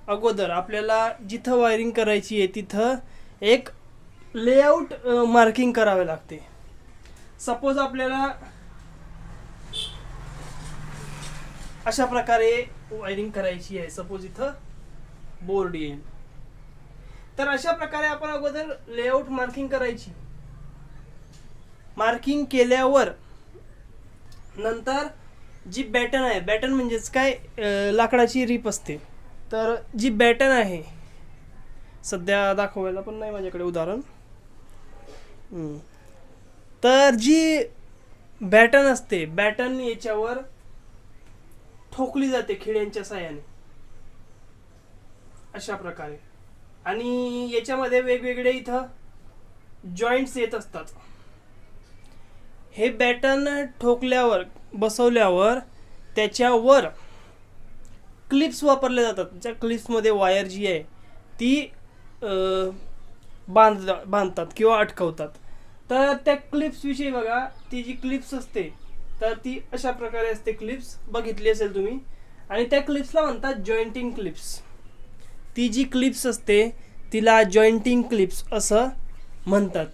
अगोदर आपल्याला जिथं वायरिंग करायची आहे तिथं एक लेआउट मार्किंग करावे लागते. सपोज आपल्याला अशा प्रकारे वायरिंग करायची आहे. सपोज इथं बोर्ड येईल. तर अशा प्रकारे आपण अगोदर लेआउट मार्किंग करायची. मार्किंग केल्यावर नंतर जी बॅटन आहे, बॅटन म्हणजेच काय, लाकडाची रीप असते. तर जी बॅटन आहे, सध्या दाखवायला पण नाही माझ्याकडे उदाहरण. तर जी बॅटन असते, बॅटन याच्यावर ठोकली जाते खिळ्यांच्या साहाय्याने अशा प्रकारे. आणि याच्यामध्ये वेगवेगळे इथं जॉईंट्स येत असतात. हे बॅटन ठोकल्यावर, बसवल्यावर त्याच्यावर क्लिप्स वापरले जातात. त्या क्लिप्समध्ये वायर जी आहे ती बांधतात किंवा अटकवतात. तर त्या क्लिप्स विषयी बघा, ती जी क्लिप्स असते तर ती अशा प्रकारे असते. क्लिप्स बघितली असेल तुम्ही. आणि त्या क्लिप्सला म्हणतात जॉईंटिंग क्लिप्स. ती जी क्लिप्स असते तिला जॉईंटिंग क्लिप्स असं म्हणतात.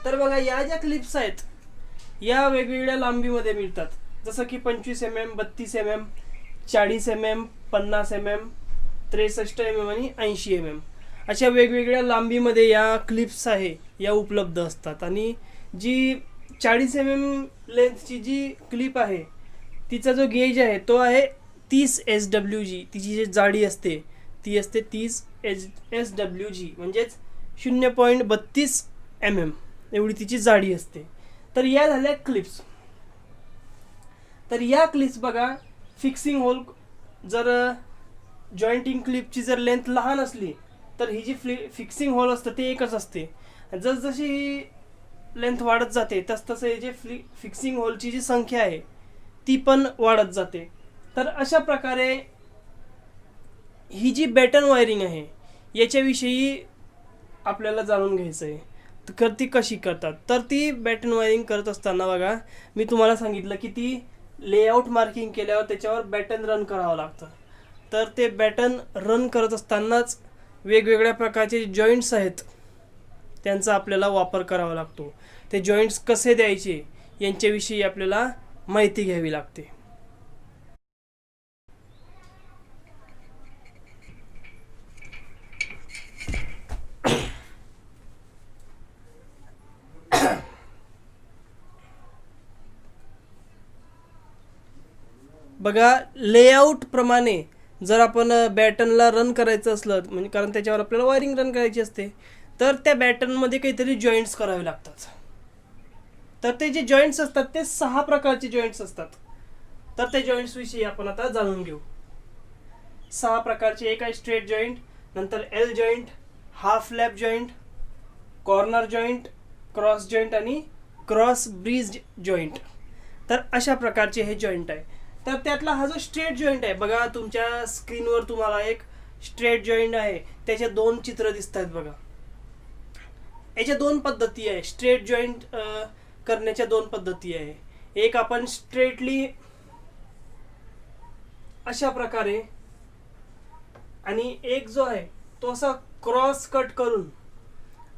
तर बघा, या ज्या क्लिप्स आहेत या वेगवेगळ्या लांबीमध्ये मिळतात. जसं की 25 mm, 32 mm, 40 mm, 50 mm, 63 mm आणि 80 mm अशा वेगवेगळ्या लांबीमध्ये या क्लिप्स आहे या उपलब्ध असतात. आणि जी 40 mm लेंथची जी क्लिप आहे तिचा जो गेज आहे तो आहे 30 SWG. तिची जी जाडी असते ती असते 30 SWG, म्हणजेच 0.32 mm एवढी तिची जाडी असते. तर या झाल्या क्लिप्स. तर या क्लिप्स बघा, फिक्सिंग होल, जर जॉईंटिंग क्लिपची जर लेंथ लहान असली तर ही जी फिक्सिंग होल असतं ते एकच असते. जसजशी ही लेंथ वाढत जाते तसतसं हे जे फिक्सिंग होलची जी संख्या आहे ती पण वाढत जाते. तर अशा प्रकारे ही जी बॅटन वायरिंग आहे याच्याविषयी आपल्याला जाणून घ्यायचं आहे. तर ती कशी करतात. तर ती बॅटन वायरिंग करत असताना बघा, मी तुम्हाला सांगितलं की ती लेआउट मार्किंग केल्यावर त्याच्यावर बॅटन रन करावं लागतं. तर ते बॅटन रन करत असतानाच वेगवेगळ्या प्रकारचे जॉईंट्स आहेत त्यांचा आपल्याला वापर करावा लागतो. ते जॉईंट्स कसे द्यायचे यांच्याविषयी आपल्याला माहिती घ्यावी लागते. बघा, लेआउट प्रमाणे जर आपण बॅटनला रन करायचं असलं, म्हणजे कारण त्याच्यावर आपल्याला वायरिंग रन करायची असते, तर त्या बॅटनमध्ये काहीतरी जॉईंट्स करावे लागतात. तर ते जे जॉईंट्स असतात ते 6 प्रकारचे जॉईंट्स असतात. तर त्या जॉईंट्स विषयी आपण आता जाणून घेऊ. 6 प्रकारचे. एक आहे स्ट्रेट जॉईंट, नंतर L joint, half lap joint, corner joint, cross joint आणि क्रॉस ब्रीज जॉईंट. तर अशा प्रकारचे हे जॉईंट आहे. तर त्यातला हा जो स्ट्रेट जॉईंट आहे, बघा तुमच्या स्क्रीनवर तुम्हाला एक स्ट्रेट जॉईंट आहे, त्याचे 2 चित्र दिसत आहेत. बघा, याच्या 2 पद्धती आहे. स्ट्रेट जॉईंट करण्याच्या 2 पद्धती आहे. एक आपण स्ट्रेटली अशा प्रकारे, आणि एक जो आहे तो असा क्रॉस कट करून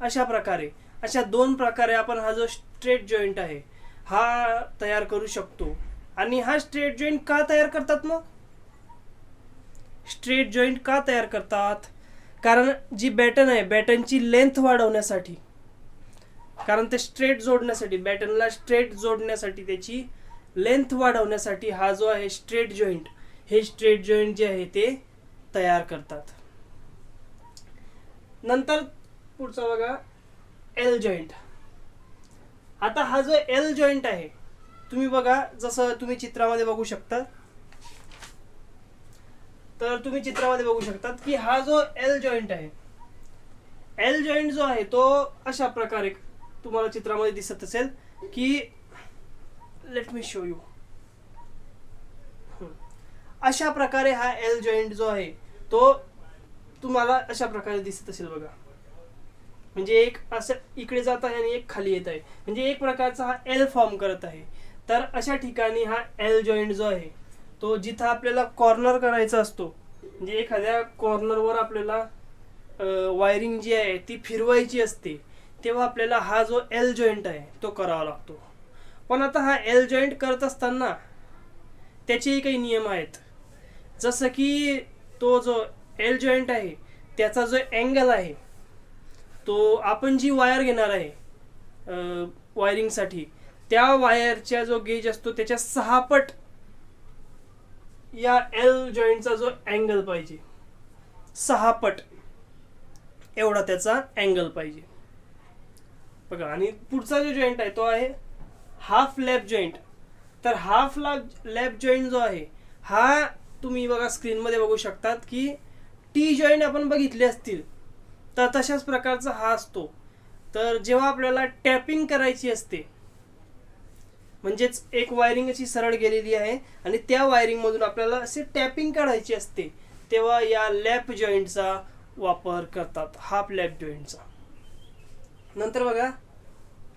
अशा प्रकारे. अशा 2 प्रकारे आपण हा जो स्ट्रेट जॉईंट आहे हा तयार करू शकतो. आणि हा स्ट्रेट जॉईंट का तयार करतात? मग स्ट्रेट जॉईंट का तयार करतात? कारण जी बॅटन आहे बॅटनची लेंथ वाढवण्यासाठी, कारण ते स्ट्रेट जोडण्यासाठी, बॅटनला स्ट्रेट जोडण्यासाठी, त्याची लेंथ वाढवण्यासाठी हा जो आहे स्ट्रेट जॉईंट, हे स्ट्रेट जॉईंट जे आहे ते तयार करतात. नंतर पुढचा बघा, एल जॉईंट. आता हा जो एल जॉईंट आहे, तुम्ही बघा, जसं तुम्ही चित्रामध्ये बघू शकता, तर तुम्ही चित्रामध्ये बघू शकतात की हा जो एल जॉईंट आहे, एल जॉईंट जो आहे तो अशा प्रकारे तुम्हाला चित्रामध्ये दिसत असेल की, लेट मी शो यू. अशा प्रकारे हा एल जॉईंट जो आहे तो तुम्हाला अशा प्रकारे दिसत असेल. बघा, म्हणजे एक असं इकडे जात आहे आणि एक खाली येत आहे, म्हणजे एक प्रकारचा हा एल फॉर्म करत आहे. तर अशा ठिकाणी हा एल जॉईंट जो आहे तो जिथं आपल्याला कॉर्नर करायचा असतो, म्हणजे एखाद्या कॉर्नरवर आपल्याला वायरिंग जी आहे ती फिरवायची असते, तेव्हा आपल्याला हा जो एल जॉईंट आहे तो करावा लागतो. पण आता हा एल जॉईंट करत असताना त्याचेही काही नियम आहेत. जसं की तो जो एल जॉईंट आहे त्याचा जो अँगल आहे तो आपण जी वायर घेणार आहे वायरिंगसाठी त्या वायरच्या जो गेज असतो त्याच्या 6 पट या एल जॉईंटचा जो अँगल पाहिजे, 6 पट एवढा त्याचा अँगल पाहिजे बघा. आणि पुढचा जो जॉईंट आहे तो आहे हाफ लॅप जॉईंट. तर हाफ लॅप जॉईंट जो आहे हा तुम्ही बघा स्क्रीनमध्ये बघू शकतात की टी जॉईंट आपण बघितले असतील तर तशाच प्रकारचा हा असतो. तर जेव्हा आपल्याला टॅपिंग करायची असते म्हणजेच एक वायरिंग अशी सरळ गेलेली आहे आणि त्या वायरिंग मधून आपल्याला असे टॅपिंग काढायची असते तेव्हा या लॅप जॉईंटचा वापर करतात, हाफ लॅप जॉईंटचा. नंतर बघा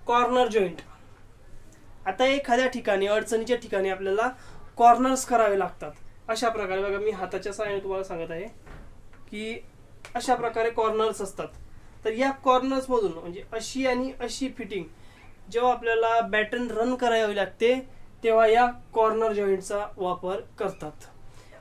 कॉर्नर जॉईंट. आता एखाद्या ठिकाणी अडचणीच्या ठिकाणी आपल्याला कॉर्नर्स करावे लागतात. अशा प्रकारे बघा मी हाताच्या सहाय्याने तुम्हाला सांगत आहे की अशा प्रकारे कॉर्नर्स असतात. तर या कॉर्नर्स मधून म्हणजे अशी आणि अशी फिटिंग जेव्हा आपल्याला बॅटन रन करावी लागते तेव्हा या कॉर्नर जॉईंटचा वापर करतात.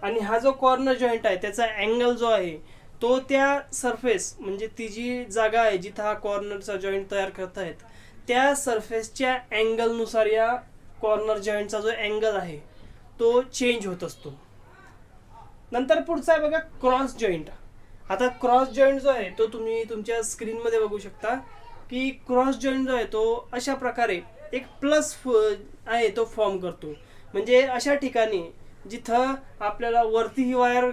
आणि हा जो कॉर्नर जॉईंट आहे त्याचा अँगल जो आहे तो त्या सरफेस म्हणजे ती जी जागा आहे जिथं हा कॉर्नरचा जॉईंट तयार करतायत त्या सरफेसच्या अँगलनुसार या कॉर्नर जॉईंटचा जो अँगल आहे तो चेंज होत असतो. नंतर पुढचा आहे बघा क्रॉस जॉईंट. आता क्रॉस जॉईंट जो आहे तो तुम्ही तुमच्या स्क्रीनमध्ये बघू शकता की क्रॉस जॉईंट जो आहे तो अशा प्रकारे एक प्लस आहे तो फॉर्म करतो. म्हणजे अशा ठिकाणी जिथं आपल्याला वरती ही वायर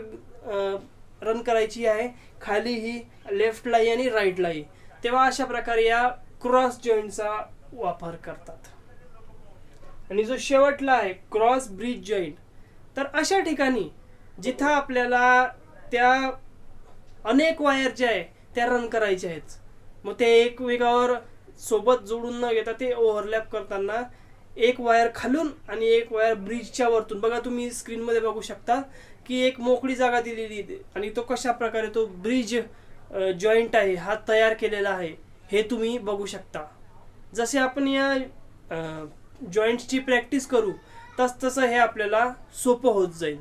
रन करायची आहे, खाली ही लेफ्टलाही आणि राईटलाही, तेव्हा अशा प्रकारे या क्रॉस जॉईंटचा वापर करतात. आणि जो शेवटला आहे क्रॉस ब्रिज जॉईंट. तर अशा ठिकाणी जिथं आपल्याला त्या अनेक वायर ज्या आहे त्या रन करायच्या आहेत मग ते एकमेकावर सोबत जोडून न घेता ते ओव्हरलॅप करताना एक वायर खालून आणि एक वायर ब्रिजच्या वरतून बघा तुम्ही स्क्रीनमध्ये बघू शकता की एक मोकळी जागा दिलेली आहे आणि तो कशा प्रकारे तो ब्रिज जॉईंट आहे हा तयार केलेला आहे हे तुम्ही बघू शकता. जसे आपण या जॉईंटची प्रॅक्टिस करू तसं हे आपल्याला सोपं होत जाईल.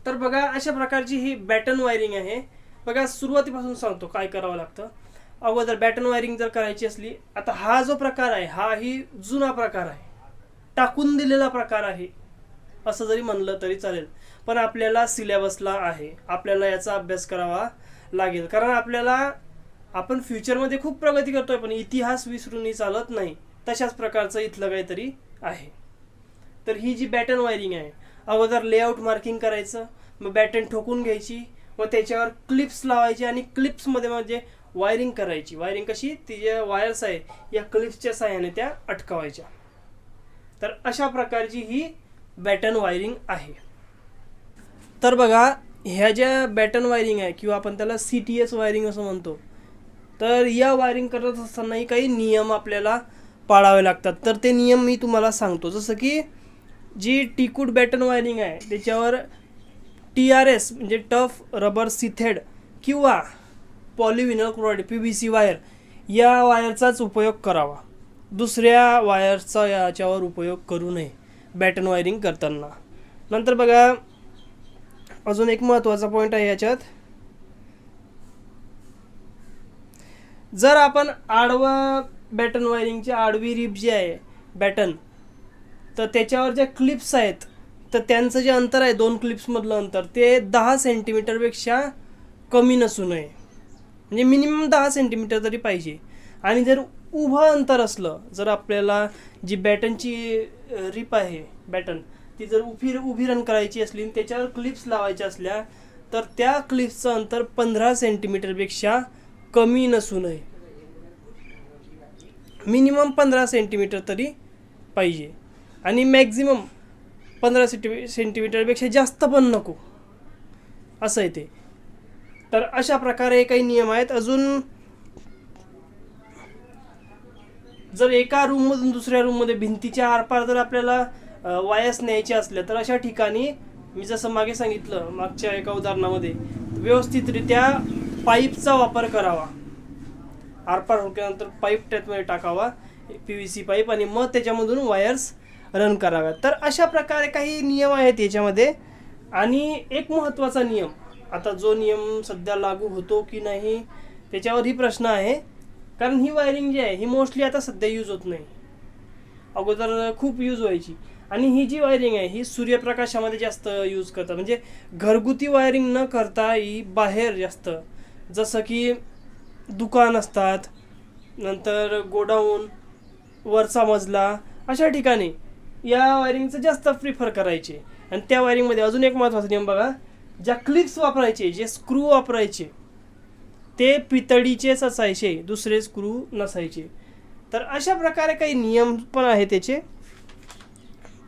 तर बघा अशा प्रकारची ही बॅटन वायरिंग आहे. बघा सुरुवातीपासून सांगतो काय करावं लागतं. अगोदर बॅटन वायरिंग जर करायची असली, आता हा जो प्रकार आहे हा ही जुना प्रकार आहे, टाकून दिलेला प्रकार आहे असं जरी म्हणलं तरी चालेल, पण आपल्याला सिलेबसला आहे, आपल्याला याचा अभ्यास करावा लागेल. कारण आपण फ्युचरमध्ये खूप प्रगती करतोय पण इतिहास विसरूनही चालत नाही, तशाच प्रकारचं इथलं काहीतरी आहे. तर ही जी बॅटन वायरिंग आहे अगोदर लेआउट मार्किंग करायचं, मग बॅटन ठोकून घ्यायची, मग त्याच्यावर क्लिप्स लावायची आणि क्लिप्समध्ये म्हणजे वायरिंग करायची. वायरिंग कशी, ती ज्या वायर्स आहे या क्लिप्सच्या साहाय्याने त्या अटकवायच्या. तर अशा प्रकारची ही बॅटन वायरिंग आहे. तर बघा ह्या ज्या बॅटन वायरिंग आहे किंवा आपण त्याला CTS वायरिंग असं म्हणतो, तर या वायरिंग करत असतानाही काही नियम आपल्याला पाळावे लागतात. तर ते नियम मी तुम्हाला सांगतो. जसं की जी टिकूड बॅटन वायरिंग आहे त्याच्यावर TRS म्हणजे टफ रबर सिथेड किंवा पॉलिव्हिनल क्लोराईड PVC वायर या वायरचाच उपयोग करावा. दुसऱ्या वायरचा याच्यावर उपयोग करू नये बॅटन वायरिंग करताना. नंतर बघा अजून एक महत्त्वाचा पॉईंट आहे याच्यात, जर आपण आडवा बॅटन वायरिंगची आडवी रिब जी आहे बॅटन, तर त्याच्यावर ज्या क्लिप्स आहेत तर त्यांचं जे अंतर आहे 2 क्लिप्समधलं अंतर ते 10 सेंटीमीटरपेक्षा कमी नसू नये. म्हणजे मिनिमम 10 सेंटीमीटर तरी पाहिजे. आणि जर उभं अंतर असलं, जर आपल्याला जी बॅटनची रिप आहे बॅटन ती जर उभी रन करायची असली आणि त्याच्यावर क्लिप्स लावायच्या असल्या तर त्या क्लिप्सचं अंतर 15 सेंटीमीटरपेक्षा कमी नसू नये. मिनिमम 15 सेंटीमीटर तरी पाहिजे आणि मॅक्झिमम 15 सेंटीमीटरपेक्षा जास्त पण नको असं आहे ते. तर अशा प्रकारे काही नियम आहेत. अजून जर एका रूममधून दुसऱ्या रूममध्ये भिंतीच्या आरपार जर आपल्याला वायर्स न्यायच्या असल्या तर अशा ठिकाणी मी जसं मागे सांगितलं मागच्या एका उदाहरणामध्ये व्यवस्थितरित्या पाईपचा वापर करावा. आरपार होल्यानंतर पाईप त्यामध्ये टाकावा PVC पाईप आणि मग त्याच्यामधून वायर्स रन कराव्यात. तर अशा प्रकारे काही नियम आहेत याच्यामध्ये. आणि एक महत्त्वाचा नियम आता जो नियम सध्या लागू होतो की नाही त्याच्यावरही प्रश्न आहे. कारण ही वायरिंग जी आहे ही मोस्टली आता सध्या यूज होत नाही. अगोदर खूप यूज व्हायची. आणि ही जी वायरिंग आहे ही सूर्यप्रकाशामध्ये जास्त यूज करतात. म्हणजे घरगुती वायरिंग न करता ही बाहेर जास्त, जसं की दुकान असतात, नंतर गोडाऊन, वरचा मजला, अशा ठिकाणी या वायरिंगचं जास्त प्रिफर करायचे. आणि त्या वायरिंगमध्ये अजून एक महत्त्वाचा नियम बघा, ज्या क्लिप्स वापरायचे, जे स्क्रू वापरायचे ते पितळीचेच असायचे, दुसरे स्क्रू नसायचे. तर अशा प्रकारे काही नियम पण आहे त्याचे.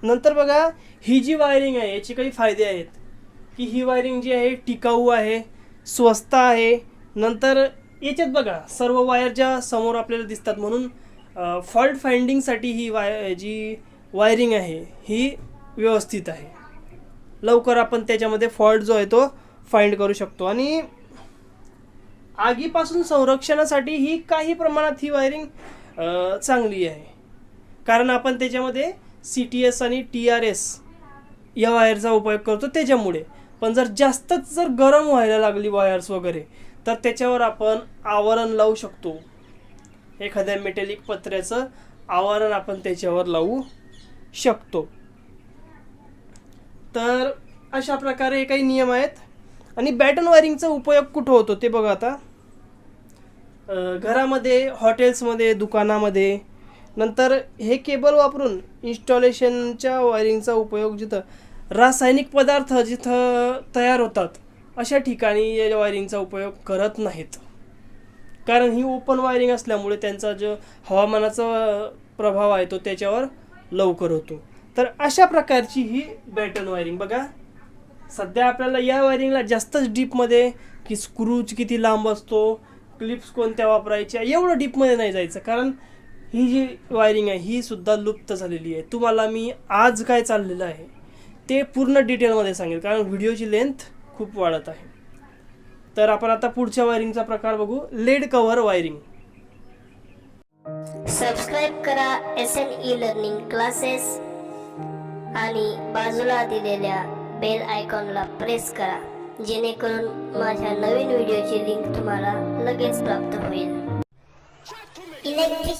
नंतर बघा, ही जी वायरिंग आहे याचे काही फायदे आहेत की ही वायरिंग जी आहे टिकाऊ आहे, स्वस्त आहे. नंतर याच्यात बघा सर्व वायर ज्या समोर आपल्याला दिसतात, म्हणून फॉल्ट फाइंडिंगसाठी ही जी वायरिंग आहे ही व्यवस्थित आहे. लवकर आपण त्याच्यामध्ये फॉल्ट जो आहे तो फाइंड करू शकतो. आणि आगीपासून संरक्षणासाठी ही काही प्रमाणात ही वायरिंग चांगली आहे. कारण आपण त्याच्यामध्ये CTS आणि TRS या वायरचा उपयोग करतो त्याच्यामुळे. पण जास्तच जर गरम व्हायला लागली वायर्स वगैरे तर त्याच्यावर आपण आवरण लावू शकतो. एखाद्या मेटॅलिक पत्र्याचं आवरण आपण त्याच्यावर लावू शकतो. तर अशा प्रकारे काही नियम आहेत. आणि बॅटन वायरिंगचा उपयोग कुठं होतो ते बघा. आता घरामध्ये, हॉटेल्समध्ये, दुकानामध्ये. नंतर हे केबल वापरून इन्स्टॉलेशनच्या वायरिंगचा उपयोग जिथं रासायनिक पदार्थ जिथं तयार होतात अशा ठिकाणी या वायरिंगचा उपयोग करत नाहीत. कारण ही ओपन वायरिंग असल्यामुळे त्यांचा जो हवामानाचा प्रभाव आहे तो त्याच्यावर लवकर होतो. तर अशा प्रकारची ही बॅटन वायरिंग बघा. सध्या आपल्याला या वायरिंगला जास्तच डीपमध्ये की स्क्रूज किती लांब असतो, क्लिप्स कोणत्या वापरायच्या, एवढं डीपमध्ये नाही जायचं. कारण ही जी वायरिंग आहे ही सुद्धा लुप्त झालेली आहे. तुम्हाला मी आज काय चाललेलं आहे ते पूर्ण डिटेलमध्ये सांगेल, कारण व्हिडिओची लेंथ खूप वाढत आहे. तर आपण आता पुढच्या वायरिंगचा प्रकार बघू, लेड कव्हर वायरिंग. सबस्क्राईब करा SNE लर्निंग क्लासेस आणि बाजूला दिलेल्या बेल आयकॉनला प्रेस करा, जेणेकरून माझ्या नवीन व्हिडिओची लिंक तुम्हाला लगेच प्राप्त होईल.